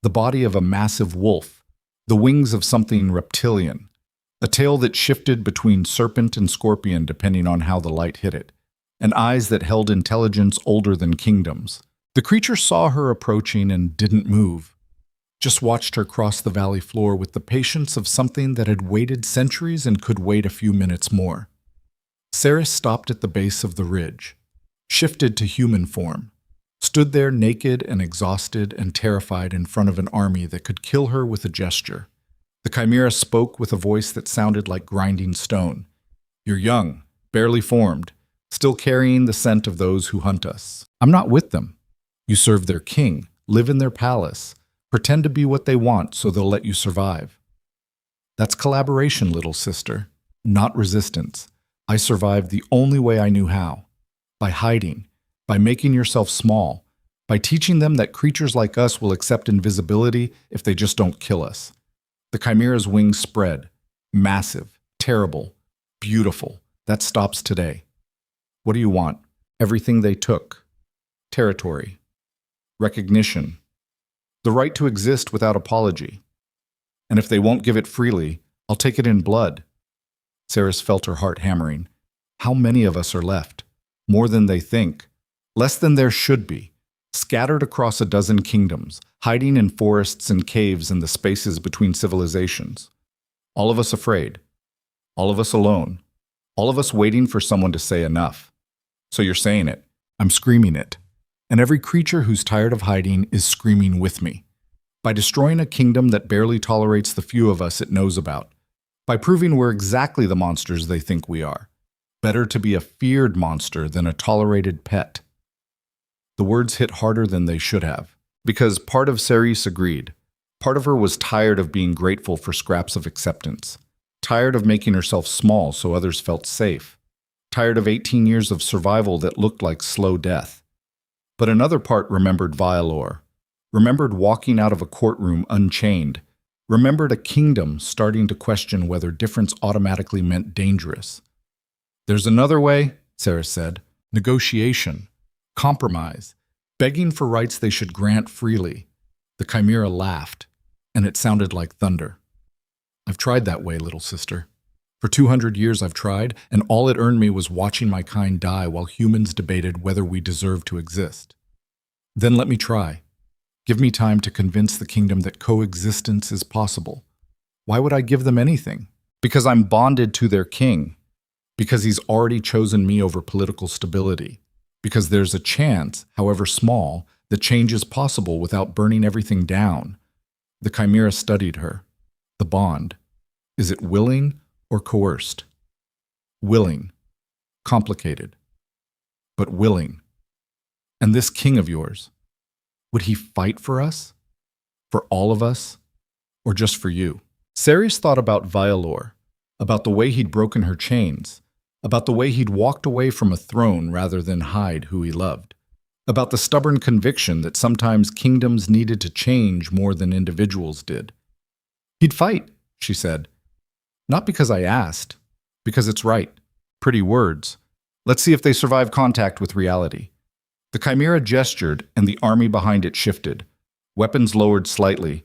The body of a massive wolf, the wings of something reptilian, a tail that shifted between serpent and scorpion depending on how the light hit it, and eyes that held intelligence older than kingdoms. The creature saw her approaching and didn't move, just watched her cross the valley floor with the patience of something that had waited centuries and could wait a few minutes more. Seris stopped at the base of the ridge, shifted to human form, stood there naked and exhausted and terrified in front of an army that could kill her with a gesture. The chimera spoke with a voice that sounded like grinding stone. "You're young, barely formed, still carrying the scent of those who hunt us. I'm not with them. You serve their king, live in their palace, pretend to be what they want so they'll let you survive. That's collaboration, little sister, not resistance. I survived the only way I knew how, by hiding, by making yourself small, by teaching them that creatures like us will accept invisibility if they just don't kill us." The chimera's wings spread, massive, terrible, beautiful. That stops today. What do you want? Everything they took. Territory. Recognition. The right to exist without apology. And if they won't give it freely, I'll take it in blood. Seris felt her heart hammering. How many of us are left? More than they think. Less than there should be. Scattered across a dozen kingdoms, hiding in forests and caves in the spaces between civilizations. All of us afraid. All of us alone. All of us waiting for someone to say enough. So you're saying it. I'm screaming it. and every creature who's tired of hiding is screaming with me. By destroying a kingdom that barely tolerates the few of us it knows about. By proving we're exactly the monsters they think we are. Better to be a feared monster than a tolerated pet. The words hit harder than they should have, because part of Seris agreed. Part of her was tired of being grateful for scraps of acceptance. Tired of making herself small so others felt safe. Tired of 18 years of survival that looked like slow death. But another part remembered Vaelor. Remembered walking out of a courtroom unchained. Remembered a kingdom starting to question whether difference automatically meant dangerous. There's another way, Seris said. Negotiation. Compromise. Begging for rights they should grant freely. The Chimera laughed, and it sounded like thunder. I've tried that way, little sister. For 200 years I've tried, and all it earned me was watching my kind die while humans debated whether we deserve to exist. Then let me try. Give me time to convince the kingdom that coexistence is possible. Why would I give them anything? Because I'm bonded to their king. Because he's already chosen me over political stability. Because there's a chance, however small, that change is possible without burning everything down. The Chimera studied her. The bond. Is it willing or coerced? Willing. Complicated. But willing. And this king of yours, would he fight for us? For all of us? Or just for you? Seris thought about Vaelor, about the way he'd broken her chains, about the way he'd walked away from a throne rather than hide who he loved, about the stubborn conviction that sometimes kingdoms needed to change more than individuals did. He'd fight, she said. Not because I asked, because it's right. Pretty words. Let's see if they survive contact with reality. The Chimera gestured, and the army behind it shifted. Weapons lowered slightly.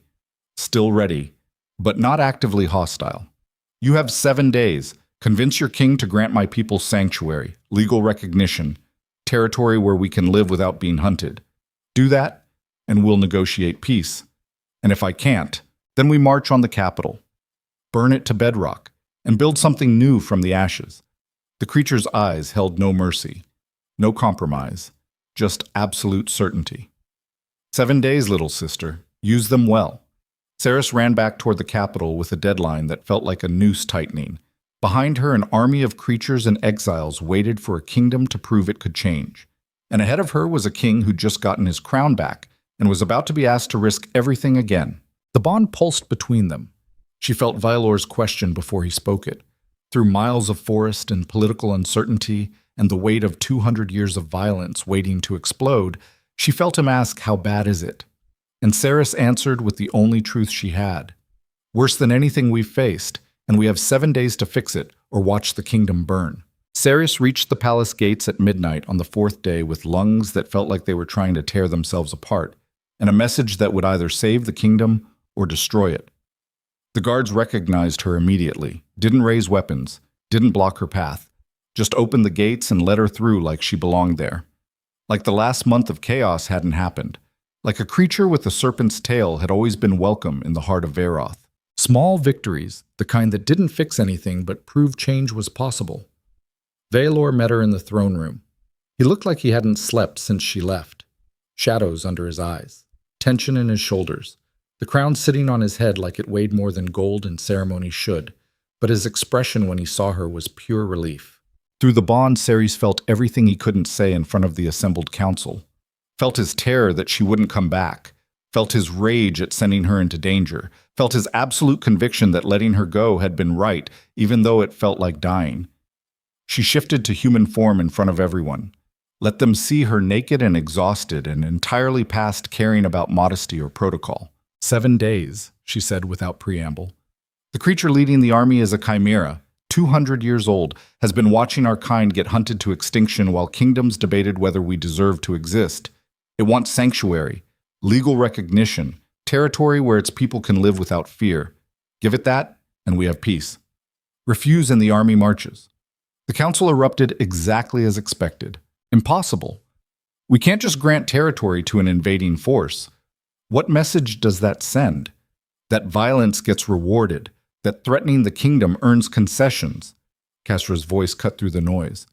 Still ready, but not actively hostile. You have 7 days. Convince your king to grant my people sanctuary, legal recognition, territory where we can live without being hunted. Do that, and we'll negotiate peace. And if I can't, then we march on the capital. Burn it to bedrock, and build something new from the ashes. The creature's eyes held no mercy, no compromise, just absolute certainty. 7 days, little sister. Use them well. Seris ran back toward the capital with a deadline that felt like a noose tightening. Behind her, an army of creatures and exiles waited for a kingdom to prove it could change. And ahead of her was a king who'd just gotten his crown back and was about to be asked to risk everything again. The bond pulsed between them. She felt Vaelor's question before he spoke it. Through miles of forest and political uncertainty and the weight of 200 years of violence waiting to explode, she felt him ask, "How bad is it?" And Seris answered with the only truth she had. "Worse than anything we've faced, and we have 7 days to fix it or watch the kingdom burn." Seris reached the palace gates at midnight on the 4th day with lungs that felt like they were trying to tear themselves apart, and a message that would either save the kingdom or destroy it. The guards recognized her immediately, didn't raise weapons, didn't block her path, just opened the gates and let her through like she belonged there. Like the last month of chaos hadn't happened. Like a creature with a serpent's tail had always been welcome in the heart of Vaeroth. Small victories, the kind that didn't fix anything but proved change was possible. Vaelor met her in the throne room. He looked like he hadn't slept since she left. Shadows under his eyes, tension in his shoulders, the crown sitting on his head like it weighed more than gold and ceremony should, but his expression when he saw her was pure relief. Through the bond, Seris felt everything he couldn't say in front of the assembled council. Felt his terror that she wouldn't come back, felt his rage at sending her into danger, felt his absolute conviction that letting her go had been right, even though it felt like dying. She shifted to human form in front of everyone. Let them see her naked and exhausted and entirely past caring about modesty or protocol. 7 days, she said without preamble. The creature leading the army is a chimera, 200 years old, has been watching our kind get hunted to extinction while kingdoms debated whether we deserve to exist. It wants sanctuary, legal recognition, territory where its people can live without fear. Give it that, and we have peace. Refuse and the army marches. The council erupted exactly as expected. Impossible. We can't just grant territory to an invading force. What message does that send? That violence gets rewarded, that threatening the kingdom earns concessions. Castra's voice cut through the noise.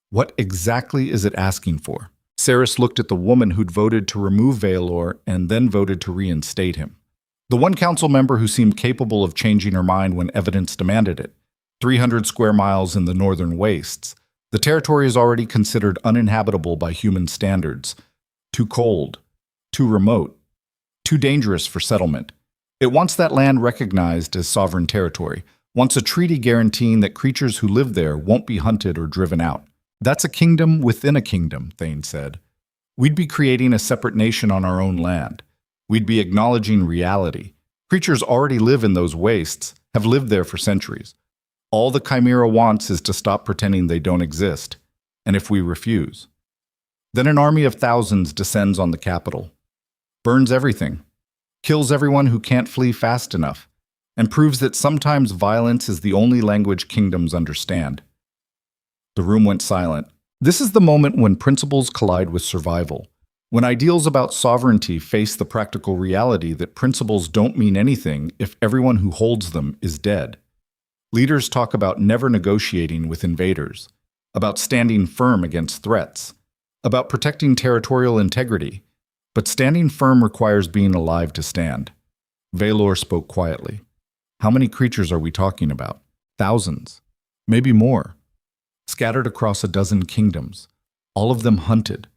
What exactly is it asking for? Seris looked at the woman who'd voted to remove Vaelor and then voted to reinstate him. The one council member who seemed capable of changing her mind when evidence demanded it. 300 square miles in the northern wastes. The territory is already considered uninhabitable by human standards. Too cold, too remote, too dangerous for settlement. It wants that land recognized as sovereign territory, wants a treaty guaranteeing that creatures who live there won't be hunted or driven out. That's a kingdom within a kingdom, Thane said. We'd be creating a separate nation on our own land. We'd be acknowledging reality. Creatures already live in those wastes, have lived there for centuries. All the Chimera wants is to stop pretending they don't exist, and if we refuse, then an army of thousands descends on the capital, burns everything, kills everyone who can't flee fast enough, and proves that sometimes violence is the only language kingdoms understand. The room went silent. This is the moment when principles collide with survival, when ideals about sovereignty face the practical reality that principles don't mean anything if everyone who holds them is dead. Leaders talk about never negotiating with invaders, about standing firm against threats, about protecting territorial integrity, but standing firm requires being alive to stand. Vaelor spoke quietly. How many creatures are we talking about? Thousands, maybe more, scattered across a dozen kingdoms, all of them hunted,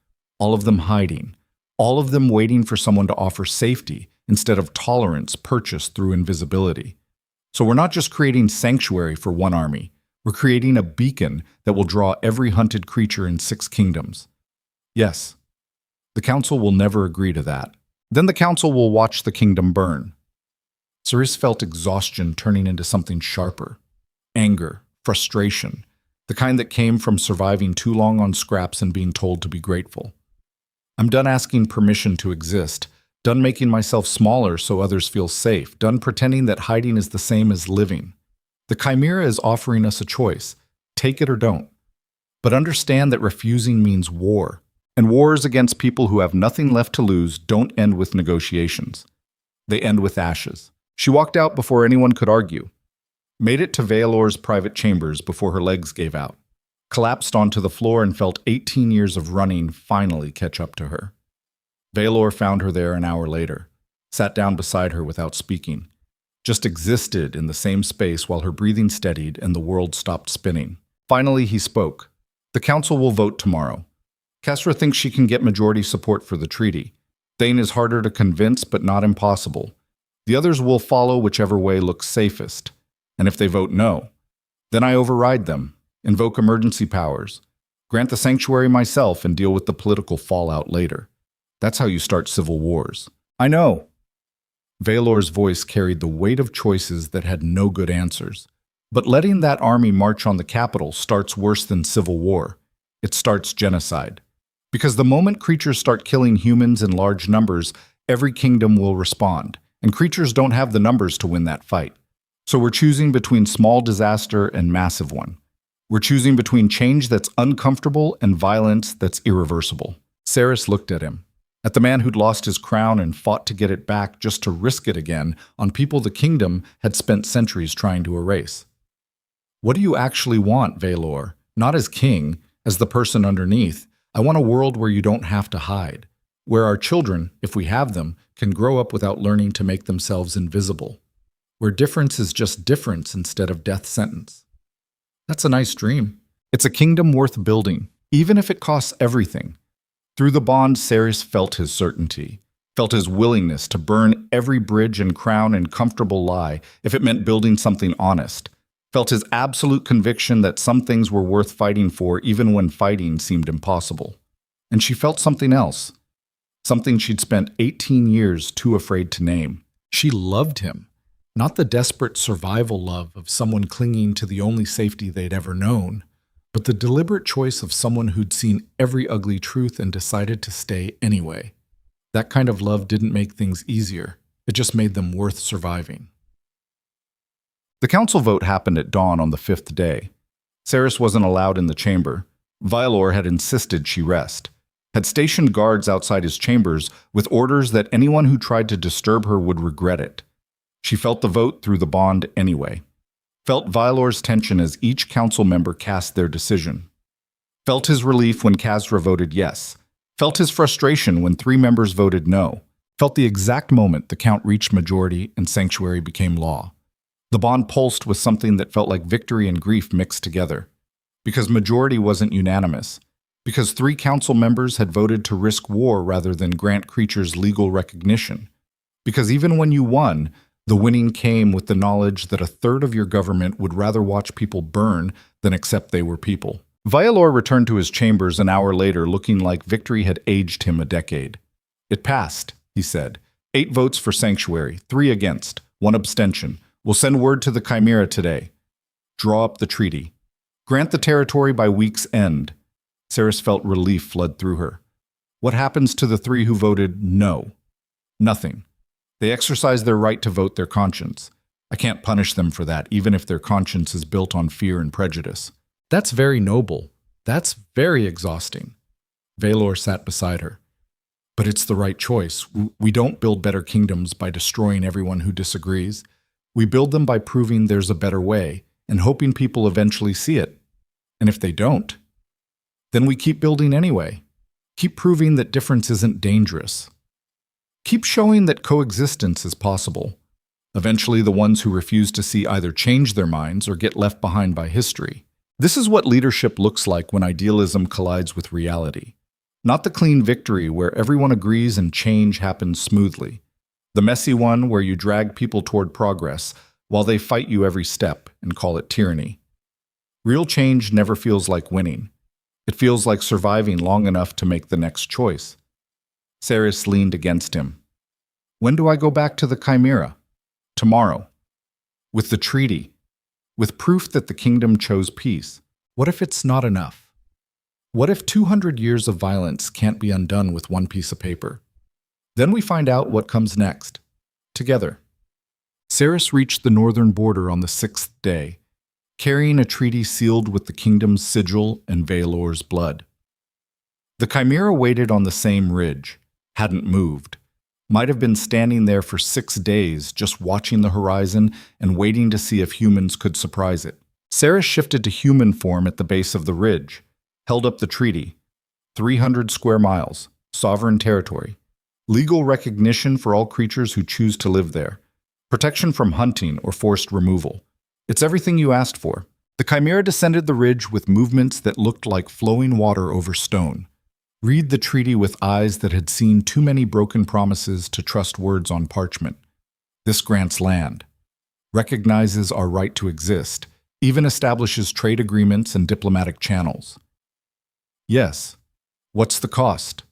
all of them hiding, all of them waiting for someone to offer safety instead of tolerance purchased through invisibility. So we're not just creating sanctuary for one army, we're creating a beacon that will draw every hunted creature in 6 kingdoms. Yes, the council will never agree to that. Then the council will watch the kingdom burn. Seris felt exhaustion turning into something sharper. Anger, frustration, the kind that came from surviving too long on scraps and being told to be grateful. I'm done asking permission to exist. Done making myself smaller so others feel safe. Done pretending that hiding is the same as living. The Chimera is offering us a choice. Take it or don't. But understand that refusing means war. And wars against people who have nothing left to lose don't end with negotiations. They end with ashes. She walked out before anyone could argue. Made it to Vaelor's private chambers before her legs gave out. Collapsed onto the floor and felt 18 years of running finally catch up to her. Vaelor found her there an hour later, sat down beside her without speaking, just existed in the same space while her breathing steadied and the world stopped spinning. Finally, he spoke. The council will vote tomorrow. Kesra thinks she can get majority support for the treaty. Thane is harder to convince, but not impossible. The others will follow whichever way looks safest. And if they vote no, then I override them, invoke emergency powers, grant the sanctuary myself, and deal with the political fallout later. That's how you start civil wars. I know. Vaelor's voice carried the weight of choices that had no good answers. But letting that army march on the capital starts worse than civil war. It starts genocide. Because the moment creatures start killing humans in large numbers, every kingdom will respond. And creatures don't have the numbers to win that fight. So we're choosing between small disaster and massive one. We're choosing between change that's uncomfortable and violence that's irreversible. Seris looked at him. At the man who'd lost his crown and fought to get it back just to risk it again on people the kingdom had spent centuries trying to erase. What do you actually want, Vaelor? Not as king, as the person underneath. I want a world where you don't have to hide, where our children, if we have them, can grow up without learning to make themselves invisible, where difference is just difference instead of death sentence. That's a nice dream. It's a kingdom worth building, even if it costs everything. Through the bond, Seris felt his certainty, felt his willingness to burn every bridge and crown and comfortable lie if it meant building something honest, felt his absolute conviction that some things were worth fighting for even when fighting seemed impossible. And she felt something else, something she'd spent 18 years too afraid to name. She loved him, not the desperate survival love of someone clinging to the only safety they'd ever known, but the deliberate choice of someone who'd seen every ugly truth and decided to stay anyway. That kind of love didn't make things easier. It just made them worth surviving. The council vote happened at dawn on the 5th day. Seris wasn't allowed in the chamber. Vaelor had insisted she rest, had stationed guards outside his chambers with orders that anyone who tried to disturb her would regret it. She felt the vote through the bond anyway. Felt Vaelor's tension as each council member cast their decision. Felt his relief when Kesra voted yes. felt his frustration when 3 members voted no, felt the exact moment the count reached majority and sanctuary became law. The bond pulsed with something that felt like victory and grief mixed together. Because majority wasn't unanimous. Because 3 council members had voted to risk war rather than grant creatures legal recognition. Because even when you won, the winning came with the knowledge that a third of your government would rather watch people burn than accept they were people. Vaelor returned to his chambers an hour later looking like victory had aged him a decade. It passed, he said. 8 votes for sanctuary, 3 against, 1 abstention. We'll send word to the Chimera today. Draw up the treaty. Grant the territory by week's end. Seris felt relief flood through her. What happens to the 3 who voted no? Nothing. They exercise their right to vote their conscience. I can't punish them for that, even if their conscience is built on fear and prejudice. That's very noble. That's very exhausting. Vaelor sat beside her. But it's the right choice. We don't build better kingdoms by destroying everyone who disagrees. We build them by proving there's a better way and hoping people eventually see it. And if they don't, then we keep building anyway. Keep proving that difference isn't dangerous. Keep showing that coexistence is possible. Eventually, the ones who refuse to see either change their minds or get left behind by history. This is what leadership looks like when idealism collides with reality. Not the clean victory where everyone agrees and change happens smoothly. The messy one where you drag people toward progress while they fight you every step and call it tyranny. Real change never feels like winning. It feels like surviving long enough to make the next choice. Seris leaned against him. When do I go back to the Chimera? Tomorrow. With the treaty. With proof that the kingdom chose peace. What if it's not enough? What if 200 years of violence can't be undone with one piece of paper? Then we find out what comes next. Together. Seris reached the northern border on the 6th day, carrying a treaty sealed with the kingdom's sigil and Vaelor's blood. The Chimera waited on the same ridge, hadn't moved, might have been standing there for 6 days just watching the horizon and waiting to see if humans could surprise it. Seris shifted to human form at the base of the ridge, held up the treaty. 300 square miles, sovereign territory, legal recognition for all creatures who choose to live there, protection from hunting or forced removal. It's everything you asked for. The Chimera descended the ridge with movements that looked like flowing water over stone. Read the treaty with eyes that had seen too many broken promises to trust words on parchment. This grants land, recognizes our right to exist, even establishes trade agreements and diplomatic channels. Yes. What's the cost?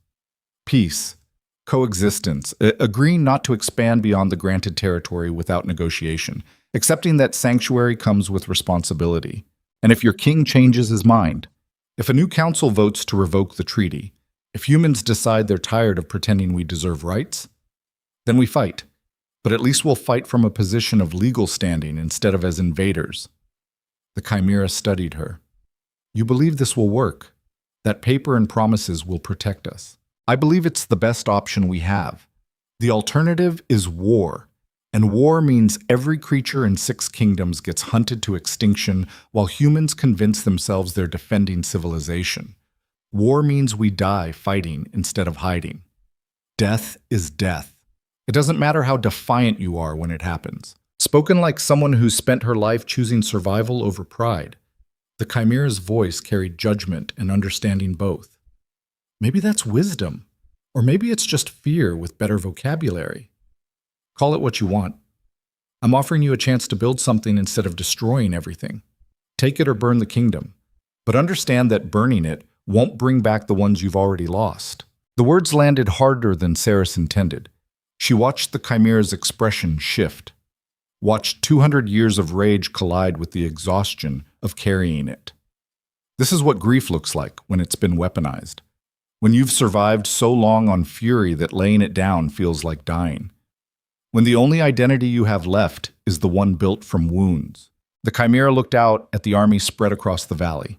Peace, coexistence, agreeing not to expand beyond the granted territory without negotiation, accepting that sanctuary comes with responsibility. And if your king changes his mind, if a new council votes to revoke the treaty, if humans decide they're tired of pretending we deserve rights, then we fight. But at least we'll fight from a position of legal standing instead of as invaders. The Chimera studied her. You believe this will work? That paper and promises will protect us? I believe it's the best option we have. The alternative is war. And war means every creature in 6 kingdoms gets hunted to extinction while humans convince themselves they're defending civilization. War means we die fighting instead of hiding. Death is death. It doesn't matter how defiant you are when it happens. Spoken like someone who spent her life choosing survival over pride, the Chimera's voice carried judgment and understanding both. Maybe that's wisdom, or maybe it's just fear with better vocabulary. Call it what you want. I'm offering you a chance to build something instead of destroying everything. Take it or burn the kingdom, but understand that burning it won't bring back the ones you've already lost. The words landed harder than Seris intended. She watched the Chimera's expression shift, watched 200 years of rage collide with the exhaustion of carrying it. This is what grief looks like when it's been weaponized. When you've survived so long on fury that laying it down feels like dying. When the only identity you have left is the one built from wounds. The Chimera looked out at the army spread across the valley.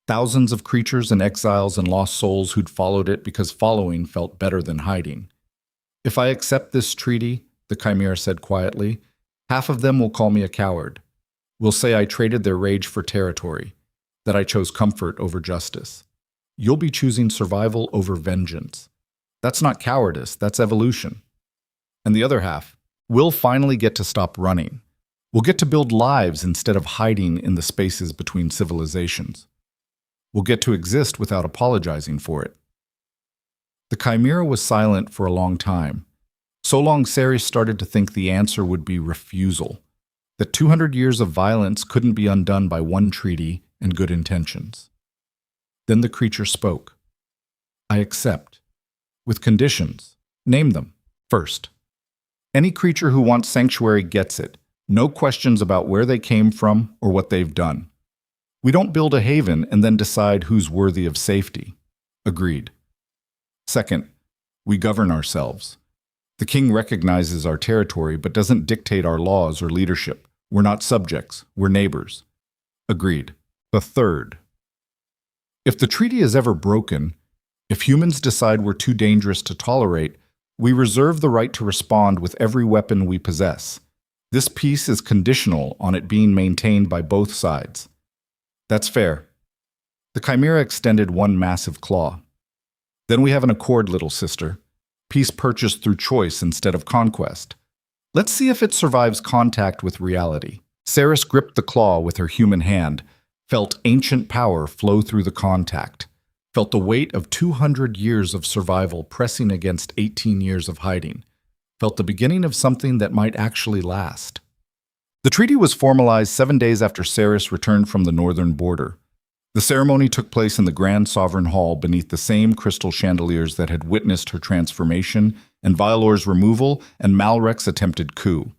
Thousands of creatures and exiles and lost souls who'd followed it because following felt better than hiding. If I accept this treaty, the Chimera said quietly, half of them will call me a coward. Will say I traded their rage for territory, that I chose comfort over justice. you'll be choosing survival over vengeance. That's not cowardice, that's evolution. And the other half, we'll finally get to stop running. We'll get to build lives instead of hiding in the spaces between civilizations. We'll get to exist without apologizing for it. The Chimera was silent for a long time. So long Seris started to think the answer would be refusal, that 200 years of violence couldn't be undone by one treaty and good intentions. Then the creature spoke. I accept. With conditions. Name them. First, any creature who wants sanctuary gets it. No questions about where they came from or what they've done. We don't build a haven and then decide who's worthy of safety. Agreed. Second, we govern ourselves. The king recognizes our territory but doesn't dictate our laws or leadership. We're not subjects, we're neighbors. Agreed. The third, if the treaty is ever broken, if humans decide we're too dangerous to tolerate, we reserve the right to respond with every weapon we possess. This peace is conditional on it being maintained by both sides. That's fair. The Chimera extended one massive claw. Then we have an accord, little sister. Peace purchased through choice instead of conquest. Let's see if it survives contact with reality. Seris gripped the claw with her human hand, felt ancient power flow through the contact, felt the weight of 200 years of survival pressing against 18 years of hiding, felt the beginning of something that might actually last. The treaty was formalized 7 days after Seris returned from the northern border. The ceremony took place in the Grand Sovereign Hall beneath the same crystal chandeliers that had witnessed her transformation and Vaelor's removal and Malrek's attempted coup.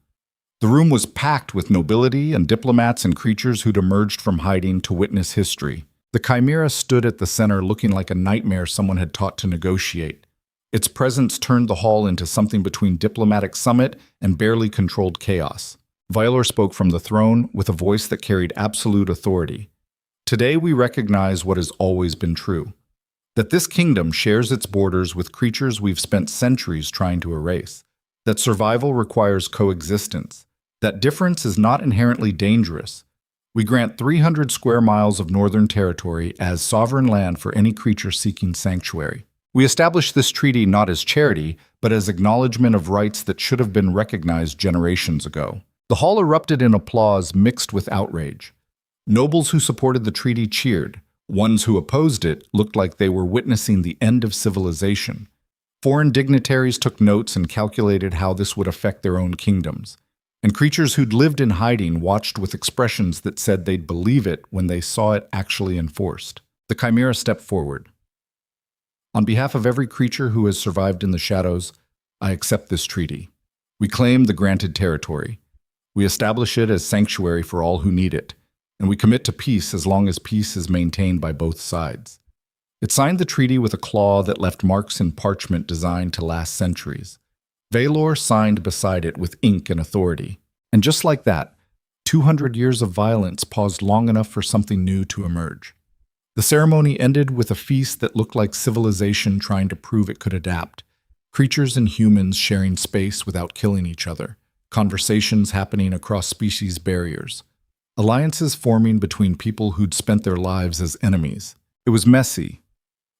The room was packed with nobility and diplomats and creatures who'd emerged from hiding to witness history. The Chimera stood at the center looking like a nightmare someone had taught to negotiate. Its presence turned the hall into something between diplomatic summit and barely controlled chaos. Vaelor spoke from the throne with a voice that carried absolute authority. Today we recognize what has always been true, that this kingdom shares its borders with creatures we've spent centuries trying to erase, that survival requires coexistence, that difference is not inherently dangerous. We grant 300 square miles of northern territory as sovereign land for any creature seeking sanctuary. We establish this treaty not as charity, but as acknowledgement of rights that should have been recognized generations ago. The hall erupted in applause mixed with outrage. Nobles who supported the treaty cheered. Ones who opposed it looked like they were witnessing the end of civilization. Foreign dignitaries took notes and calculated how this would affect their own kingdoms. And creatures who'd lived in hiding watched with expressions that said they'd believe it when they saw it actually enforced. The Chimera stepped forward. On behalf of every creature who has survived in the shadows, I accept this treaty. We claim the granted territory. We establish it as sanctuary for all who need it, and we commit to peace as long as peace is maintained by both sides. It signed the treaty with a claw that left marks in parchment designed to last centuries. Vaelor signed beside it with ink and authority. And just like that, 200 years of violence paused long enough for something new to emerge. The ceremony ended with a feast that looked like civilization trying to prove it could adapt. Creatures and humans sharing space without killing each other. Conversations happening across species barriers. Alliances forming between people who'd spent their lives as enemies. It was messy,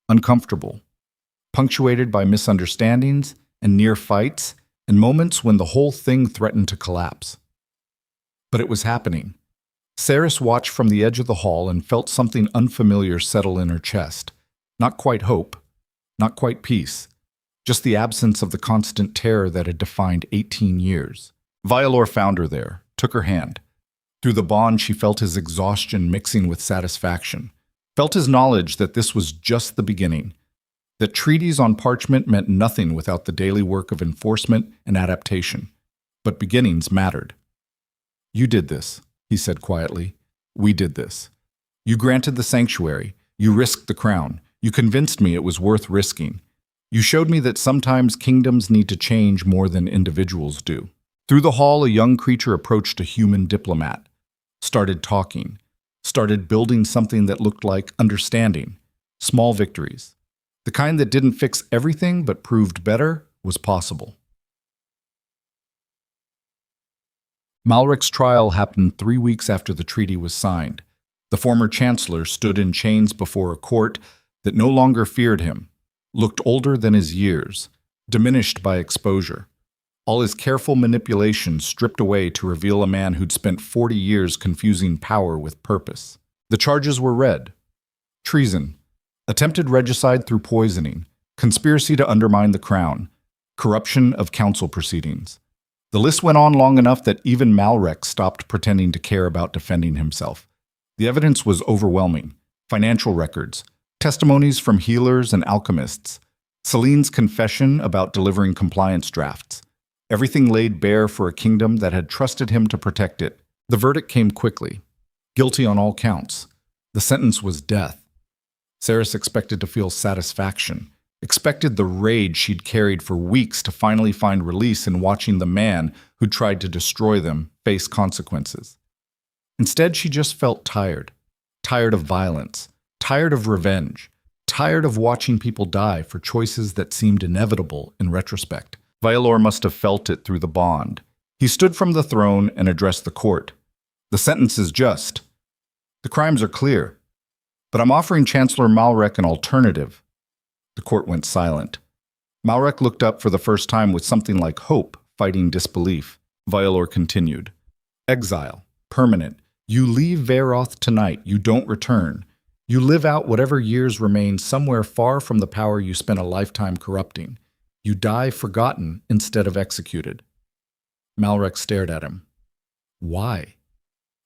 uncomfortable, punctuated by misunderstandings and near fights and moments when the whole thing threatened to collapse. But it was happening. Seris watched from the edge of the hall and felt something unfamiliar settle in her chest. Not quite hope, not quite peace, just the absence of the constant terror that had defined 18 years. Vaelor found her there, took her hand. Through the bond, she felt his exhaustion mixing with satisfaction, felt his knowledge that this was just the beginning, that treaties on parchment meant nothing without the daily work of enforcement and adaptation. But beginnings mattered. You did this, he said quietly. We did this. You granted the sanctuary. You risked the crown. You convinced me it was worth risking. You showed me that sometimes kingdoms need to change more than individuals do. Through the hall, a young creature approached a human diplomat, started talking, started building something that looked like understanding, small victories. The kind that didn't fix everything but proved better was possible. Malrek's trial happened 3 weeks after the treaty was signed. The former chancellor stood in chains before a court, that no longer feared him, looked older than his years, diminished by exposure. All his careful manipulation stripped away to reveal a man who'd spent 40 years confusing power with purpose. The charges were read: treason, attempted regicide through poisoning, conspiracy to undermine the crown, corruption of council proceedings. The list went on long enough that even Malrek stopped pretending to care about defending himself. The evidence was overwhelming: financial records, testimonies from healers and alchemists, Celine's confession about delivering compliance drafts. Everything laid bare for a kingdom that had trusted him to protect it. The verdict came quickly. Guilty on all counts. The sentence was death. Seris expected to feel satisfaction, expected the rage she'd carried for weeks to finally find release in watching the man who'd tried to destroy them face consequences. Instead, she just felt tired. Tired of violence. Tired of revenge. Tired of watching people die for choices that seemed inevitable in retrospect. Vaelor must have felt it through the bond. He stood from the throne and addressed the court. The sentence is just. The crimes are clear. But I'm offering Chancellor Malrek an alternative. The court went silent. Malrek looked up for the first time with something like hope, fighting disbelief. Vaelor continued. Exile. Permanent. You leave Vaeroth tonight. You don't return. You live out whatever years remain somewhere far from the power you spent a lifetime corrupting. You die forgotten instead of executed. Malrek stared at him. Why?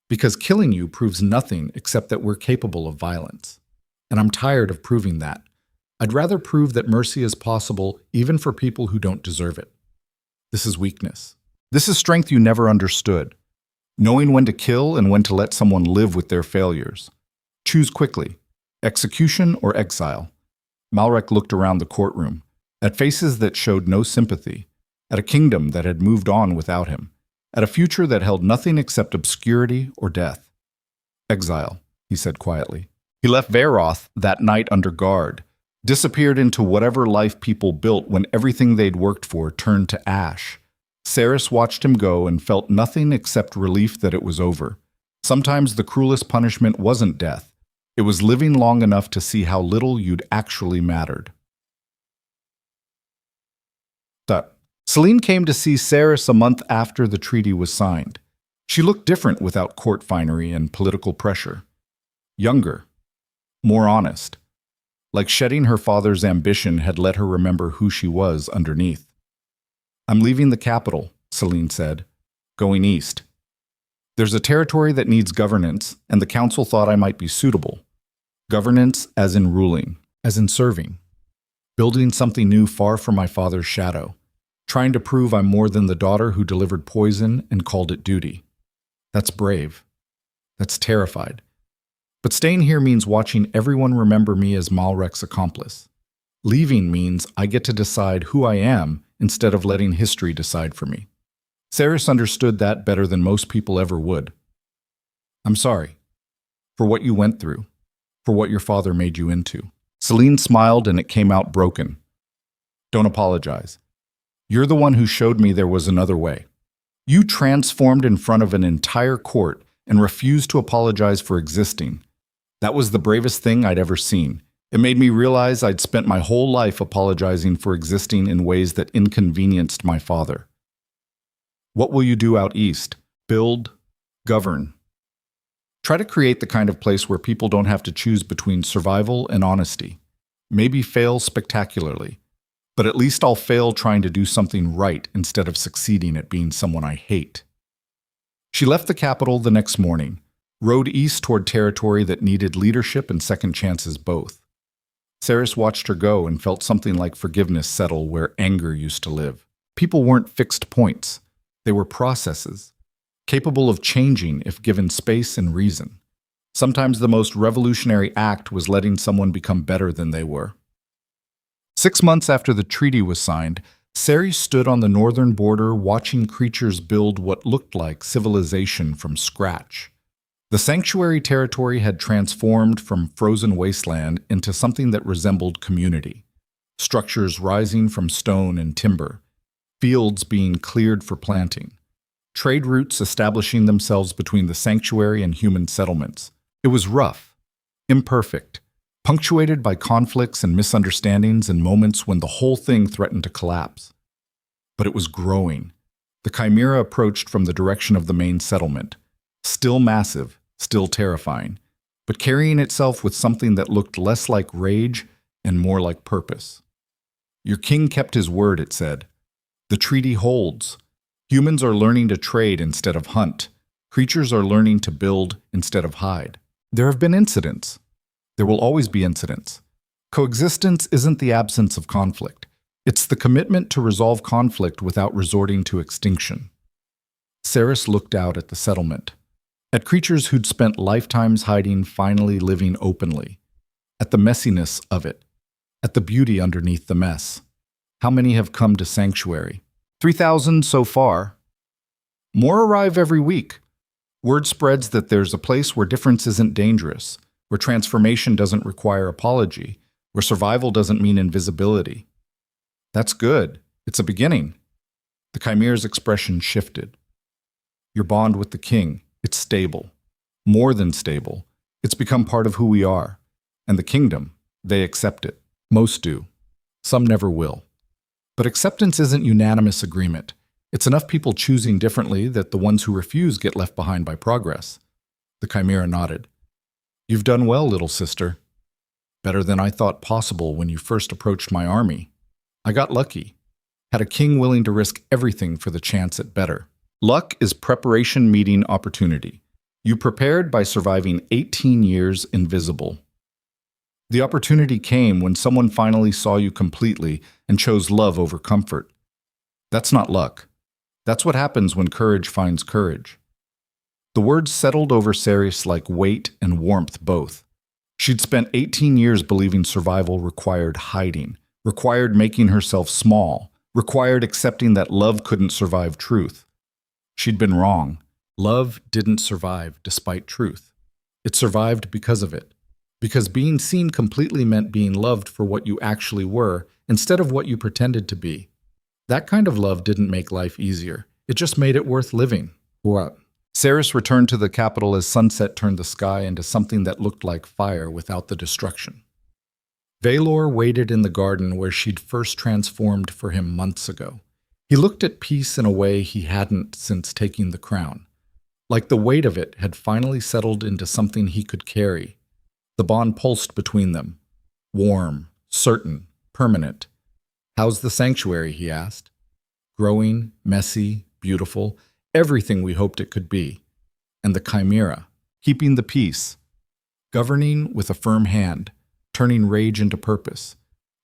Because killing you proves nothing except that we're capable of violence. And I'm tired of proving that. I'd rather prove that mercy is possible even for people who don't deserve it. This is weakness. This is strength you never understood. Knowing when to kill and when to let someone live with their failures. Choose quickly. Execution or exile. Malrek looked around the courtroom, at faces that showed no sympathy, at a kingdom that had moved on without him, at a future that held nothing except obscurity or death. Exile, he said quietly. He left Vaeroth that night under guard, disappeared into whatever life people built when everything they'd worked for turned to ash. Seris watched him go and felt nothing except relief that it was over. Sometimes the cruelest punishment wasn't death. It was living long enough to see how little you'd actually mattered. Celine came to see Seris a month after the treaty was signed. She looked different without court finery and political pressure. Younger. More honest. Like shedding her father's ambition had let her remember who she was underneath. I'm leaving the capital, Celine said. Going east. There's a territory that needs governance, and the council thought I might be suitable. Governance as in ruling, as in serving. Building something new far from my father's shadow. Trying to prove I'm more than the daughter who delivered poison and called it duty. That's brave. That's terrified. But staying here means watching everyone remember me as Malrek's accomplice. Leaving means I get to decide who I am instead of letting history decide for me. Seris understood that better than most people ever would. I'm sorry. For what you went through. For what your father made you into. Celine smiled and it came out broken. Don't apologize. You're the one who showed me there was another way. You transformed in front of an entire court and refused to apologize for existing. That was the bravest thing I'd ever seen. It made me realize I'd spent my whole life apologizing for existing in ways that inconvenienced my father. What will you do out east? Build, govern. Try to create the kind of place where people don't have to choose between survival and honesty. Maybe fail spectacularly. But at least I'll fail trying to do something right instead of succeeding at being someone I hate. She left the capital the next morning, rode east toward territory that needed leadership and second chances both. Seris watched her go and felt something like forgiveness settle where anger used to live. People weren't fixed points. They were processes, capable of changing if given space and reason. Sometimes the most revolutionary act was letting someone become better than they were. 6 months after the treaty was signed, Seris stood on the northern border watching creatures build what looked like civilization from scratch. The sanctuary territory had transformed from frozen wasteland into something that resembled community. Structures rising from stone and timber, fields being cleared for planting, trade routes establishing themselves between the sanctuary and human settlements. It was rough, imperfect, punctuated by conflicts and misunderstandings and moments when the whole thing threatened to collapse. But it was growing. The chimera approached from the direction of the main settlement, still massive, still terrifying, but carrying itself with something that looked less like rage and more like purpose. Your king kept his word, it said. The treaty holds. Humans are learning to trade instead of hunt. Creatures are learning to build instead of hide. There have been incidents. There will always be incidents. Coexistence isn't the absence of conflict. It's the commitment to resolve conflict without resorting to extinction. Seris looked out at the settlement, at creatures who'd spent lifetimes hiding finally living openly, at the messiness of it, at the beauty underneath the mess. How many have come to sanctuary? 3,000 so far. More arrive every week. Word spreads that there's a place where difference isn't dangerous, where transformation doesn't require apology, where survival doesn't mean invisibility. That's good. It's a beginning. The chimera's expression shifted. Your bond with the king, it's stable. More than stable. It's become part of who we are. And the kingdom, they accept it. Most do. Some never will. But acceptance isn't unanimous agreement. It's enough people choosing differently that the ones who refuse get left behind by progress. The chimera nodded. You've done well, little sister. Better than I thought possible when you first approached my army. I got lucky. Had a king willing to risk everything for the chance at better. Luck is preparation meeting opportunity. You prepared by surviving 18 years invisible. The opportunity came when someone finally saw you completely and chose love over comfort. That's not luck. That's what happens when courage finds courage. The words settled over Seris like weight and warmth both. She'd spent 18 years believing survival required hiding, required making herself small, required accepting that love couldn't survive truth. She'd been wrong. Love didn't survive despite truth. It survived because of it. Because being seen completely meant being loved for what you actually were instead of what you pretended to be. That kind of love didn't make life easier. It just made it worth living. What? Seris returned to the capital as sunset turned the sky into something that looked like fire without the destruction. Vaelor waited in the garden where she'd first transformed for him months ago. He looked at peace in a way he hadn't since taking the crown. Like the weight of it had finally settled into something he could carry. The bond pulsed between them. Warm, certain, permanent. How's the sanctuary, he asked. Growing, messy, beautiful, everything we hoped it could be. And the chimera, keeping the peace. Governing with a firm hand, turning rage into purpose.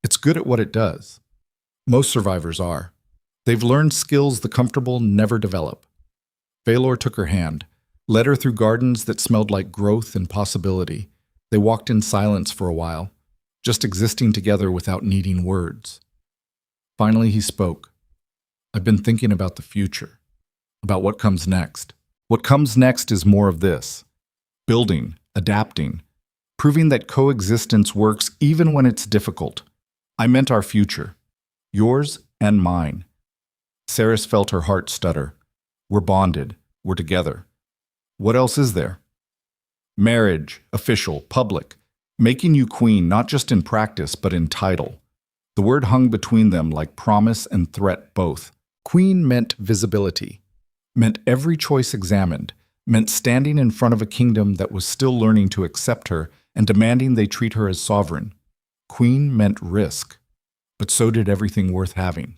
It's good at what it does. Most survivors are. They've learned skills the comfortable never develop. Vaelor took her hand, led her through gardens that smelled like growth and possibility. They walked in silence for a while, just existing together without needing words. Finally, he spoke. I've been thinking about the future, about what comes next. What comes next is more of this. Building, adapting, proving that coexistence works even when it's difficult. I meant our future, yours and mine. Seris felt her heart stutter. We're bonded. We're together. What else is there? Marriage, official, public, making you queen not just in practice but in title. The word hung between them like promise and threat both. Queen meant visibility, meant every choice examined, meant standing in front of a kingdom that was still learning to accept her and demanding they treat her as sovereign. Queen meant risk, but so did everything worth having.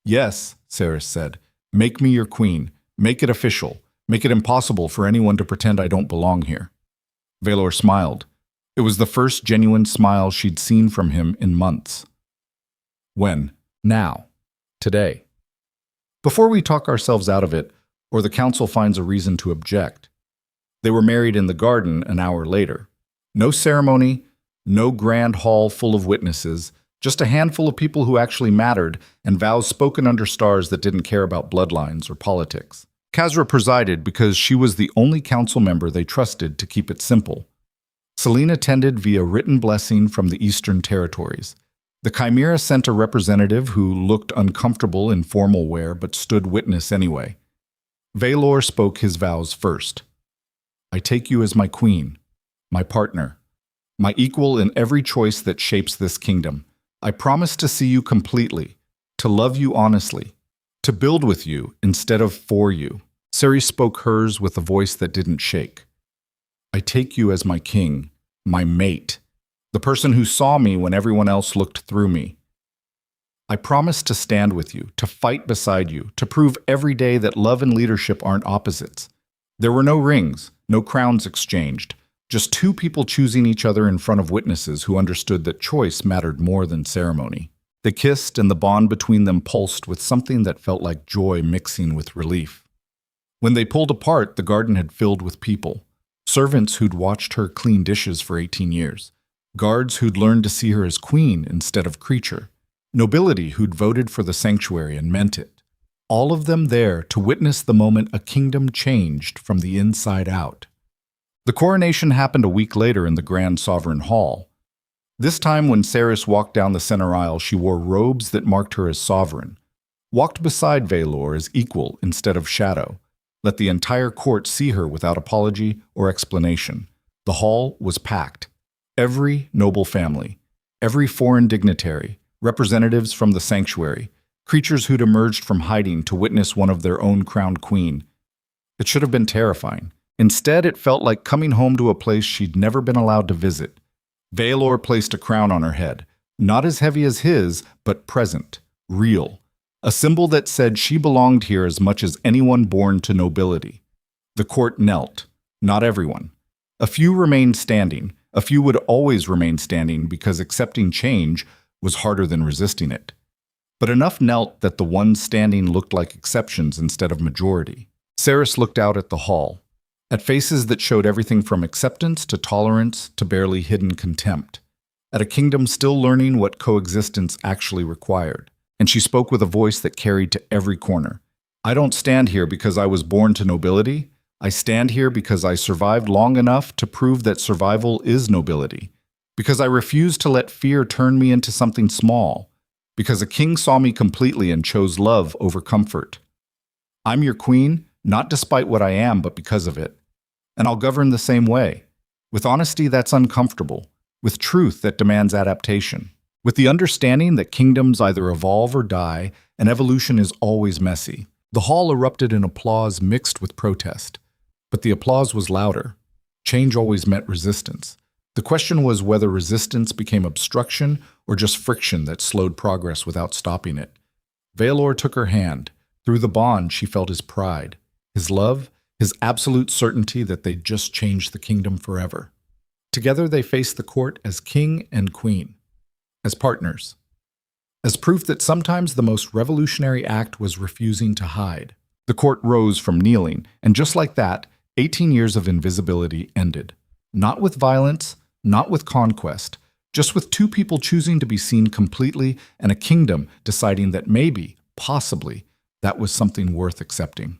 Yes, Seris said, make me your queen, make it official. Make it impossible for anyone to pretend I don't belong here. Vaelor smiled. It was the first genuine smile she'd seen from him in months. When? Now. Today. Before we talk ourselves out of it, or the council finds a reason to object. They were married in the garden an hour later. No ceremony, no grand hall full of witnesses, just a handful of people who actually mattered and vows spoken under stars that didn't care about bloodlines or politics. Khazra presided because she was the only council member they trusted to keep it simple. Selene attended via written blessing from the Eastern Territories. The Chimera sent a representative who looked uncomfortable in formal wear but stood witness anyway. Vaelor spoke his vows first. I take you as my queen, my partner, my equal in every choice that shapes this kingdom. I promise to see you completely, to love you honestly, to build with you instead of for you." Seris spoke hers with a voice that didn't shake. "I take you as my king, my mate, the person who saw me when everyone else looked through me. I promise to stand with you, to fight beside you, to prove every day that love and leadership aren't opposites." There were no rings, no crowns exchanged, just two people choosing each other in front of witnesses who understood that choice mattered more than ceremony. They kissed, and the bond between them pulsed with something that felt like joy mixing with relief. When they pulled apart, the garden had filled with people. Servants who'd watched her clean dishes for 18 years. Guards who'd learned to see her as queen instead of creature. Nobility who'd voted for the sanctuary and meant it. All of them there to witness the moment a kingdom changed from the inside out. The coronation happened a week later in the Grand Sovereign Hall. This time when Seris walked down the center aisle, she wore robes that marked her as sovereign. Walked beside Vaelor as equal instead of shadow. Let the entire court see her without apology or explanation. The hall was packed. Every noble family, every foreign dignitary, representatives from the sanctuary, creatures who'd emerged from hiding to witness one of their own crowned queen. It should have been terrifying. Instead, it felt like coming home to a place she'd never been allowed to visit. Vaelor placed a crown on her head, not as heavy as his, but present, real. A symbol that said she belonged here as much as anyone born to nobility. The court knelt, not everyone. A few remained standing. A few would always remain standing because accepting change was harder than resisting it. But enough knelt that the ones standing looked like exceptions instead of majority. Seris looked out at the hall, at faces that showed everything from acceptance to tolerance to barely hidden contempt, at a kingdom still learning what coexistence actually required. And she spoke with a voice that carried to every corner. "I don't stand here because I was born to nobility. I stand here because I survived long enough to prove that survival is nobility. Because I refuse to let fear turn me into something small. Because a king saw me completely and chose love over comfort. I'm your queen, not despite what I am, but because of it. And I'll govern the same way. With honesty that's uncomfortable. With truth that demands adaptation. With the understanding that kingdoms either evolve or die, and evolution is always messy." The hall erupted in applause mixed with protest. But the applause was louder. Change always met resistance. The question was whether resistance became obstruction or just friction that slowed progress without stopping it. Vaelor took her hand. Through the bond, she felt his pride, his love, his absolute certainty that they'd just changed the kingdom forever. Together they faced the court as king and queen, as partners, as proof that sometimes the most revolutionary act was refusing to hide. The court rose from kneeling, and just like that, 18 years of invisibility ended. Not with violence, not with conquest, just with two people choosing to be seen completely and a kingdom deciding that maybe, possibly, that was something worth accepting.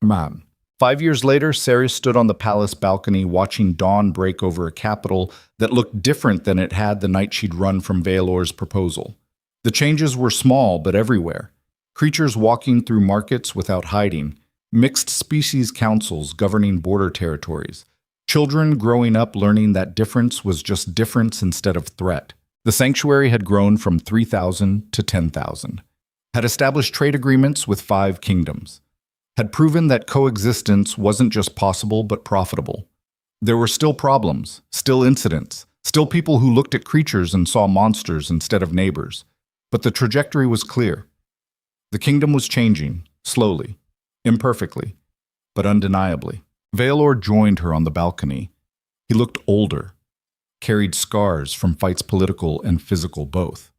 Man. 5 years later, Seris stood on the palace balcony watching dawn break over a capital that looked different than it had the night she'd run from Vaelor's proposal. The changes were small but everywhere. Creatures walking through markets without hiding, mixed species councils governing border territories, children growing up learning that difference was just difference instead of threat. The sanctuary had grown from 3,000 to 10,000, had established trade agreements with 5 kingdoms, had proven that coexistence wasn't just possible but profitable. There were still problems, still incidents, still people who looked at creatures and saw monsters instead of neighbors. But the trajectory was clear. The kingdom was changing, slowly, imperfectly, but undeniably. Vaelor joined her on the balcony. He looked older, carried scars from fights political and physical both.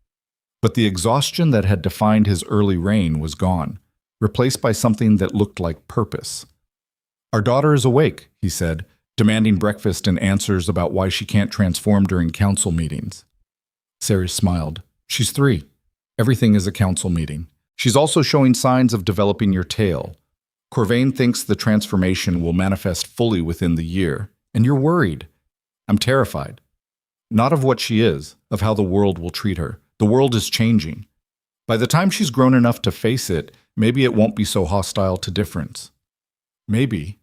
But the exhaustion that had defined his early reign was gone, replaced by something that looked like purpose. "Our daughter is awake," he said, demanding breakfast and answers about why she can't transform during council meetings. Seris smiled. "She's 3. Everything is a council meeting. She's also showing signs of developing your tail. Corvain thinks the transformation will manifest fully within the year, and you're worried. I'm terrified. Not of what she is, of how the world will treat her. The world is changing. By the time she's grown enough to face it, maybe it won't be so hostile to difference." "Maybe."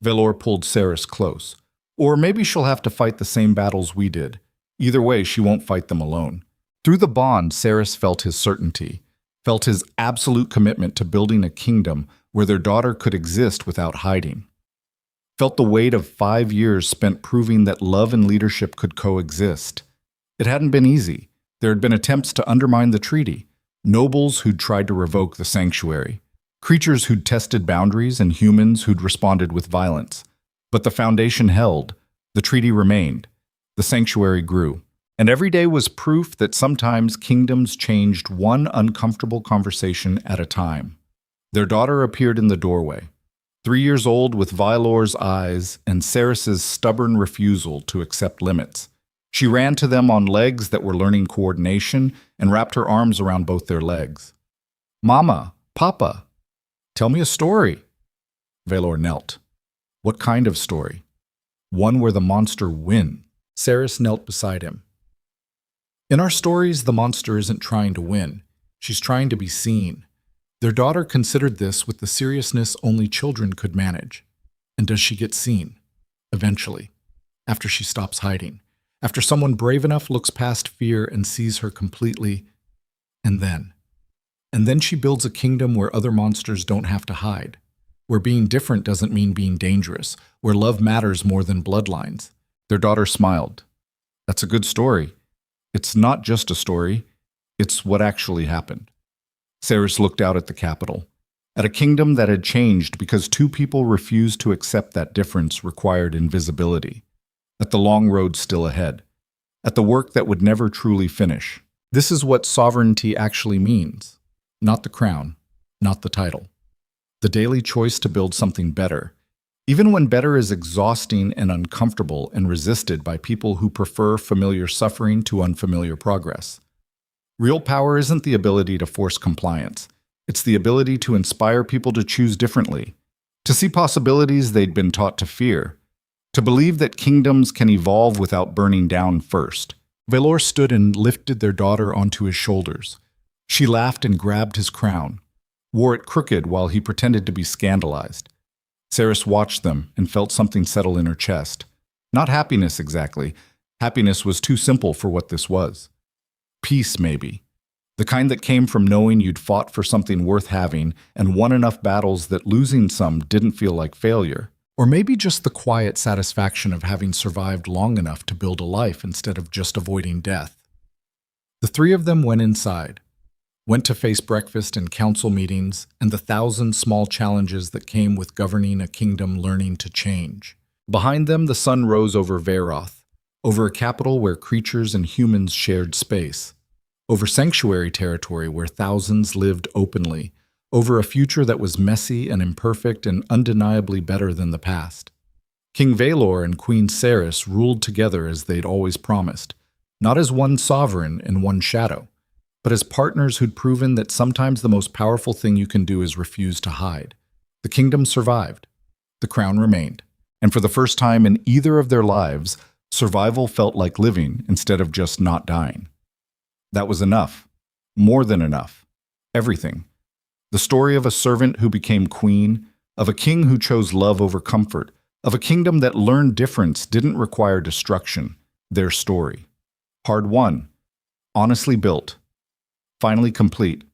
Vaelor pulled Seris close. Or maybe she'll have to fight the same battles we did. Either way, she won't fight them alone. Through the bond, Seris felt his certainty, felt his absolute commitment to building a kingdom where their daughter could exist without hiding. Felt the weight of 5 years spent proving that love and leadership could coexist. It hadn't been easy. There had been attempts to undermine the treaty, nobles who'd tried to revoke the sanctuary, creatures who'd tested boundaries, and humans who'd responded with violence. But the foundation held, the treaty remained, the sanctuary grew. And every day was proof that sometimes kingdoms changed one uncomfortable conversation at a time. Their daughter appeared in the doorway, 3 years old with Vaelor's eyes and Seris's stubborn refusal to accept limits. She ran to them on legs that were learning coordination and wrapped her arms around both their legs. "Mama, Papa, tell me a story." Vaelor knelt. "What kind of story?" "One where the monster wins." Seris knelt beside him. "In our stories, the monster isn't trying to win. She's trying to be seen." Their daughter considered this with the seriousness only children could manage. And does she get seen? Eventually. After she stops hiding. After someone brave enough looks past fear and sees her completely. And then she builds a kingdom where other monsters don't have to hide. Where being different doesn't mean being dangerous. Where love matters more than bloodlines. Their daughter smiled. "That's a good story. It's not just a story. It's what actually happened." Seris looked out at the capital, at a kingdom that had changed because 2 people refused to accept that difference required invisibility, at the long road still ahead, at the work that would never truly finish. This is what sovereignty actually means. Not the crown, not the title. The daily choice to build something better, even when better is exhausting and uncomfortable and resisted by people who prefer familiar suffering to unfamiliar progress. Real power isn't the ability to force compliance. It's the ability to inspire people to choose differently, to see possibilities they'd been taught to fear, to believe that kingdoms can evolve without burning down first. Vaelor stood and lifted their daughter onto his shoulders. She laughed and grabbed his crown, wore it crooked while he pretended to be scandalized. Seris watched them and felt something settle in her chest. Not happiness exactly. Happiness was too simple for what this was. Peace, maybe. The kind that came from knowing you'd fought for something worth having and won enough battles that losing some didn't feel like failure. Or maybe just the quiet satisfaction of having survived long enough to build a life instead of just avoiding death. The 3 of them went inside, went to face breakfast and council meetings and the 1,000 small challenges that came with governing a kingdom learning to change. Behind them, the sun rose over Vaeroth, over a capital where creatures and humans shared space, over sanctuary territory where thousands lived openly, over a future that was messy and imperfect and undeniably better than the past. King Vaelor and Queen Seris ruled together as they'd always promised, not as one sovereign and one shadow, but as partners who'd proven that sometimes the most powerful thing you can do is refuse to hide. The kingdom survived. The crown remained. And for the first time in either of their lives, survival felt like living instead of just not dying. That was enough. More than enough. Everything. The story of a servant who became queen, of a king who chose love over comfort, of a kingdom that learned difference didn't require destruction. Their story. Hard won. Honestly built. Finally complete.